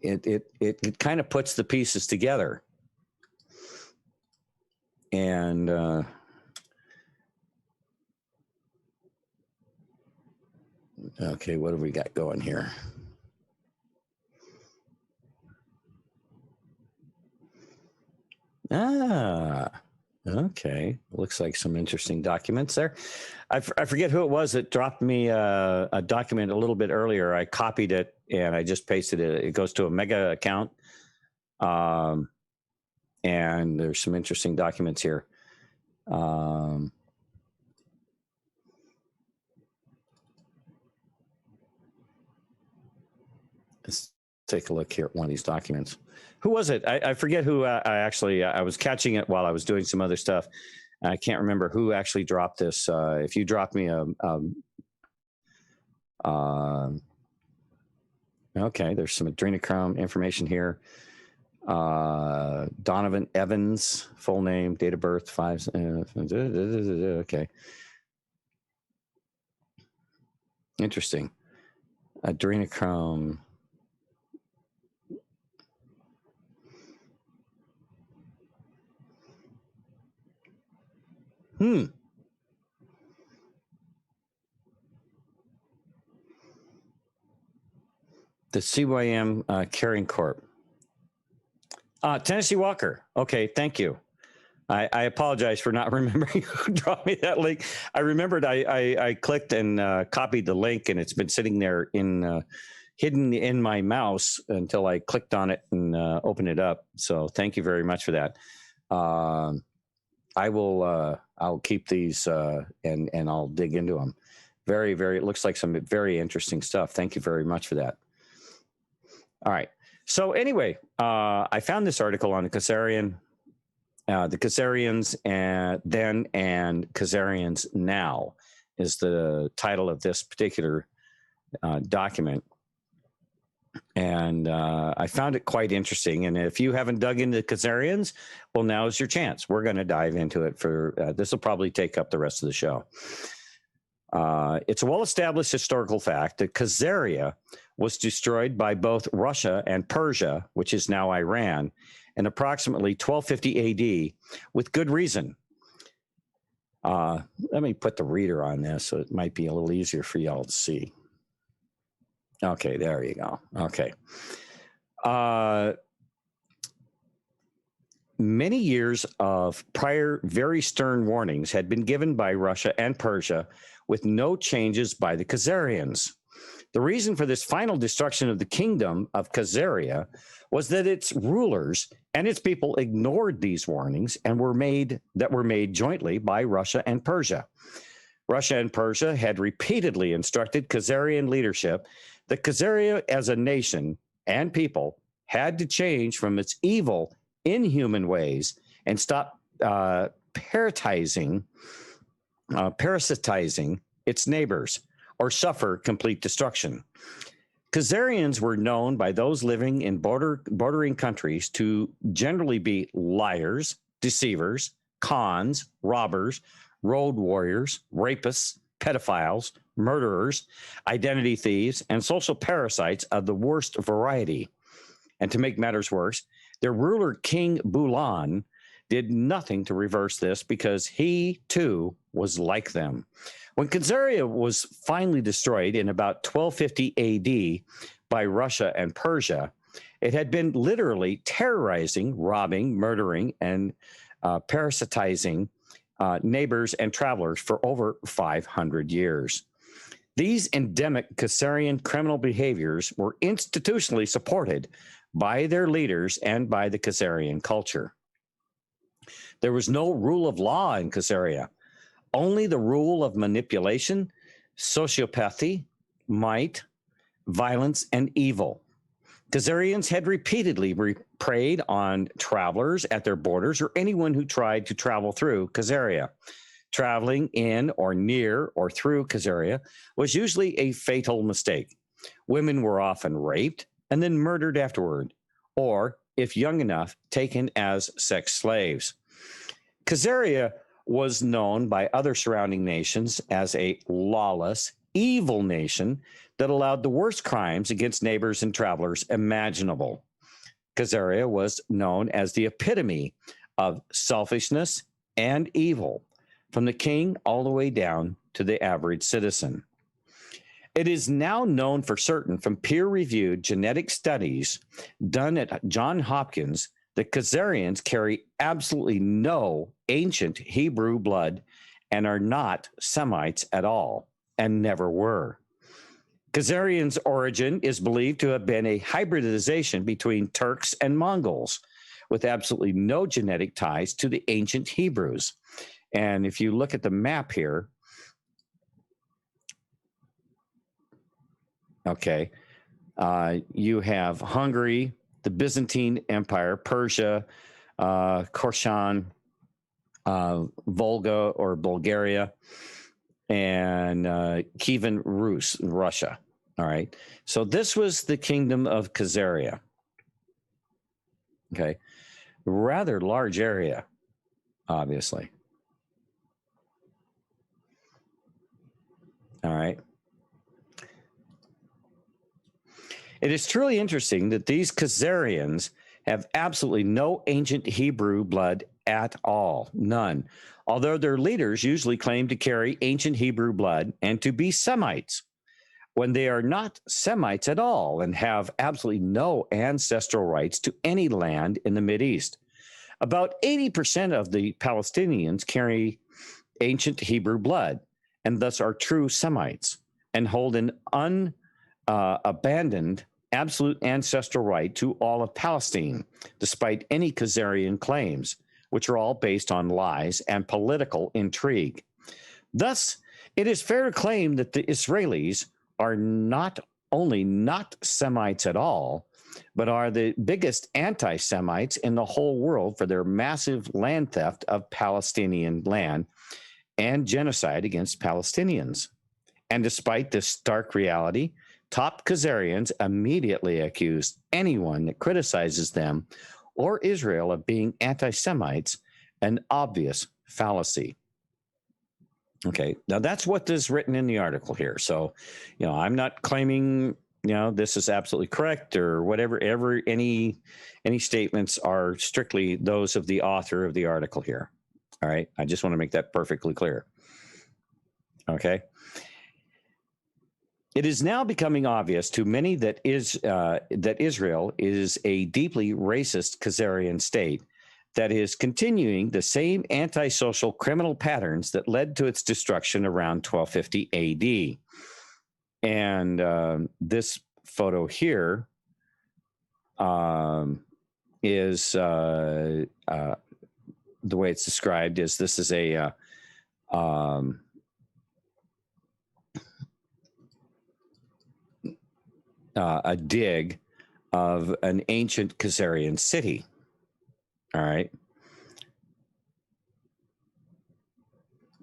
it kind of puts the pieces together. And okay, what have we got going here? Okay. Looks like some interesting documents there. I forget who it was that dropped me a document a little bit earlier. I copied it and I just pasted it. It goes to a mega account. And there's some interesting documents here. Let's take a look here at one of these documents. Who was it? I forget who I was catching it while I was doing some other stuff. I can't remember who actually dropped this. If you drop me okay, there's some adrenochrome information here. Donovan Evans, full name, date of birth, 5. Okay. Interesting. Adrenochrome. The CYM Carrying Corp. Tennessee Walker. Okay, thank you. I apologize for not remembering who dropped me that link. I remembered I clicked and copied the link, and it's been sitting there hidden in my mouse until I clicked on it and opened it up. So thank you very much for that. I'll keep these and I'll dig into them. Very, very, it looks like some very interesting stuff. Thank you very much for that. All right. So anyway, I found this article on the Kazarians then and Kazarians now is the title of this particular document. And I found it quite interesting. And if you haven't dug into the Kazarians, well, now's your chance. We're going to dive into it this will probably take up the rest of the show. It's a well-established historical fact that Khazaria was destroyed by both Russia and Persia, which is now Iran, in approximately 1250 AD with good reason. Let me put the reader on this so it might be a little easier for y'all to see. Okay, there you go. Okay. Many years of prior very stern warnings had been given by Russia and Persia with no changes by the Khazarians. The reason for this final destruction of the kingdom of Khazaria was that its rulers and its people ignored these warnings and were made jointly by Russia and Persia. Russia and Persia had repeatedly instructed Khazarian leadership that Khazaria as a nation and people had to change from its evil, inhuman ways and stop parasitizing its neighbors or suffer complete destruction. Khazarians were known by those living in bordering countries to generally be liars, deceivers, cons, robbers, road warriors, rapists, pedophiles, murderers, identity thieves, and social parasites of the worst variety. And to make matters worse, their ruler, King Bulan, did nothing to reverse this because he, too, was like them. When Khazaria was finally destroyed in about 1250 AD by Russia and Persia, it had been literally terrorizing, robbing, murdering, and parasitizing neighbors and travelers for over 500 years. These endemic Khazarian criminal behaviors were institutionally supported by their leaders and by the Khazarian culture. There was no rule of law in Khazaria, only the rule of manipulation, sociopathy, might, violence, and evil. Khazarians had repeatedly preyed on travelers at their borders or anyone who tried to travel through Khazaria. Traveling in or near or through Khazaria was usually a fatal mistake. Women were often raped and then murdered afterward, or, if young enough, taken as sex slaves. Khazaria was known by other surrounding nations as a lawless, evil nation that allowed the worst crimes against neighbors and travelers imaginable. Khazaria was known as the epitome of selfishness and evil, from the king all the way down to the average citizen. It is now known for certain from peer-reviewed genetic studies done at Johns Hopkins that Khazarians carry absolutely no ancient Hebrew blood and are not Semites at all, and never were. Khazarians' origin is believed to have been a hybridization between Turks and Mongols, with absolutely no genetic ties to the ancient Hebrews. And if you look at the map here, okay, you have Hungary, the Byzantine Empire, Persia, Khorasan, Volga or Bulgaria, and Kievan Rus, Russia. All right. So this was the kingdom of Khazaria. Okay. Rather large area, obviously. All right. It is truly interesting that these Khazarians have absolutely no ancient Hebrew blood at all, none, although their leaders usually claim to carry ancient Hebrew blood and to be Semites, when they are not Semites at all and have absolutely no ancestral rights to any land in the Mideast. About 80% of the Palestinians carry ancient Hebrew blood and thus are true Semites and hold an abandoned absolute ancestral right to all of Palestine, despite any Khazarian claims, which are all based on lies and political intrigue. Thus, it is fair to claim that the Israelis are not only not Semites at all, but are the biggest anti-Semites in the whole world for their massive land theft of Palestinian land and genocide against Palestinians. And despite this stark reality, top Khazarians immediately accuse anyone that criticizes them or Israel of being anti-Semites, an obvious fallacy. Okay, now that's what is written in the article here. So, I'm not claiming, this is absolutely correct or whatever. Any statements are strictly those of the author of the article here. All right, I just want to make that perfectly clear. Okay. It is now becoming obvious to many that Israel is a deeply racist Khazarian state that is continuing the same antisocial criminal patterns that led to its destruction around 1250 AD. And this photo here is the way it's described is this is a dig of an ancient Kazarian city. All right.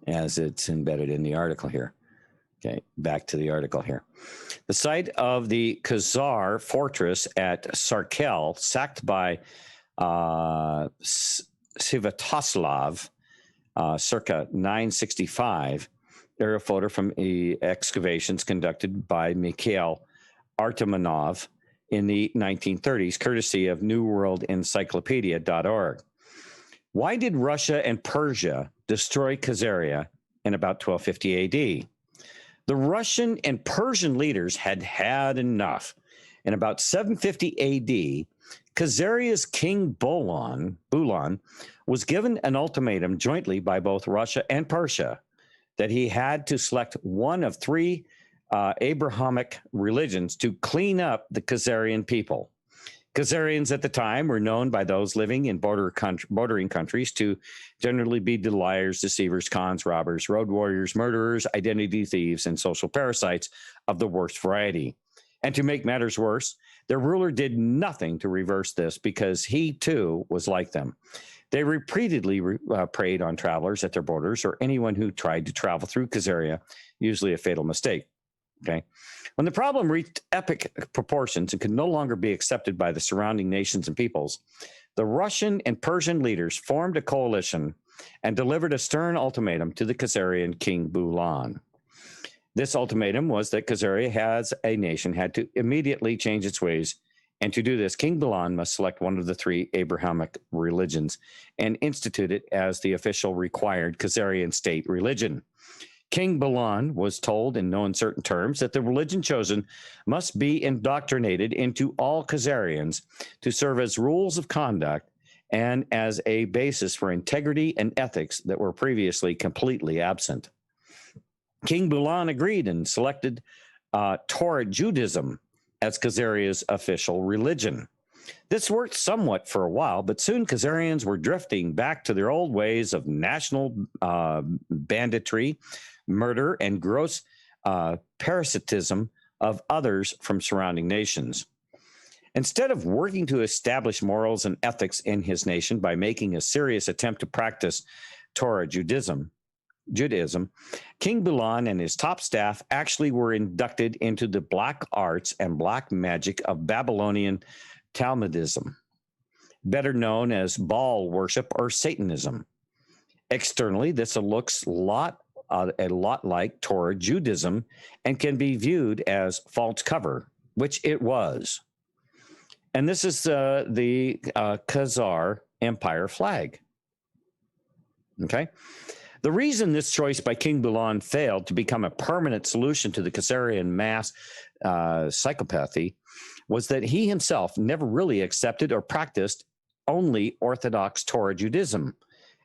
As it's embedded in the article here. Okay, back to the article here. The site of the Khazar fortress at Sarkel, sacked by Svetoslav circa 965. There are a photo from the excavations conducted by Mikhail Artemanov in the 1930s, courtesy of newworldencyclopedia.org. Why did Russia and Persia destroy Khazaria in about 1250 AD? The Russian and Persian leaders had had enough. In about 750 AD, Khazaria's king Bulan was given an ultimatum jointly by both Russia and Persia that he had to select one of three Abrahamic religions to clean up the Khazarian people. Khazarians at the time were known by those living in bordering countries to generally be liars, deceivers, cons, robbers, road warriors, murderers, identity thieves, and social parasites of the worst variety. And to make matters worse, their ruler did nothing to reverse this because he, too, was like them. They repeatedly preyed on travelers at their borders or anyone who tried to travel through Khazaria, usually a fatal mistake. Okay. When the problem reached epic proportions and could no longer be accepted by the surrounding nations and peoples, the Russian and Persian leaders formed a coalition and delivered a stern ultimatum to the Khazarian king Bulan. This ultimatum was that Khazaria as a nation had to immediately change its ways, and to do this, King Bulan must select one of the three Abrahamic religions and institute it as the official required Khazarian state religion. King Bulan was told in no uncertain terms that the religion chosen must be indoctrinated into all Khazarians to serve as rules of conduct and as a basis for integrity and ethics that were previously completely absent. King Bulan agreed and selected Torah Judaism as Khazaria's official religion. This worked somewhat for a while, but soon Khazarians were drifting back to their old ways of national banditry, murder, and gross parasitism of others from surrounding nations. Instead of working to establish morals and ethics in his nation by making a serious attempt to practice Torah Judaism, King Bulan and his top staff actually were inducted into the black arts and black magic of Babylonian Talmudism, better known as Baal worship or Satanism. Externally, this looks a lot like Torah Judaism and can be viewed as false cover, which it was. And this is the Khazar Empire flag. Okay. The reason this choice by King Bulan failed to become a permanent solution to the Khazarian mass psychopathy was that he himself never really accepted or practiced only Orthodox Torah Judaism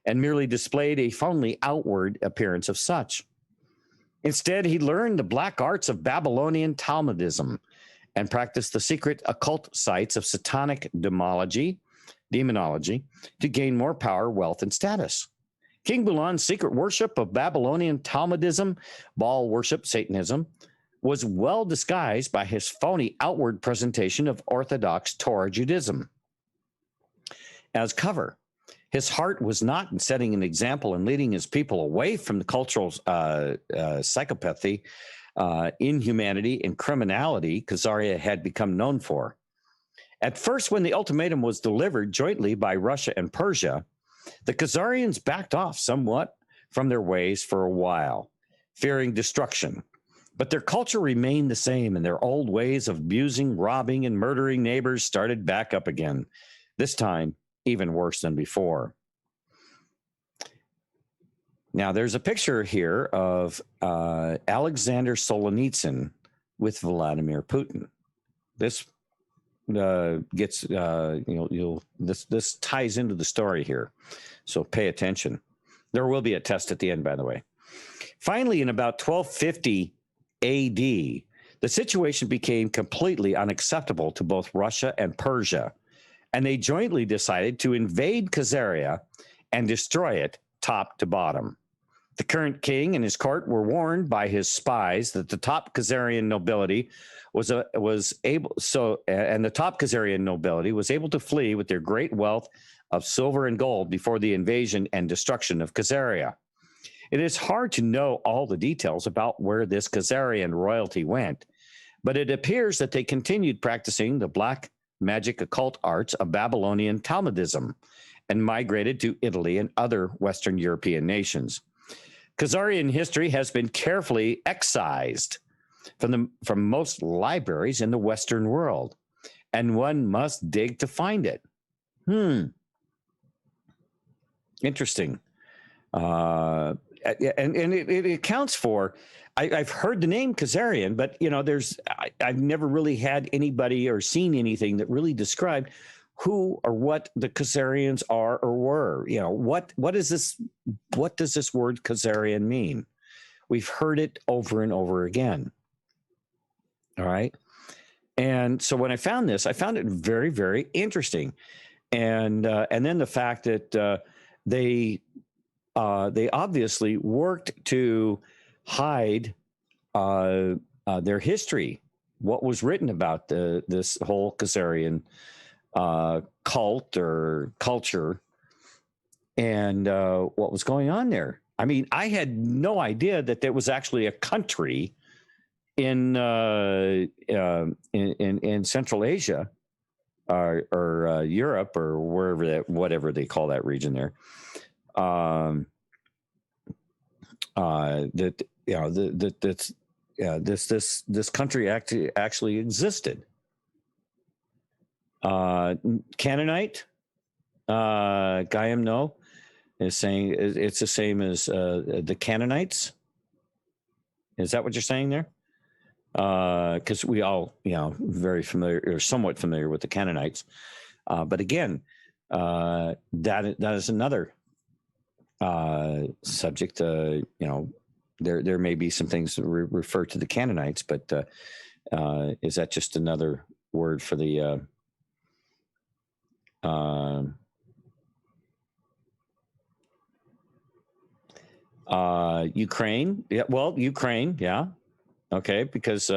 and merely displayed a phony outward appearance of such. Instead, he learned the black arts of Babylonian Talmudism and practiced the secret occult sites of satanic demonology to gain more power, wealth, and status. King Bulan's secret worship of Babylonian Talmudism, Baal worship, Satanism, was well disguised by his phony outward presentation of Orthodox Torah Judaism as cover. His heart was not in setting an example and leading his people away from the cultural psychopathy, inhumanity, and criminality Khazaria had become known for. At first, when the ultimatum was delivered jointly by Russia and Persia, the Khazarians backed off somewhat from their ways for a while, fearing destruction. But their culture remained the same, and their old ways of abusing, robbing, and murdering neighbors started back up again, this time even worse than before. Now, there's a picture here of Alexander Solzhenitsyn with Vladimir Putin. This gets this ties into the story here, so pay attention. There will be a test at the end, by the way. Finally, in about 1250 AD, the situation became completely unacceptable to both Russia and Persia, and they jointly decided to invade Khazaria and destroy it top to bottom. The current king and his court were warned by his spies that the top Khazarian nobility was able to flee with their great wealth of silver and gold before the invasion and destruction of Khazaria. It is hard to know all the details about where this Khazarian royalty went, but it appears that they continued practicing the black magic occult arts of Babylonian Talmudism and migrated to Italy and other Western European nations. Khazarian history has been carefully excised from most libraries in the Western world, and one must dig to find it. Interesting. And it accounts for, I've heard the name Kazarian, but I've never really had anybody or seen anything that really described who or what the Khazarians are or were. What is this? What does this word Khazarian mean? We've heard it over and over again. All right. And so when I found this, I found it very, very interesting. And then the fact that they obviously worked to hide their history, what was written about this whole Khazarian cult or culture, and what was going on there. I mean, I had no idea that there was actually a country in Central Asia or Europe or whatever they call that region there. This country actually existed. Canaanite, Gaiam No is saying it's the same as the Canaanites. Is that what you're saying there? Because we all, very familiar or somewhat familiar with the Canaanites. But again, that is another subject. There may be some things that refer to the Canaanites, but is that just another word for the Ukraine? Yeah, well, Ukraine, yeah. Okay, because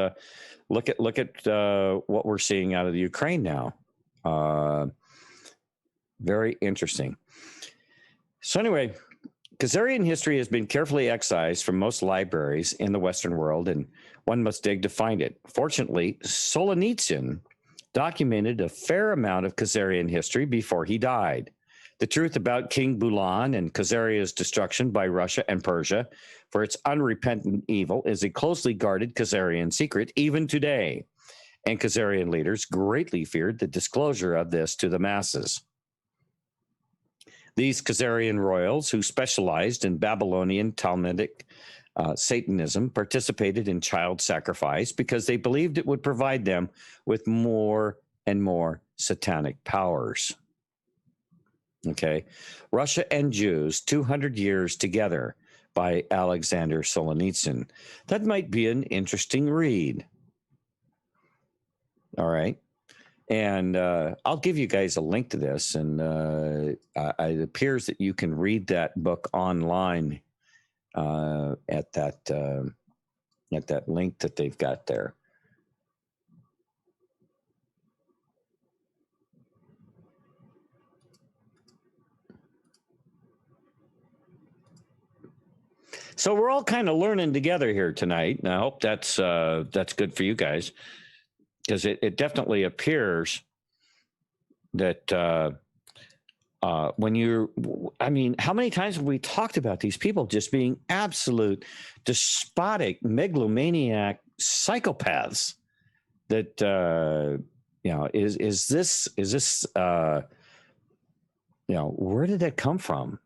look at what we're seeing out of the Ukraine now. Very interesting. So anyway, Khazarian history has been carefully excised from most libraries in the Western world, and one must dig to find it. Fortunately, Solzhenitsyn documented a fair amount of Khazarian history before he died. The truth about King Bulan and Khazaria's destruction by Russia and Persia for its unrepentant evil is a closely guarded Khazarian secret even today, and Khazarian leaders greatly feared the disclosure of this to the masses. These Khazarian royals, who specialized in Babylonian Talmudic Satanism, participated in child sacrifice because they believed it would provide them with more and more satanic powers. Okay, Russia and Jews, 200 Years Together by Alexander Solzhenitsyn. That might be an interesting read. All right. And I'll give you guys a link to this. And it appears that you can read that book online at that link that they've got there. So we're all kind of learning together here tonight, and I hope that's good for you guys, because it definitely appears that when how many times have we talked about these people just being absolute despotic, megalomaniac psychopaths? That is this where did that come from?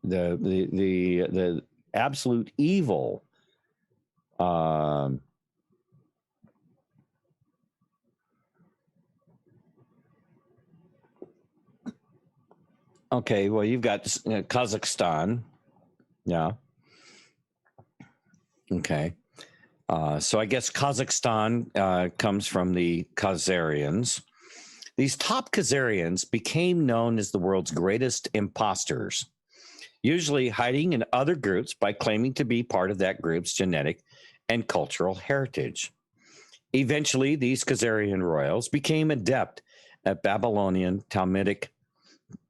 The absolute evil Okay, well, you've got Kazakhstan. Yeah. Okay. So I guess Kazakhstan comes from the Khazarians. These top Khazarians became known as the world's greatest imposters, usually hiding in other groups by claiming to be part of that group's genetic and cultural heritage. Eventually, these Khazarian royals became adept at Babylonian Talmudic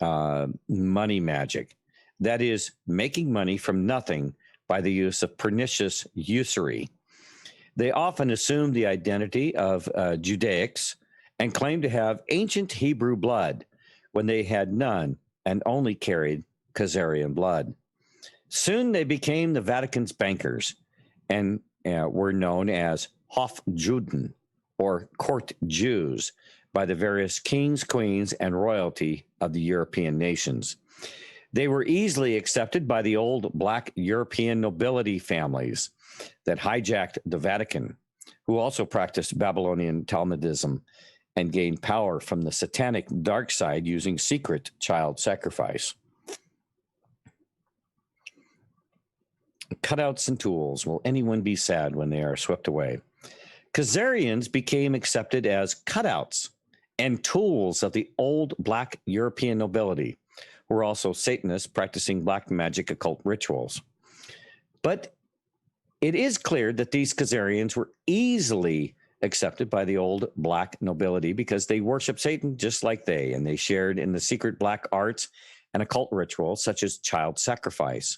money magic, that is, making money from nothing by the use of pernicious usury. They often assumed the identity of Judaics and claimed to have ancient Hebrew blood when they had none and only carried Khazarian blood. Soon they became the Vatican's bankers and were known as Hofjuden, or court Jews, by the various kings, queens, and royalty of the European nations. They were easily accepted by the old black European nobility families that hijacked the Vatican, who also practiced Babylonian Talmudism and gained power from the satanic dark side using secret child sacrifice. Cutouts and tools. Will anyone be sad when they are swept away? Khazarians became accepted as cutouts and tools of the old black European nobility, who were also Satanists practicing black magic occult rituals. But it is clear that these Khazarians were easily accepted by the old black nobility because they worshiped Satan just like they, and they shared in the secret black arts and occult rituals such as child sacrifice.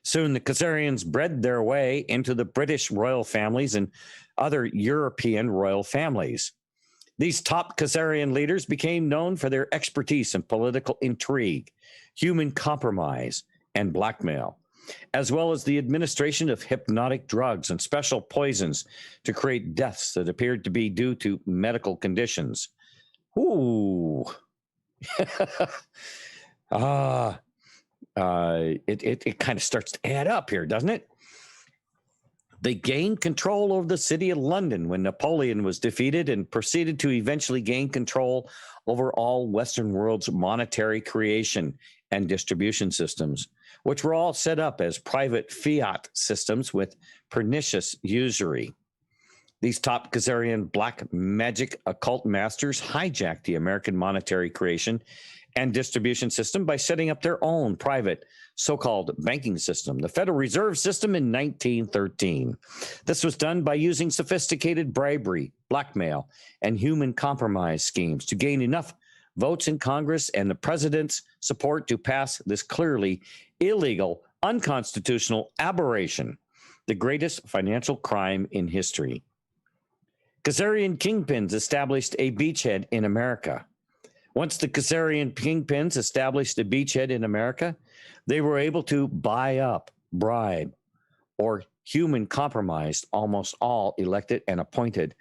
Soon the Khazarians bred their way into the British royal families and other European royal families. These top Khazarian leaders became known for their expertise in political intrigue, human compromise, and blackmail, as well as the administration of hypnotic drugs and special poisons to create deaths that appeared to be due to medical conditions. Ooh. It kind of starts to add up here, doesn't it? They gained control over the city of London when Napoleon was defeated and proceeded to eventually gain control over all Western world's monetary creation and distribution systems, which were all set up as private fiat systems with pernicious usury. These top Khazarian black magic occult masters hijacked the American monetary creation and distribution system by setting up their own private so-called banking system, the Federal Reserve System, in 1913. This was done by using sophisticated bribery, blackmail, and human compromise schemes to gain enough votes in Congress and the president's support to pass this clearly illegal, unconstitutional aberration, the greatest financial crime in history. Khazarian kingpins established a beachhead in America. Once the Kazarian kingpins established a beachhead in America, they were able to buy up, bribe, or human compromise almost all elected and appointed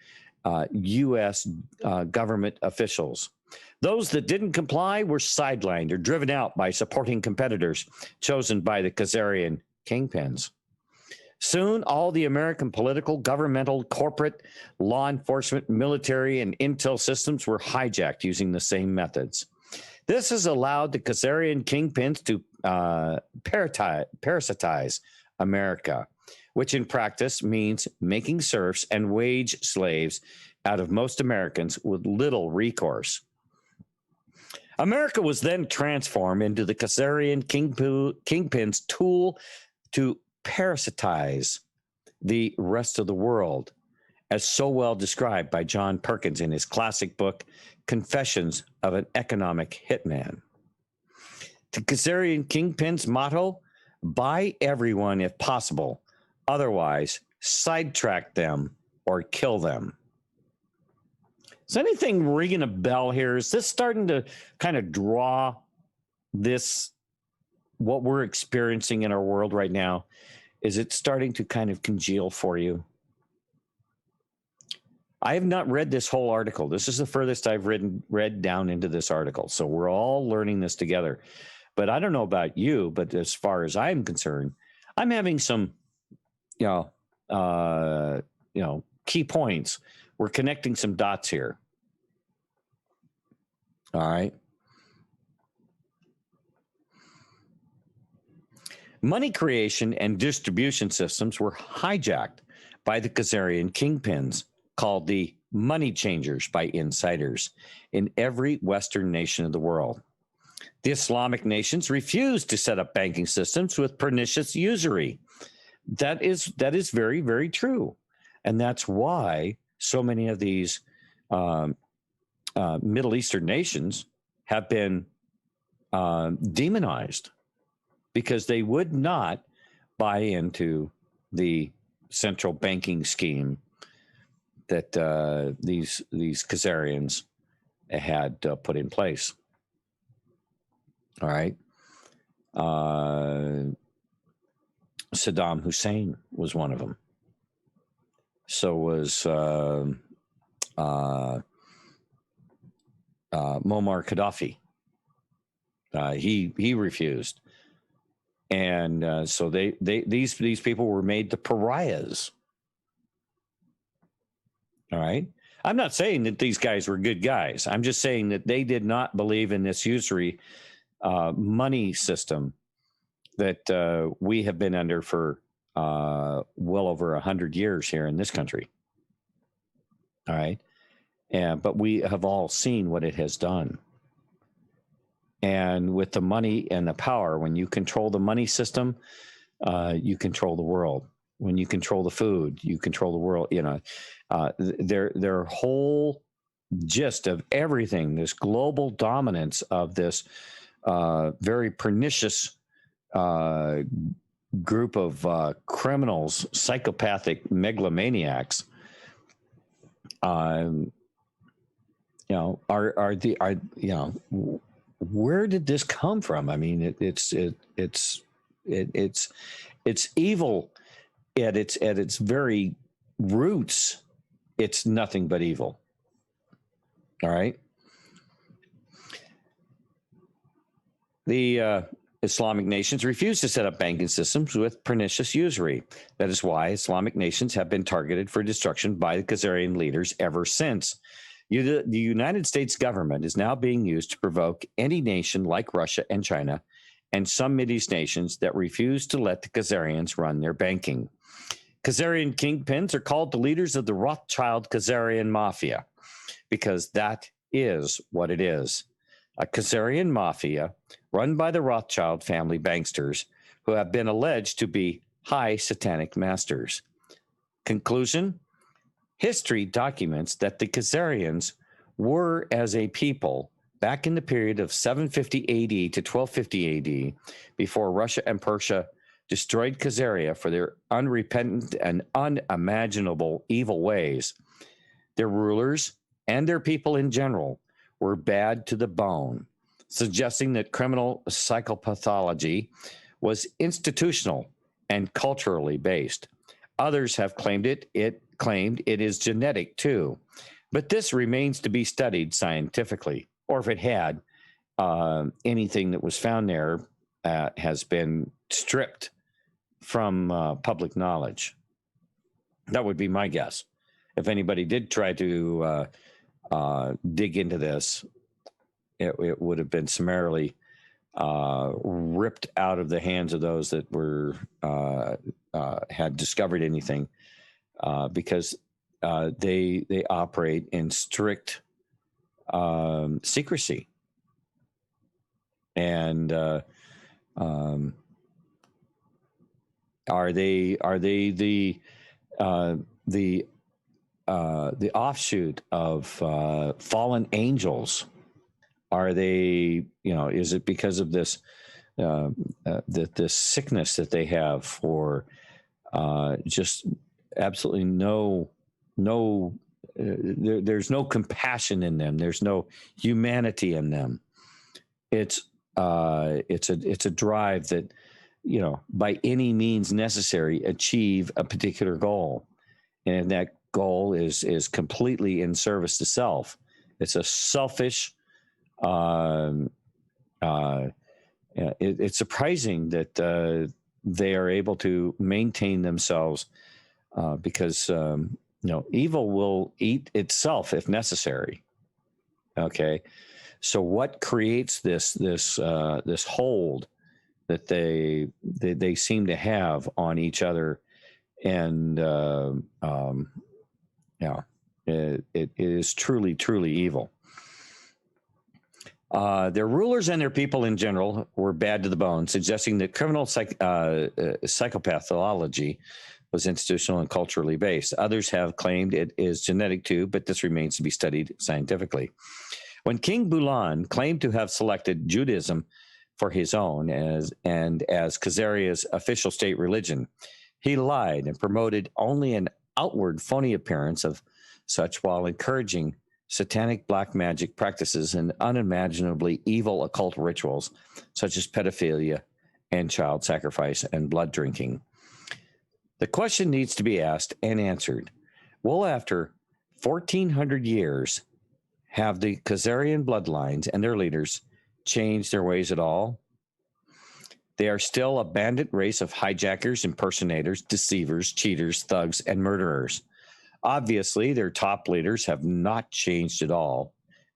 U.S. Government officials. Those that didn't comply were sidelined or driven out by supporting competitors chosen by the Kazarian kingpins. Soon, all the American political, governmental, corporate, law enforcement, military, and intel systems were hijacked using the same methods. This has allowed the Kazarian kingpins to parasitize America, which in practice means making serfs and wage slaves out of most Americans with little recourse. America was then transformed into the Kazarian kingpin's tool to parasitize the rest of the world, as so well described by John Perkins in his classic book, Confessions of an Economic Hitman. The Kazarian kingpin's motto, buy everyone if possible, otherwise sidetrack them or kill them. Is anything ringing a bell here? Is this starting to kind of draw this, what we're experiencing in our world right now? Is it starting to kind of congeal for you? I have not read this whole article. This is the furthest I've read down into this article. So we're all learning this together. But I don't know about you, but as far as I'm concerned, I'm having some, key points. We're connecting some dots here. All right. Money creation and distribution systems were hijacked by the Kazarian kingpins, called the money changers by insiders in every Western nation of the world. The Islamic nations refused to set up banking systems with pernicious usury. That is very, very true. And that's why so many of these Middle Eastern nations have been demonized, because they would not buy into the central banking scheme that these Kazarians had put in place. All right. Saddam Hussein was one of them. So was Muammar Gaddafi. He refused, and so these people were made the pariahs. All right. I'm not saying that these guys were good guys. I'm just saying that they did not believe in this usury money system that we have been under for well over 100 years here in this country. All right. But we have all seen what it has done. And with the money and the power, when you control the money system, you control the world. When you control the food, you control the world. You know, their whole gist of everything, this global dominance of this very pernicious group of criminals, psychopathic megalomaniacs, where did this come from? I mean, it's evil at its very roots. It's nothing but evil. All right. The Islamic nations refuse to set up banking systems with pernicious usury. That is why Islamic nations have been targeted for destruction by the Kazarian leaders ever since. The United States government is now being used to provoke any nation like Russia and China and some Mideast nations that refuse to let the Kazarians run their banking. Kazarian kingpins are called the leaders of the Rothschild Kazarian Mafia, because that is what it is. A Kazarian Mafia run by the Rothschild family banksters who have been alleged to be high satanic masters. Conclusion: history documents that the Kazarians were, as a people, back in the period of 750 AD to 1250 AD, before Russia and Persia destroyed Khazaria for their unrepentant and unimaginable evil ways. Their rulers and their people in general were bad to the bone, suggesting that criminal psychopathology was institutional and culturally based. Others have claimed it is genetic too, but this remains to be studied scientifically, or if it had, anything that was found there has been stripped from public knowledge. That would be my guess. If anybody did try to dig into this, it would have been summarily ripped out of the hands of those that were had discovered anything, because they operate in strict secrecy. And are they the offshoot of fallen angels? Are they, is it because of this this sickness that they have for just absolutely there's no compassion in them. There's no humanity in them. It's a drive that, by any means necessary, achieve a particular goal. And that goal is completely in service to self. It's a selfish, it's surprising that they are able to maintain themselves because, evil will eat itself if necessary. Okay. So what creates this hold that they seem to have on each other, and it is truly evil. Their rulers and their people in general were bad to the bone, suggesting that criminal psychopathology was institutional and culturally based. Others have claimed it is genetic too, but this remains to be studied scientifically. When King Bulan claimed to have selected Judaism for his own as Khazaria's official state religion, he lied and promoted only an outward phony appearance of such while encouraging satanic black magic practices and unimaginably evil occult rituals such as pedophilia and child sacrifice and blood drinking. The question needs to be asked and answered. Will, after 1,400 years, have the Khazarian bloodlines and their leaders changed their ways at all? They are still a bandit race of hijackers, impersonators, deceivers, cheaters, thugs, and murderers. Obviously, their top leaders have not changed at all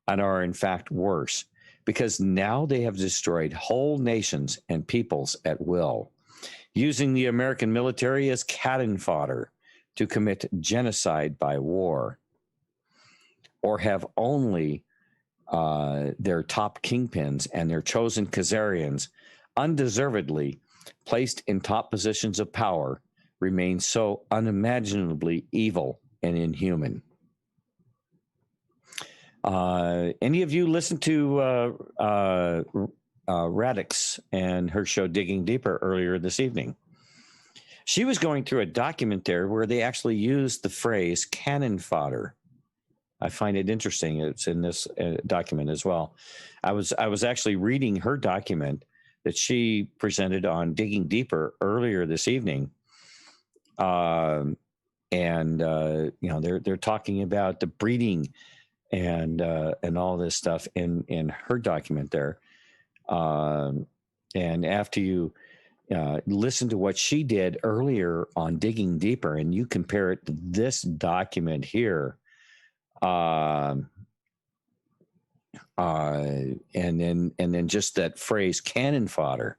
and are in fact worse, because now they have destroyed whole nations and peoples at will, using the American military as cannon fodder to commit genocide by war, or have only their top kingpins and their chosen Khazarians undeservedly placed in top positions of power remain so unimaginably evil and inhuman. Any of you listen to Radix and her show Digging Deeper earlier this evening? She was going through a document there where they actually used the phrase cannon fodder. I find it interesting. It's in this document as well. I was actually reading her document that she presented on Digging Deeper earlier this evening. They're talking about the breeding and all this stuff in her document there. And after you listen to what she did earlier on Digging Deeper, and you compare it to this document here, and then just that phrase cannon fodder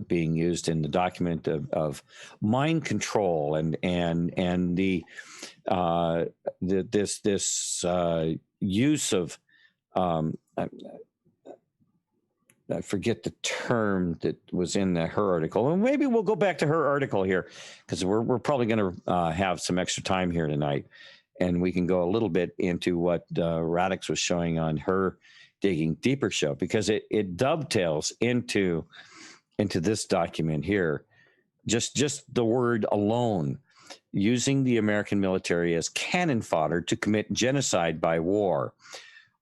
being used in the document of mind control and this use of I forget the term that was in her article, and maybe we'll go back to her article here because we're probably going to have some extra time here tonight, and we can go a little bit into what Radix was showing on her Digging Deeper show, because it dovetails into this document here. Just the word alone, using the American military as cannon fodder to commit genocide by war,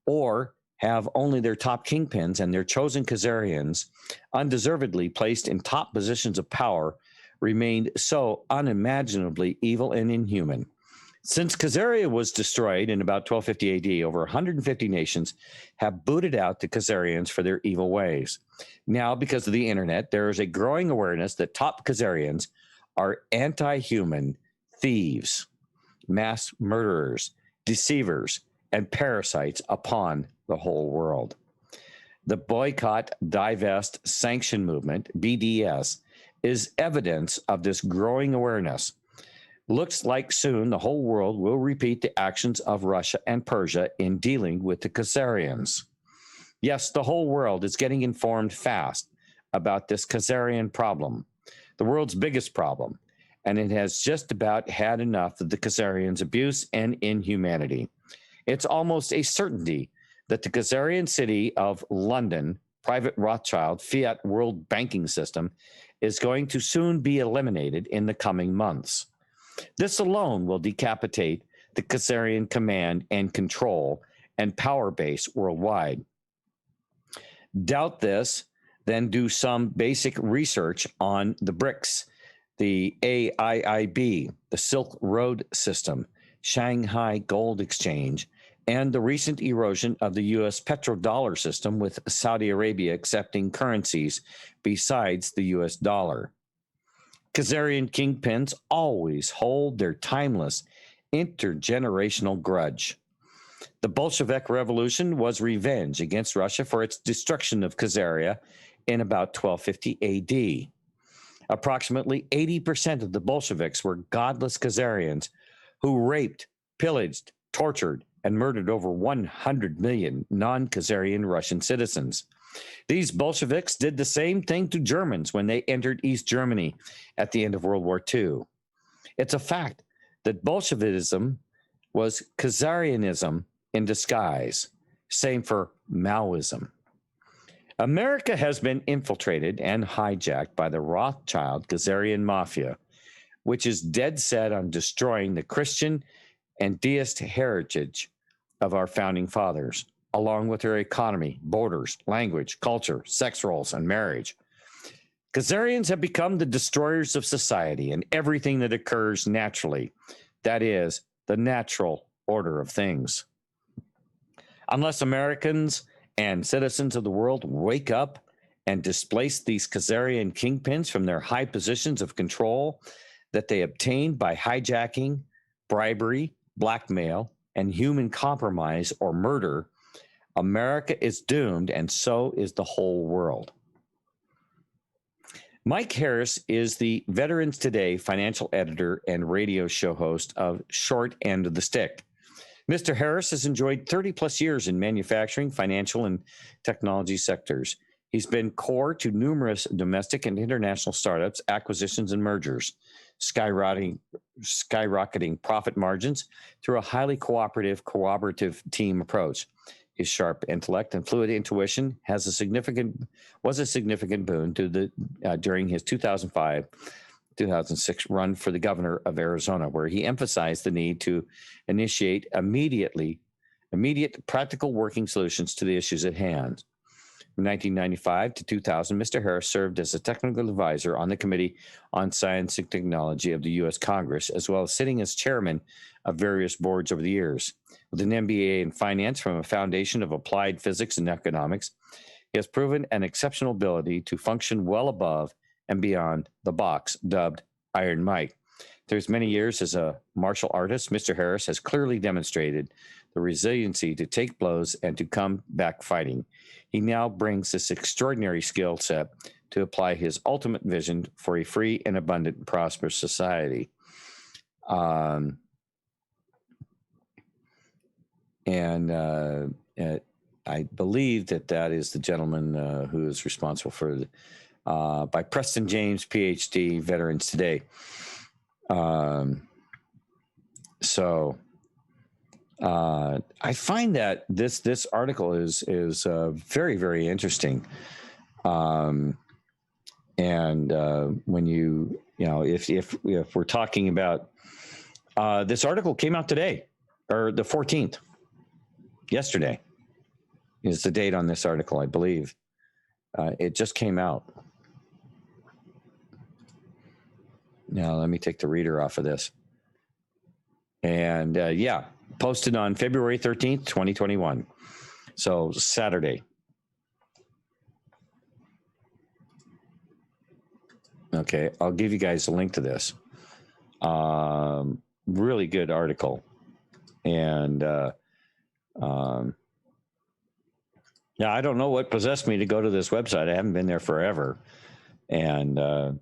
or have only their top kingpins and their chosen Khazarians undeservedly placed in top positions of power, remained so unimaginably evil and inhuman. Since Khazaria was destroyed in about 1250 AD, over 150 nations have booted out the Khazarians for their evil ways. Now, because of the internet, there is a growing awareness that top Khazarians are anti-human thieves, mass murderers, deceivers, and parasites upon the whole world. The boycott, divest, sanction movement, BDS, is evidence of this growing awareness. Looks like soon the whole world will repeat the actions of Russia and Persia in dealing with the Khazarians. Yes, the whole world is getting informed fast about this Khazarian problem, the world's biggest problem, and it has just about had enough of the Khazarians' abuse and inhumanity. It's almost a certainty that the Khazarian city of London, private Rothschild fiat world banking system, is going to soon be eliminated in the coming months. This alone will decapitate the Khazarian command and control and power base worldwide. Doubt this? Then do some basic research on the BRICS, the AIIB, the Silk Road System, Shanghai Gold Exchange, and the recent erosion of the U.S. petrodollar system, with Saudi Arabia accepting currencies besides the U.S. dollar. Khazarian kingpins always hold their timeless intergenerational grudge. The Bolshevik Revolution was revenge against Russia for its destruction of Khazaria in about 1250 AD. Approximately 80% of the Bolsheviks were godless Khazarians who raped, pillaged, tortured, and murdered over 100 million non-Khazarian Russian citizens. These Bolsheviks did the same thing to Germans when they entered East Germany at the end of World War II. It's a fact that Bolshevism was Khazarianism in disguise. Same for Maoism. America has been infiltrated and hijacked by the Rothschild Kazarian Mafia, which is dead set on destroying the Christian and deist heritage of our founding fathers, along with their economy, borders, language, culture, sex roles, and marriage. Kazarians have become the destroyers of society and everything that occurs naturally. That is, the natural order of things. Unless Americans and citizens of the world wake up and displace these Khazarian kingpins from their high positions of control that they obtained by hijacking, bribery, blackmail, and human compromise or murder, America is doomed, and so is the whole world. Mike Harris is the Veterans Today financial editor and radio show host of Short End of the Stick. Mr. Harris has enjoyed 30 plus years in manufacturing, financial, and technology sectors. He's been core to numerous domestic and international startups, acquisitions, and mergers, skyrocketing profit margins through a highly cooperative team approach. His sharp intellect and fluid intuition was a significant boon to during his 2005-2006 run for the governor of Arizona, where he emphasized the need to initiate immediate practical working solutions to the issues at hand. From 1995 to 2000, Mr. Harris served as a technical advisor on the Committee on Science and Technology of the U.S. Congress, as well as sitting as chairman of various boards over the years. With an MBA in finance from a foundation of applied physics and economics, he has proven an exceptional ability to function well above and beyond the box, dubbed Iron Mike. Through his many years as a martial artist, Mr. Harris has clearly demonstrated the resiliency to take blows and to come back fighting. He now brings this extraordinary skill set to apply his ultimate vision for a free and abundant and prosperous society. I believe that is the gentleman who is responsible for by Preston James, PhD, Veterans Today. I find that this article is very, very interesting. When if we're talking about this article came out today, or the 14th, yesterday is the date on this article, I believe. It just came out. Now let me take the reader off of this. And posted on February 13th, 2021. So Saturday. Okay, I'll give you guys a link to this. Really good article. And I don't know what possessed me to go to this website. I haven't been there forever. And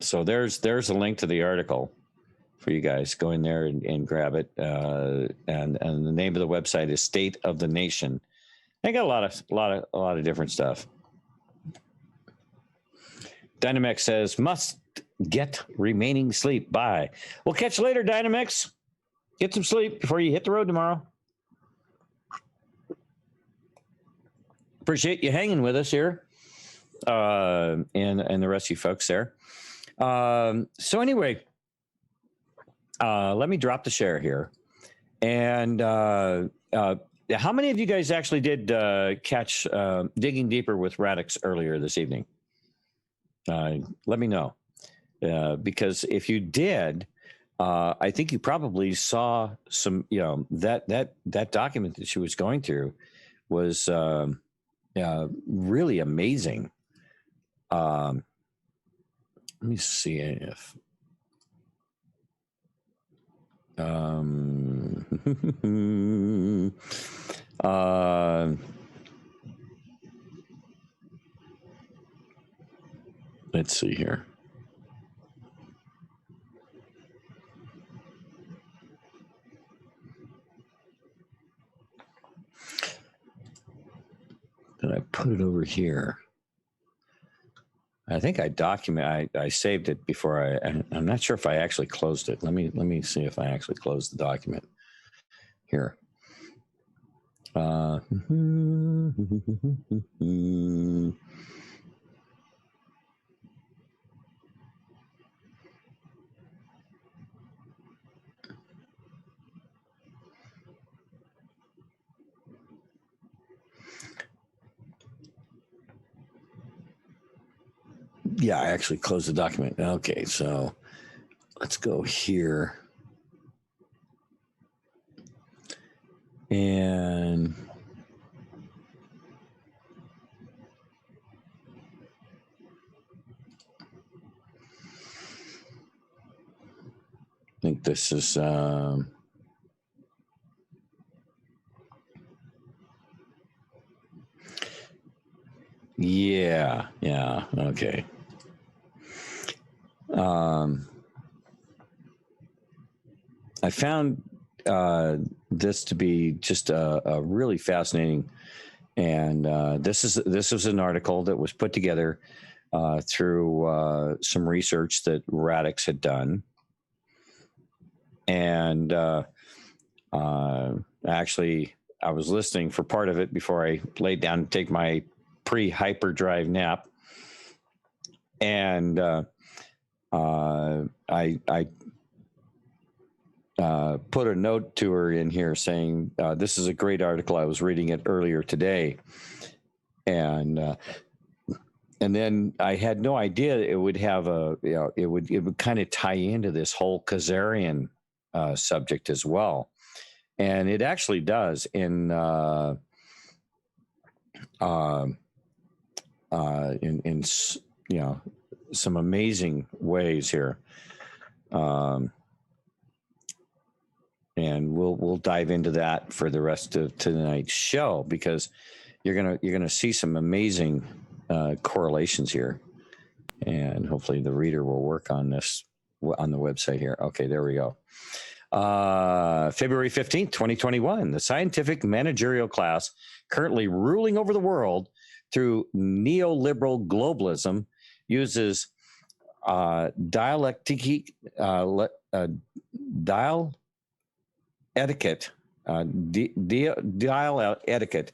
so there's a link to the article for you guys. Go in there and grab it. And the name of the website is State of the Nation. They got a lot of different stuff. Dynamex says, must get remaining sleep. Bye. We'll catch you later, Dynamex. Get some sleep before you hit the road tomorrow. Appreciate you hanging with us here. And the rest of you folks there. So anyway, let me drop the share here. And how many of you guys actually did catch Digging Deeper with Radix earlier this evening? Let me know. Because if you did, I think you probably saw some, that document that she was going through was really amazing. Let me see if let's see here. Then I put it over here. I think I saved it before I'm not sure if I actually closed it. Let me see if I actually closed the document here. Yeah, I actually closed the document. Okay, so let's go here. And I think this is yeah, okay. I found this to be just a really fascinating, and this is an article that was put together through some research that Radix had done, and actually I was listening for part of it before I laid down to take my pre-hyperdrive nap, and I put a note to her in here saying, this is a great article. I was reading it earlier today. And then I had no idea it would have it would kind of tie into this whole Kazarian subject as well. And it actually does in some amazing ways here. And we'll dive into that for the rest of tonight's show, because you're gonna see some amazing correlations here, and hopefully the reader will work on this on the website here. Okay, there we go. February 15th, 2021, the scientific managerial class currently ruling over the world through neoliberal globalism uses dialectic etiquette, etiquette,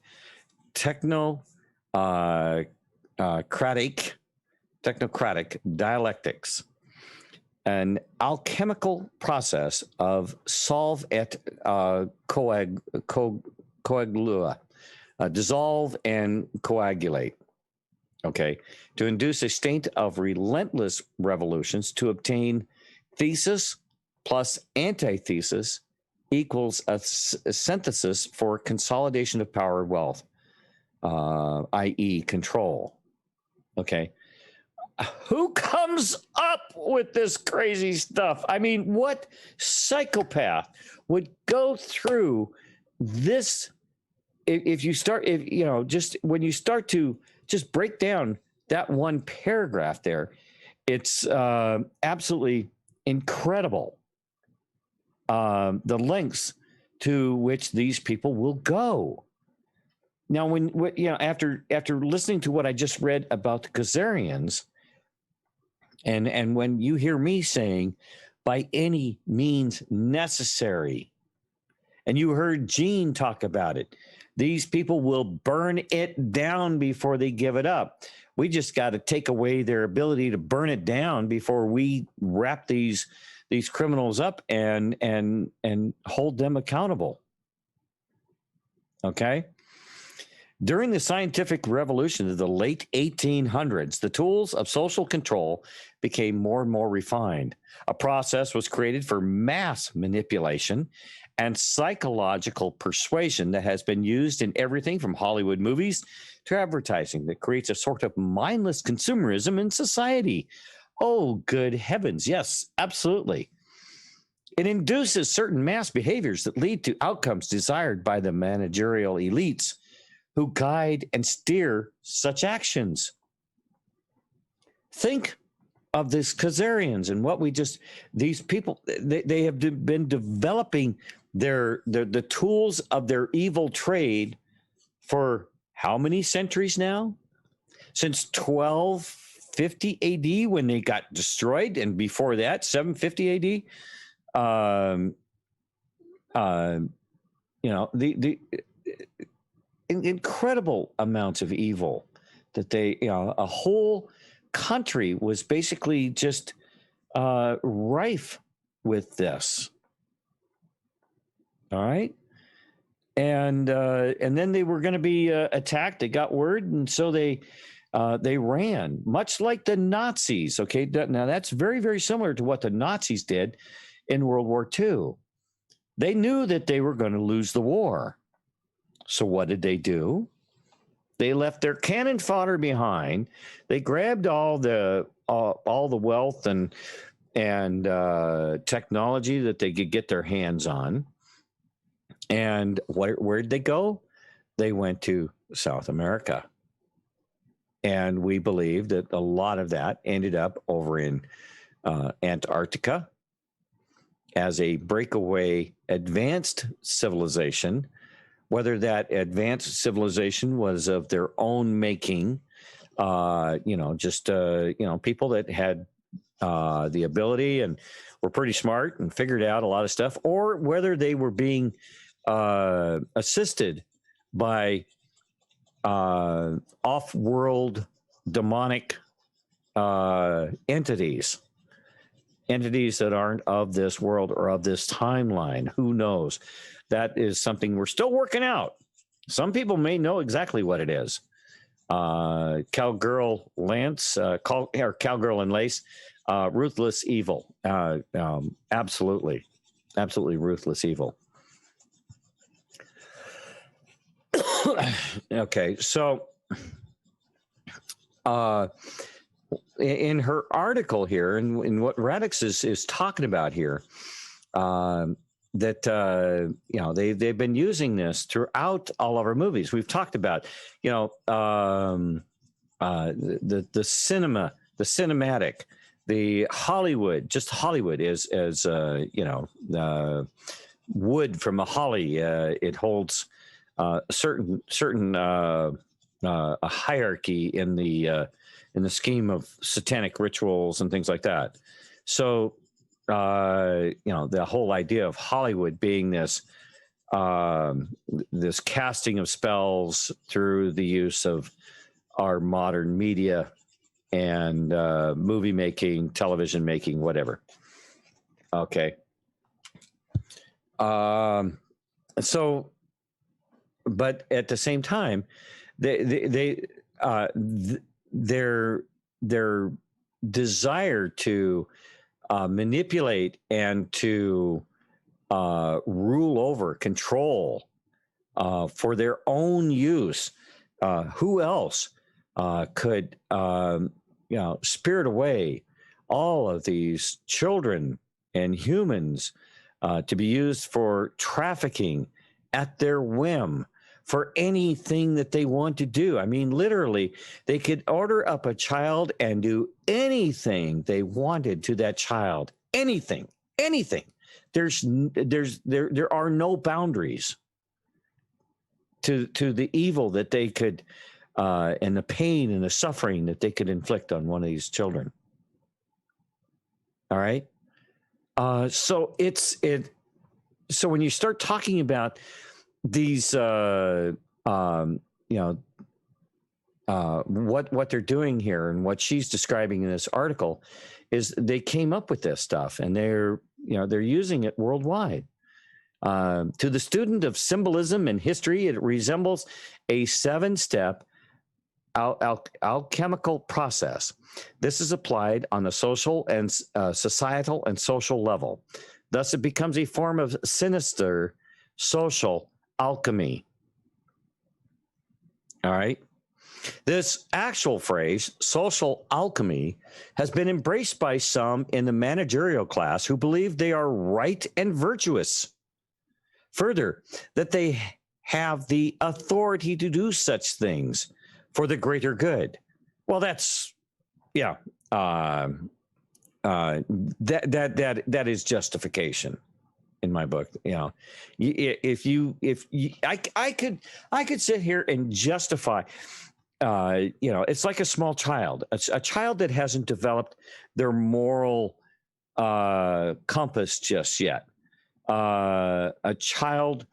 technocratic dialectics, an alchemical process of solve et coagula, dissolve and coagulate. Okay, to induce a state of relentless revolutions to obtain thesis plus antithesis equals a synthesis for consolidation of power and wealth, i.e. control. Okay. Who comes up with this crazy stuff? I mean, what psychopath would go through this? Just when you start to just break down that one paragraph there, it's absolutely incredible. The lengths to which these people will go. Now, after listening to what I just read about the Kazarians, and when you hear me saying, by any means necessary, and you heard Gene talk about it, these people will burn it down before they give it up. We just got to take away their ability to burn it down before we wrap these criminals up and hold them accountable. Okay? During the scientific revolution of the late 1800s, the tools of social control became more and more refined. A process was created for mass manipulation and psychological persuasion that has been used in everything from Hollywood movies to advertising that creates a sort of mindless consumerism in society. Oh, good heavens. Yes, absolutely. It induces certain mass behaviors that lead to outcomes desired by the managerial elites who guide and steer such actions. Think of this Kazarians and what we just, these people, they have been developing the tools of their evil trade for how many centuries now? Since 1250 AD when they got destroyed, and before that, 750 AD. The incredible amounts of evil that they, a whole country was basically just rife with this. All right. And then they were going to be attacked. They got word, and so they ran, much like the Nazis. Okay, now that's very, very similar to what the Nazis did in World War II. They knew that they were going to lose the war. So what did they do? They left their cannon fodder behind. They grabbed all the wealth and technology that they could get their hands on. And where did they go? They went to South America. And we believe that a lot of that ended up over in Antarctica as a breakaway advanced civilization. Whether that advanced civilization was of their own making, people that had the ability and were pretty smart and figured out a lot of stuff, or whether they were being assisted by off-world demonic entities that aren't of this world or of this timeline. Who knows? That is something we're still working out. Some people may know exactly what it is. Cowgirl and Lace, ruthless evil. Absolutely ruthless evil. Okay, so in her article here, and in what Radix is talking about here, that they've been using this throughout all of our movies. We've talked about the cinema, the cinematic, the Hollywood. Just Hollywood is as wood from a holly. It holds a certain a hierarchy in the scheme of satanic rituals and things like that. So. The whole idea of Hollywood being this casting of spells through the use of our modern media and movie making, television making, whatever. Okay. But at the same time, their desire to manipulate and to rule over, control for their own use. Who else could spirit away all of these children and humans to be used for trafficking at their whim, for anything that they want to do? I mean, literally, they could order up a child and do anything they wanted to that child. Anything. There are no boundaries to the evil that they could, and the pain and the suffering that they could inflict on one of these children. All right. So when you start talking about these, what they're doing here and what she's describing in this article is they came up with this stuff, and they're using it worldwide. To the student of symbolism and history, it resembles a 7-step alchemical process. This is applied on the social and societal and social level. Thus, it becomes a form of sinister social alchemy. All right. This actual phrase, social alchemy, has been embraced by some in the managerial class who believe they are right and virtuous. Further, that they have the authority to do such things for the greater good. Well, that's that is justification in my book. You know, if you I could sit here and justify. You know, it's like a small child, a child that hasn't developed their moral compass just yet. A child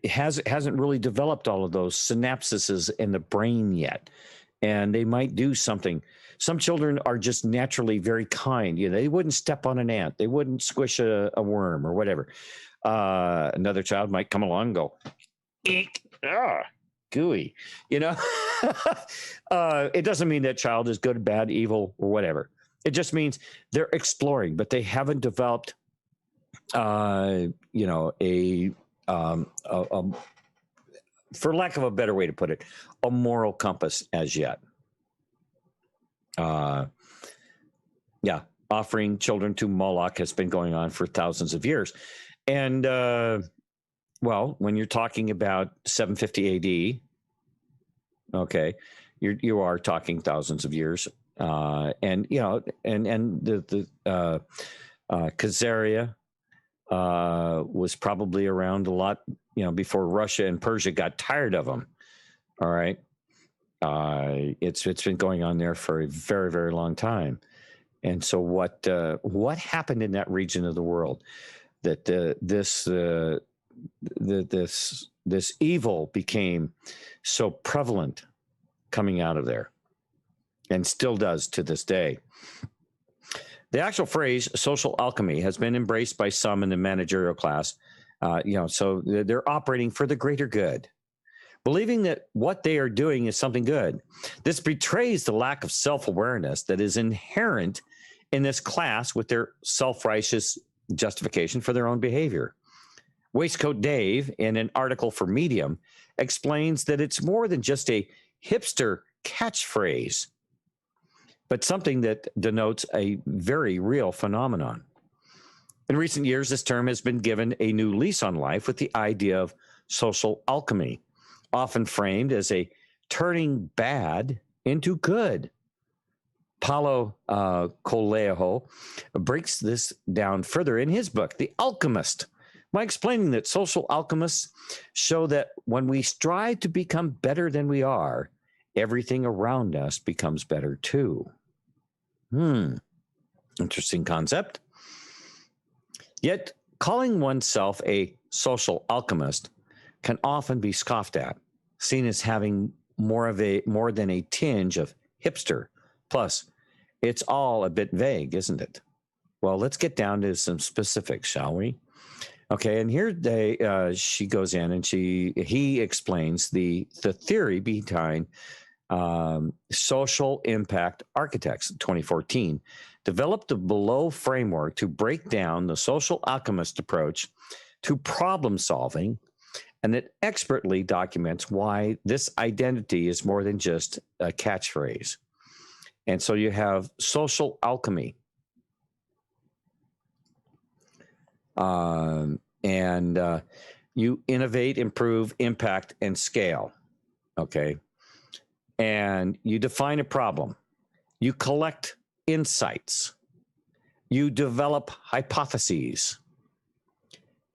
hasn't really developed all of those synapses in the brain yet, and they might do something. Some children are just naturally very kind. You know, they wouldn't step on an ant, they wouldn't squish a worm or whatever. Another child might come along and go, eek, gooey. You know, it doesn't mean that child is good, bad, evil, or whatever. It just means they're exploring, but they haven't developed, you know, for lack of a better way to put it, a moral compass as yet. Yeah, offering children to Moloch has been going on for thousands of years. And, well, when you're talking about 750 AD, okay, you are talking thousands of years. And, you know, and the Khazaria was probably around a lot, you know, before Russia and Persia got tired of them. All right. It's been going on there for a very, very long time. And so what happened in that region of the world that this evil became so prevalent coming out of there, and still does to this day. The actual phrase social alchemy has been embraced by some in the managerial class, you know, so they're operating for the greater good, believing that what they are doing is something good. This betrays the lack of self-awareness that is inherent in this class with their self-righteous justification for their own behavior. Waistcoat Dave, in an article for Medium, explains that it's more than just a hipster catchphrase, but something that denotes a very real phenomenon. In recent years, this term has been given a new lease on life with the idea of social alchemy, often framed as a turning bad into good. Paulo Coelho breaks this down further in his book, The Alchemist, by explaining that social alchemists show that when we strive to become better than we are, everything around us becomes better too. Interesting concept. Yet calling oneself a social alchemist can often be scoffed at, seen as having more than a tinge of hipster. Plus, it's all a bit vague, isn't it? Well, let's get down to some specifics, shall we? Okay, and here she goes in and he explains the theory behind social impact architects. 2014 developed the below framework to break down the social alchemist approach to problem solving, and it expertly documents why this identity is more than just a catchphrase. And so you have social alchemy. And you innovate, improve, impact, and scale. Okay. And you define a problem. You collect insights. You develop hypotheses.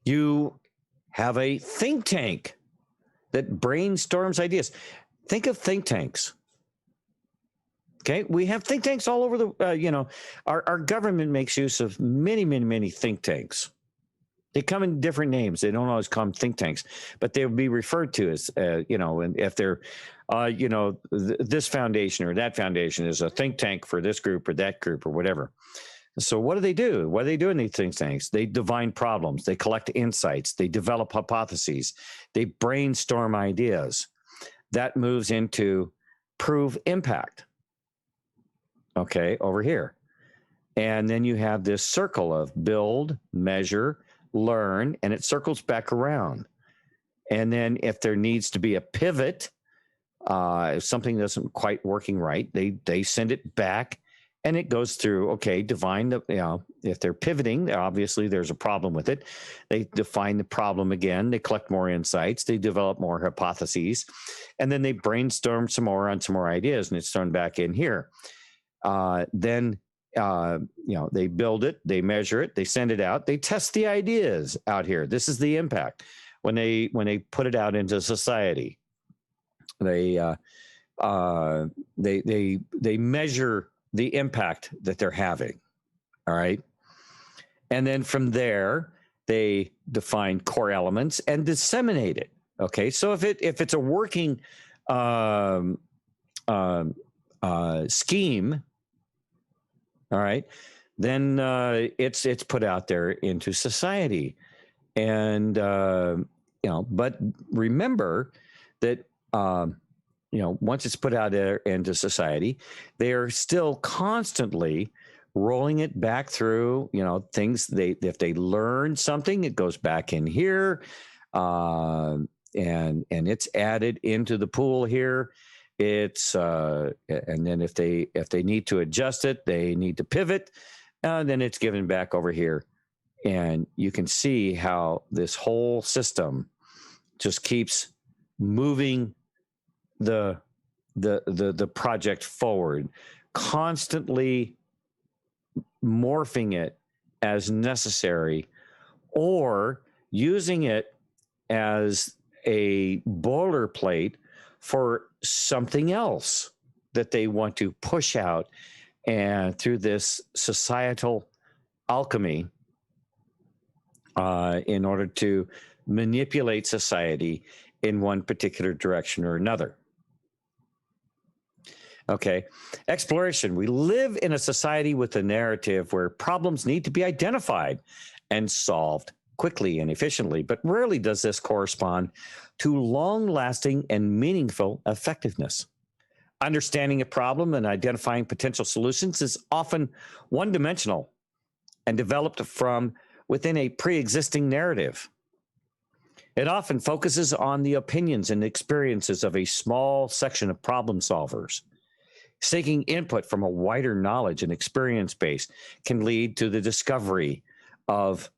You have a think tank that brainstorms ideas. Think of think tanks. Okay, we have think tanks all over the, you know, our government makes use of many, many, many think tanks. They come in different names. They don't always come think tanks, but they'll be referred to as, you know, and if they're, you know, this foundation or that foundation is a think tank for this group or that group or whatever. So what do they do? What do they do in these think tanks? They divine problems. They collect insights. They develop hypotheses. They brainstorm ideas. That moves into prove impact. Okay, over here. And then you have this circle of build, measure, learn, and it circles back around. And then if there needs to be a pivot, if something doesn't quite working right, they send it back And it goes through, okay, define the, if they're pivoting, obviously there's a problem with it. They define the problem again. They collect more insights. They develop more hypotheses. And then they brainstorm some more on some more ideas, and it's thrown back in here. Then they build it, they measure it, they send it out, they test the ideas out here. This is the impact when they put it out into society. They measure the impact that they're having. All right. And then from there, they define core elements and disseminate it. Okay. So if it's a working scheme, all right, then it's put out there into society. And but remember that once it's put out there into society, they are still constantly rolling it back through, things if they learn something, it goes back in here, and it's added into the pool here. It's and then if they need to adjust it, they need to pivot, then it's given back over here. And you can see how this whole system just keeps moving the project forward, constantly morphing it as necessary, or using it as a boilerplate for something else that they want to push out, and through this societal alchemy, in order to manipulate society in one particular direction or another. Okay. Exploration. We live in a society with a narrative where problems need to be identified and solved quickly and efficiently, but rarely does this correspond to long-lasting and meaningful effectiveness. Understanding a problem and identifying potential solutions is often one-dimensional and developed from within a pre-existing narrative. It often focuses on the opinions and experiences of a small section of problem solvers. Seeking input from a wider knowledge and experience base can lead to the discovery of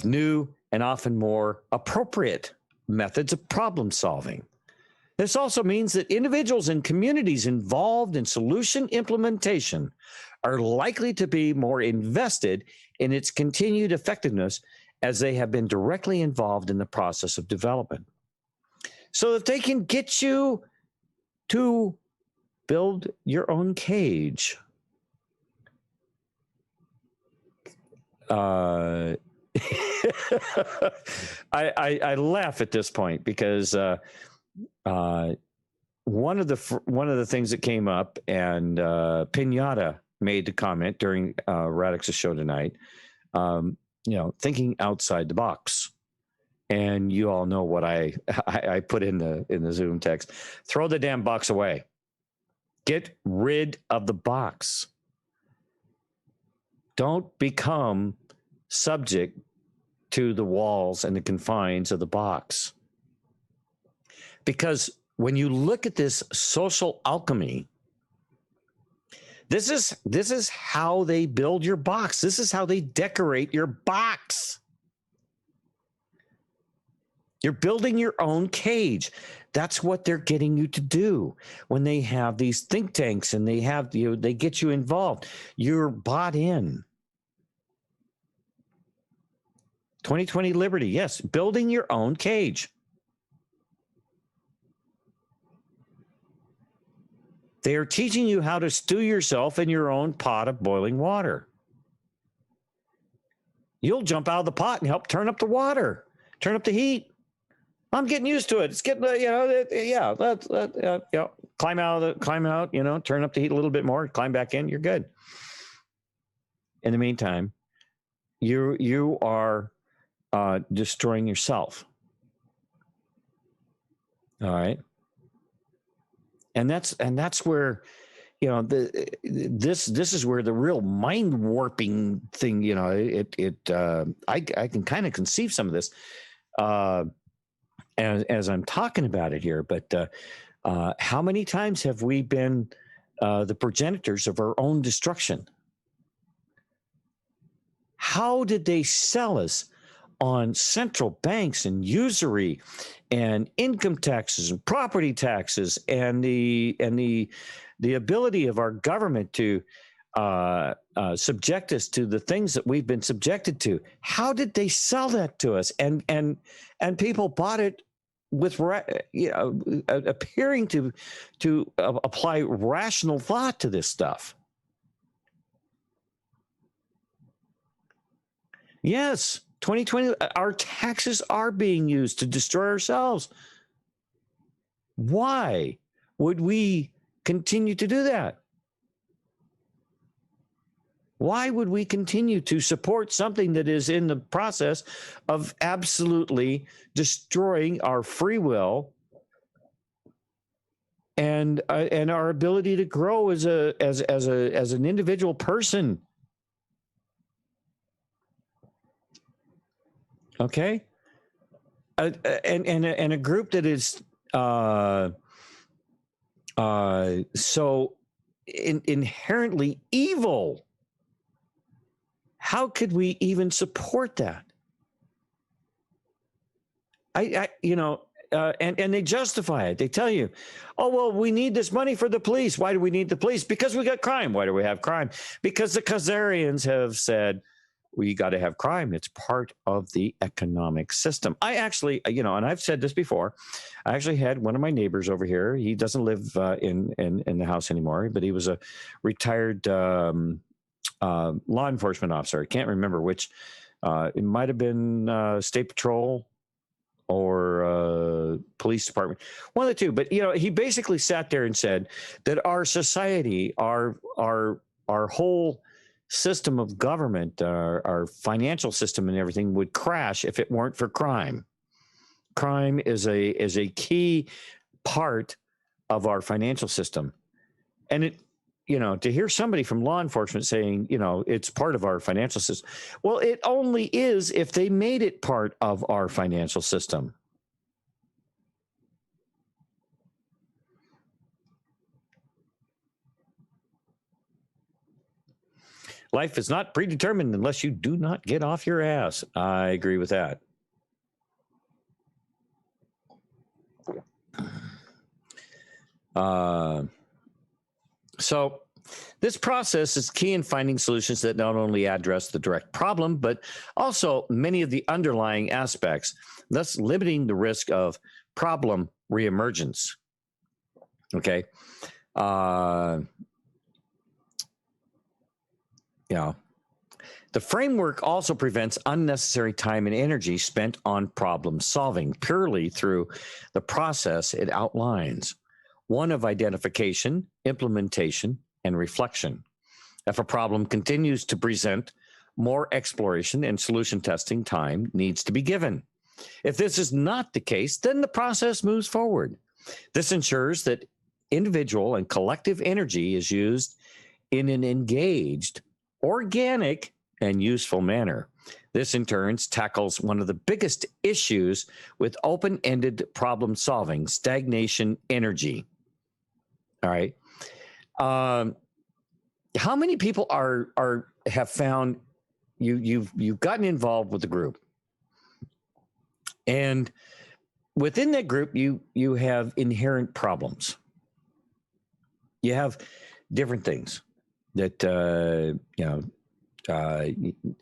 new and often more appropriate methods of problem solving. This also means that individuals and communities involved in solution implementation are likely to be more invested in its continued effectiveness as they have been directly involved in the process of development. So if they can get you to build your own cage, I laugh at this point because one of the things that came up, and Pinata made the comment during Radix's show tonight, thinking outside the box. And you all know what I put in the Zoom text. Throw the damn box away. Get rid of the box. Don't become subject to the walls and the confines of the box. Because when you look at this social alchemy, this is how they build your box. This is how they decorate your box. You're building your own cage. That's what they're getting you to do when they have these think tanks and they get you involved. You're bought in. 2020 Liberty, yes, building your own cage. They are teaching you how to stew yourself in your own pot of boiling water. You'll jump out of the pot and help turn up the water, turn up the heat. I'm getting used to it. It's getting, climb out, turn up the heat a little bit more, climb back in. You're good. In the meantime, you are destroying yourself. All right. And that's where, this is where the real mind warping thing, I can kind of conceive some of this as I'm talking about it here. But how many times have we been the progenitors of our own destruction. How did they sell us on central banks and usury and income taxes and property taxes and the ability of our government to subject us to the things that we've been subjected to? How did they sell that to us? And people bought it with appearing to apply rational thought to this stuff. Yes, 2020, our taxes are being used to destroy ourselves. Why would we continue to do that? Why would we continue to support something that is in the process of absolutely destroying our free will and our ability to grow as an individual person? Okay, and a group that is so inherently evil. How could we even support that? And they justify it. They tell you, oh, well, we need this money for the police. Why do we need the police? Because we got crime. Why do we have crime? Because the Kazarians have said, we got to have crime. It's part of the economic system. I actually, and I've said this before, I actually had one of my neighbors over here. He doesn't live in the house anymore, but he was a retired law enforcement officer. I can't remember which. It might have been State Patrol or police department, one of the two. But he basically sat there and said that our society, our whole system of government, our financial system and everything would crash if it weren't for crime. Crime is a key part of our financial system. And it, to hear somebody from law enforcement saying, it's part of our financial system. Well, it only is if they made it part of our financial system. Life is not predetermined unless you do not get off your ass. I agree with that. So this process is key in finding solutions that not only address the direct problem, but also many of the underlying aspects, thus limiting the risk of problem reemergence. Okay. The framework also prevents unnecessary time and energy spent on problem solving purely through the process it outlines, one of identification, implementation, and reflection. If a problem continues to present, more exploration and solution testing time needs to be given. If this is not the case, then the process moves forward. This ensures that individual and collective energy is used in an engaged, organic, and useful manner. This in turn tackles one of the biggest issues with open-ended problem solving, stagnation energy. All right. How many people have found you've gotten involved with the group, and within that group you have inherent problems. You have different things that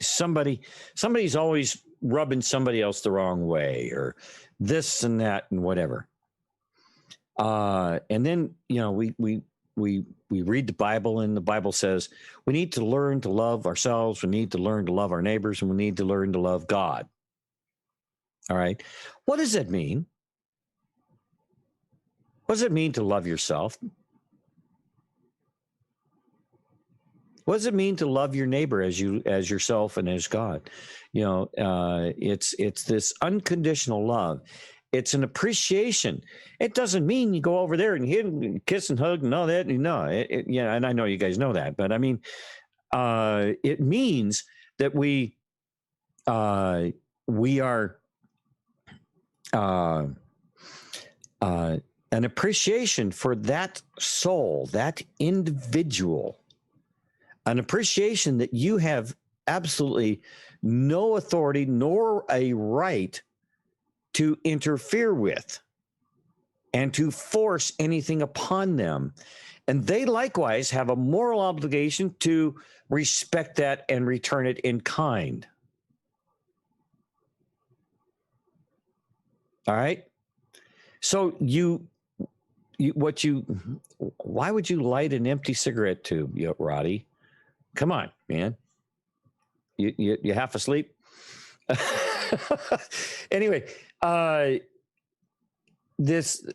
somebody's always rubbing somebody else the wrong way, or this and that and whatever. And then we read the Bible, and the Bible says we need to learn to love ourselves, we need to learn to love our neighbors, and we need to learn to love God. All right. What does that mean? What does it mean to love yourself? What does it mean to love your neighbor as yourself and as God? It's this unconditional love. It's an appreciation. It doesn't mean you go over there and hit and kiss and hug and all that. No, and I know you guys know that, but I mean, it means that we are. an appreciation for that soul, that individual, an appreciation that you have absolutely no authority nor a right to interfere with and to force anything upon them. And they likewise have a moral obligation to respect that and return it in kind. All right. So why would you light an empty cigarette tube, Roddy? Come on, man. You half asleep? Anyway, these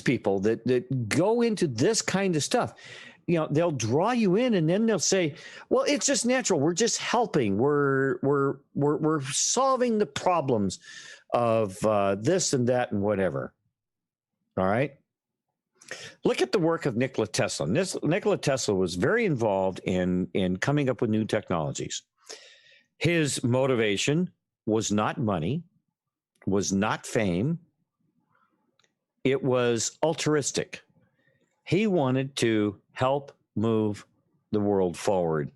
people that go into this kind of stuff, they'll draw you in, and then they'll say, well, it's just natural. We're just helping. We're solving the problems of this and that and whatever. All right. Look at the work of Nikola Tesla. Nikola Tesla was very involved in coming up with new technologies. His motivation was not money, was not fame. It was altruistic. He wanted to help move the world forward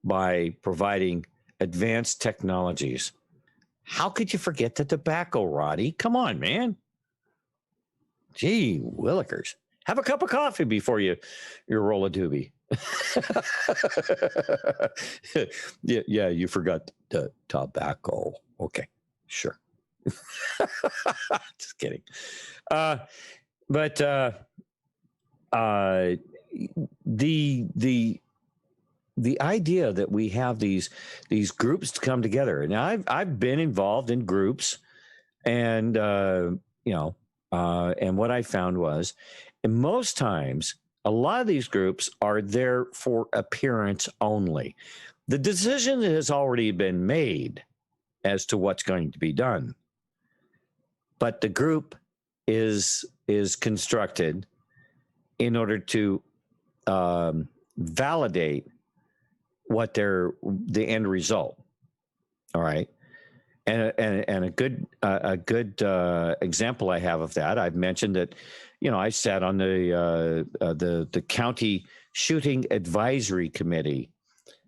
by providing advanced technologies. How could you forget the tobacco, Roddy? Come on, man. Gee willikers. Have a cup of coffee before you roll a doobie. Yeah, you forgot the tobacco. Okay, sure. Just kidding. But the idea that we have these groups to come together, and I've been involved in groups, and and what I found was, and most times, a lot of these groups are there for appearance only. The decision has already been made as to what's going to be done, but the group is constructed in order to validate what the end result. All right. And a good example I have of that, I've mentioned that, I sat on the county shooting advisory committee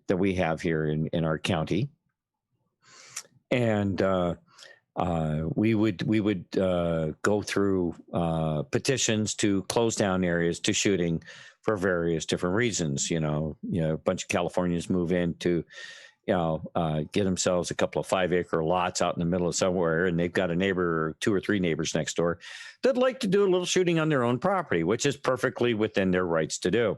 that we have here in our county, and we would go through petitions to close down areas to shooting for various different reasons. A bunch of Californians move in to get themselves a couple of 5-acre lots out in the middle of somewhere, and they've got a neighbor or 2 or 3 neighbors next door that'd like to do a little shooting on their own property, which is perfectly within their rights to do.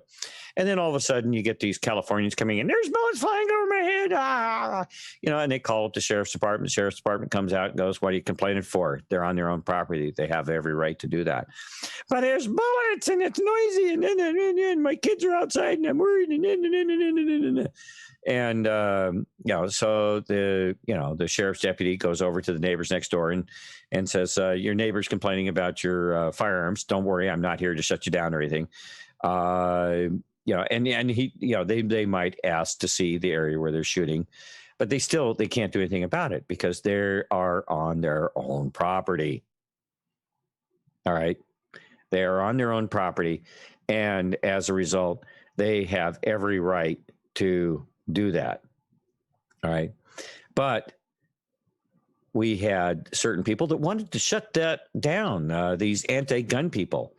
And then all of a sudden you get these Californians coming in, there's bullets flying over my head, and they call up the sheriff's department. The sheriff's department comes out and goes, what are you complaining for? They're on their own property. They have every right to do that. But there's bullets and it's noisy, and my kids are outside and I'm worried, and so the sheriff's deputy goes over to the neighbors next door and says, your neighbor's complaining about your firearms. Don't worry, I'm not here to shut you down or anything. And he, they might ask to see the area where they're shooting, but they can't do anything about it because they are on their own property. All right. They are on their own property. And as a result, they have every right to do that. All right. But we had certain people that wanted to shut that down, these anti-gun people.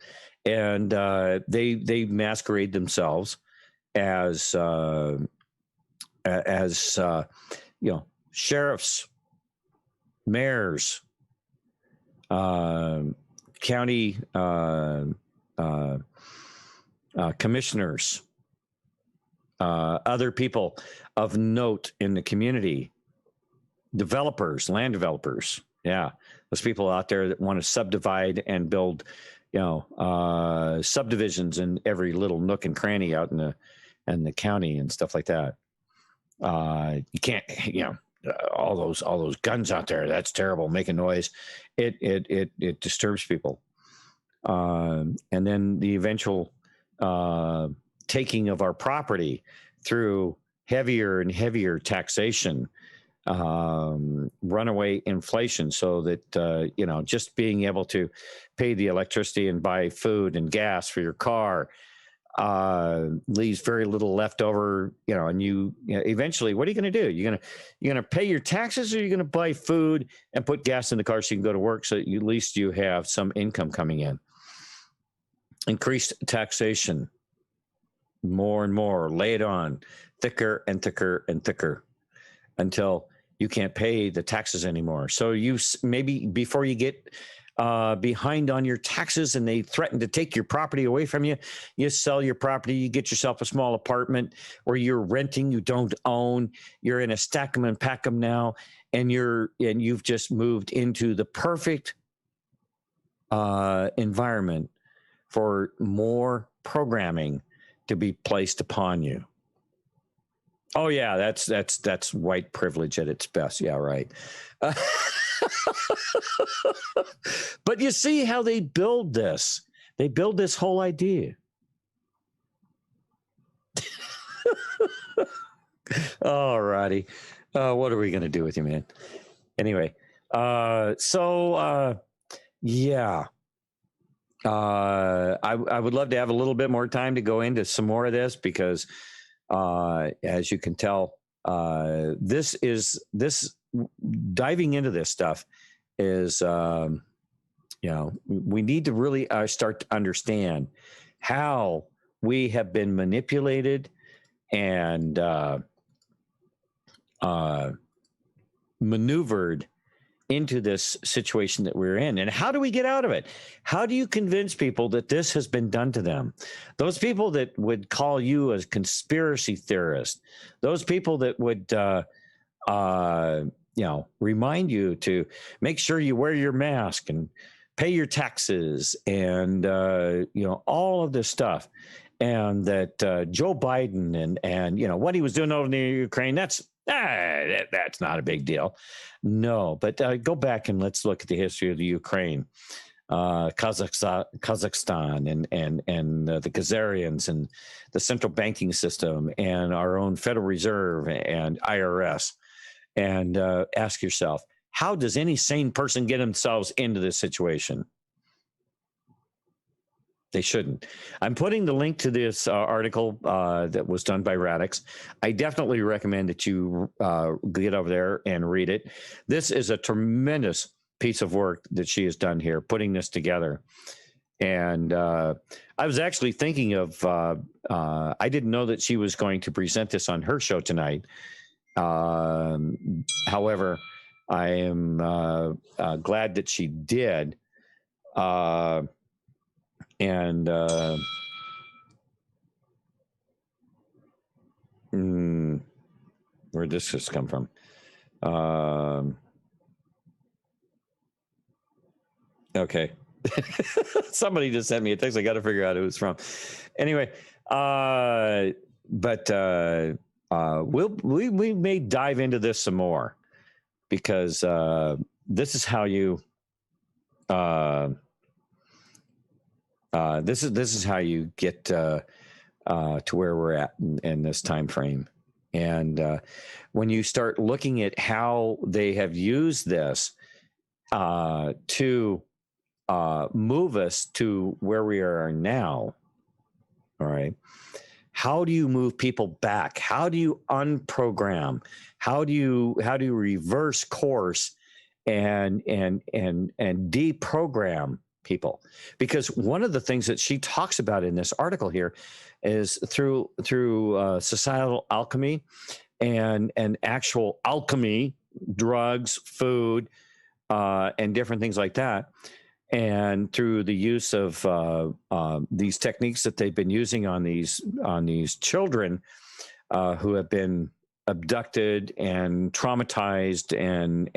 And they masquerade themselves as sheriffs, mayors, county commissioners, other people of note in the community, developers, land developers. Yeah, those people out there that want to subdivide and build subdivisions in every little nook and cranny out in the county and stuff like that. You can't, all those guns out there. That's terrible, making noise. It disturbs people. And then the eventual taking of our property through heavier and heavier taxation runaway inflation, so that just being able to pay the electricity and buy food and gas for your car leaves very little left over. And you eventually, what are you going to do? You're going to pay your taxes, or you're going to buy food and put gas in the car so you can go to work, so that at least you have some income coming in. Increased taxation, more and more, lay it on, thicker and thicker and thicker, until you can't pay the taxes anymore. So you maybe, before you get behind on your taxes and they threaten to take your property away from you, you sell your property, you get yourself a small apartment, or you're renting, you don't own, you're in a stack 'em and pack 'em now, and you've just moved into the perfect environment for more programming to be placed upon you. Oh yeah, that's white privilege at its best. Yeah, right. But you see how they build this. They build this whole idea. All righty. What are we going to do with you, man? Anyway, yeah. I would love to have a little bit more time to go into some more of this, because as you can tell, this diving into this stuff is, we need to really start to understand how we have been manipulated and maneuvered into this situation that we're in. And how do we get out of it? How do you convince people that this has been done to them? Those people that would call you a conspiracy theorist, those people that would, remind you to make sure you wear your mask and pay your taxes and, all of this stuff. And that Joe Biden and what he was doing over in Ukraine, that's not a big deal. No, but go back and let's look at the history of the Ukraine, Kazakhstan and the Kazarians and the central banking system and our own Federal Reserve and IRS. And ask yourself, how does any sane person get themselves into this situation? They shouldn't. I'm putting the link to this article that was done by Radix. I definitely recommend that you get over there and read it. This is a tremendous piece of work that she has done here, putting this together. And I was actually thinking of, I didn't know that she was going to present this on her show tonight. However, I am glad that she did. Where'd this just come from? Okay. Somebody just sent me a text. I got to figure out who it's from. Anyway, we may dive into this some more, because this is how you this is how you get to where we're at in this time frame. And when you start looking at how they have used this to move us to where we are now, all right, how do you move people back? How do you unprogram? How do you reverse course and deprogram people? Because one of the things that she talks about in this article here is through societal alchemy and actual alchemy, drugs, food, and different things like that. And through the use of these techniques that they've been using on these children who have been abducted and traumatized, and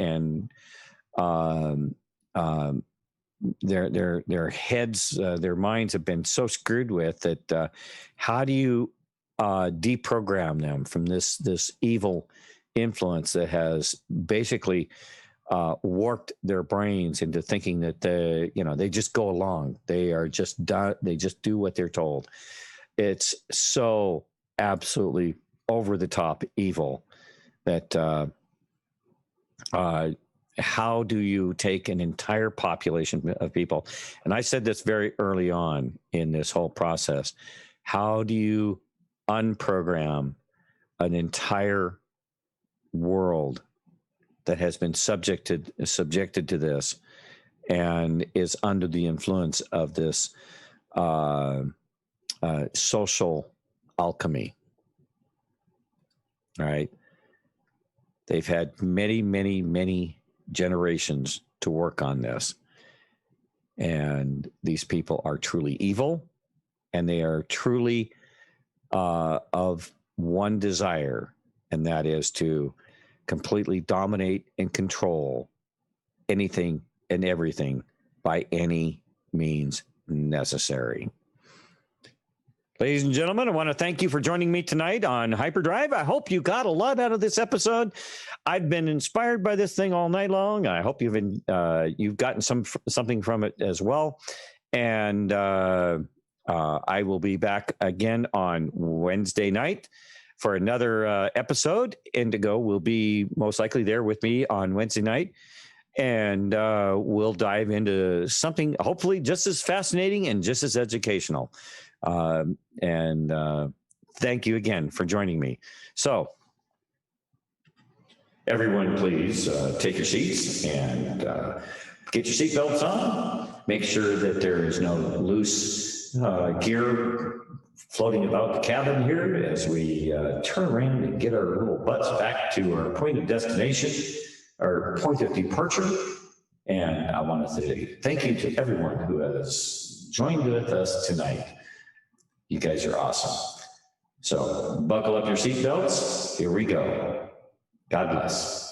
their heads, their minds have been so screwed with that. How do you deprogram them from this evil influence that has basically warped their brains into thinking that they just go along. They just do what they're told. It's so absolutely over the top evil that how do you take an entire population of people? And I said this very early on in this whole process. How do you unprogram an entire world that has been subjected to this and is under the influence of this social alchemy? All right. They've had many, many, many generations to work on this. And these people are truly evil, and they are truly of one desire, and that is to completely dominate and control anything and everything by any means necessary. Ladies and gentlemen, I want to thank you for joining me tonight on Hyperdrive. I hope you got a lot out of this episode. I've been inspired by this thing all night long. I hope you've gotten something from it as well. And I will be back again on Wednesday night for another episode. Indigo will be most likely there with me on Wednesday night. And we'll dive into something hopefully just as fascinating and just as educational. And thank you again for joining me. So, everyone, please take your seats and get your seatbelts on. Make sure that there is no loose gear floating about the cabin here as we turn around and get our little butts back to our point of destination, our point of departure. And I want to say thank you to everyone who has joined with us tonight. You guys are awesome. So buckle up your seatbelts. Here we go. God bless.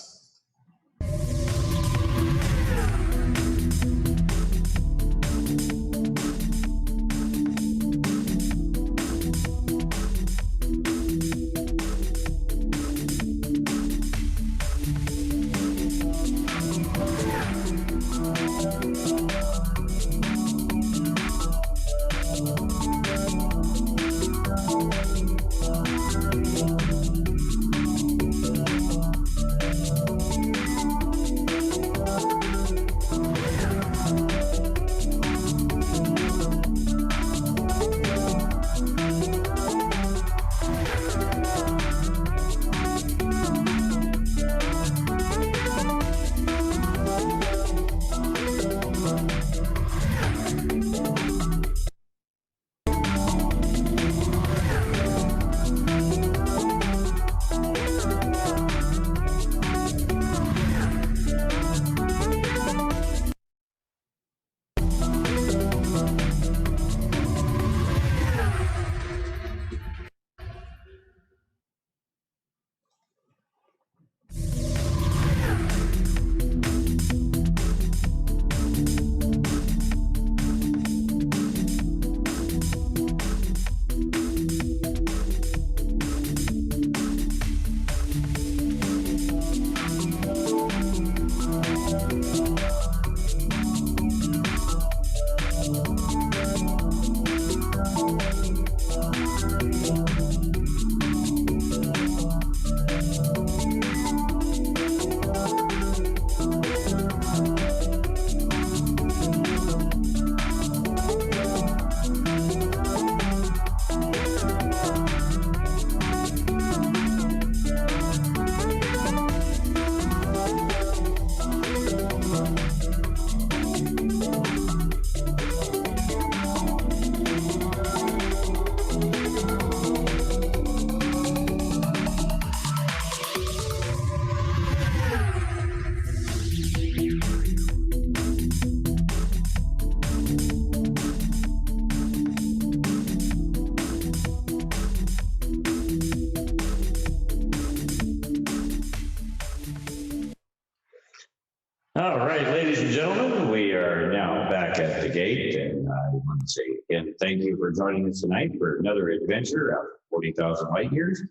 All right, ladies and gentlemen, we are now back at the gate, and I want to say again, thank you for joining us tonight for another adventure out of 40,000 light years.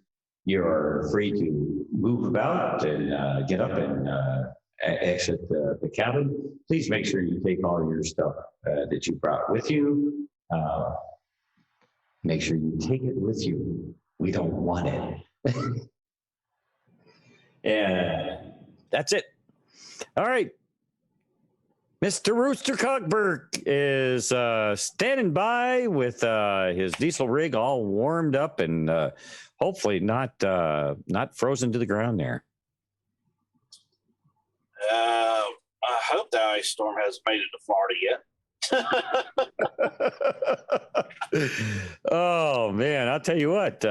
You are free to move about and get up and exit the cabin. Please make sure you take all your stuff that you brought with you. Make sure you take it with you. We don't want it. And that's it. All right. Mr. Rooster Cogberg is standing by with his diesel rig all warmed up and hopefully not frozen to the ground there. I hope the ice storm hasn't made it to Florida yet. Oh man, I'll tell you what.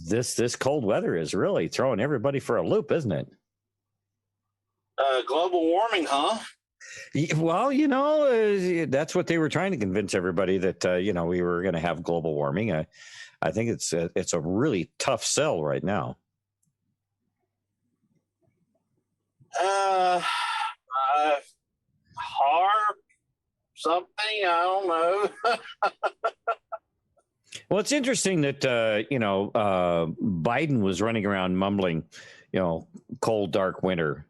This cold weather is really throwing everybody for a loop, isn't it? Global warming, huh? Well, that's what they were trying to convince everybody that we were going to have global warming. I think it's a really tough sell right now. Harp something, I don't know. Well, it's interesting that Biden was running around mumbling, cold, dark winter,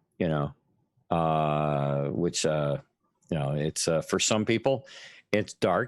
which it's for some people, it's dark.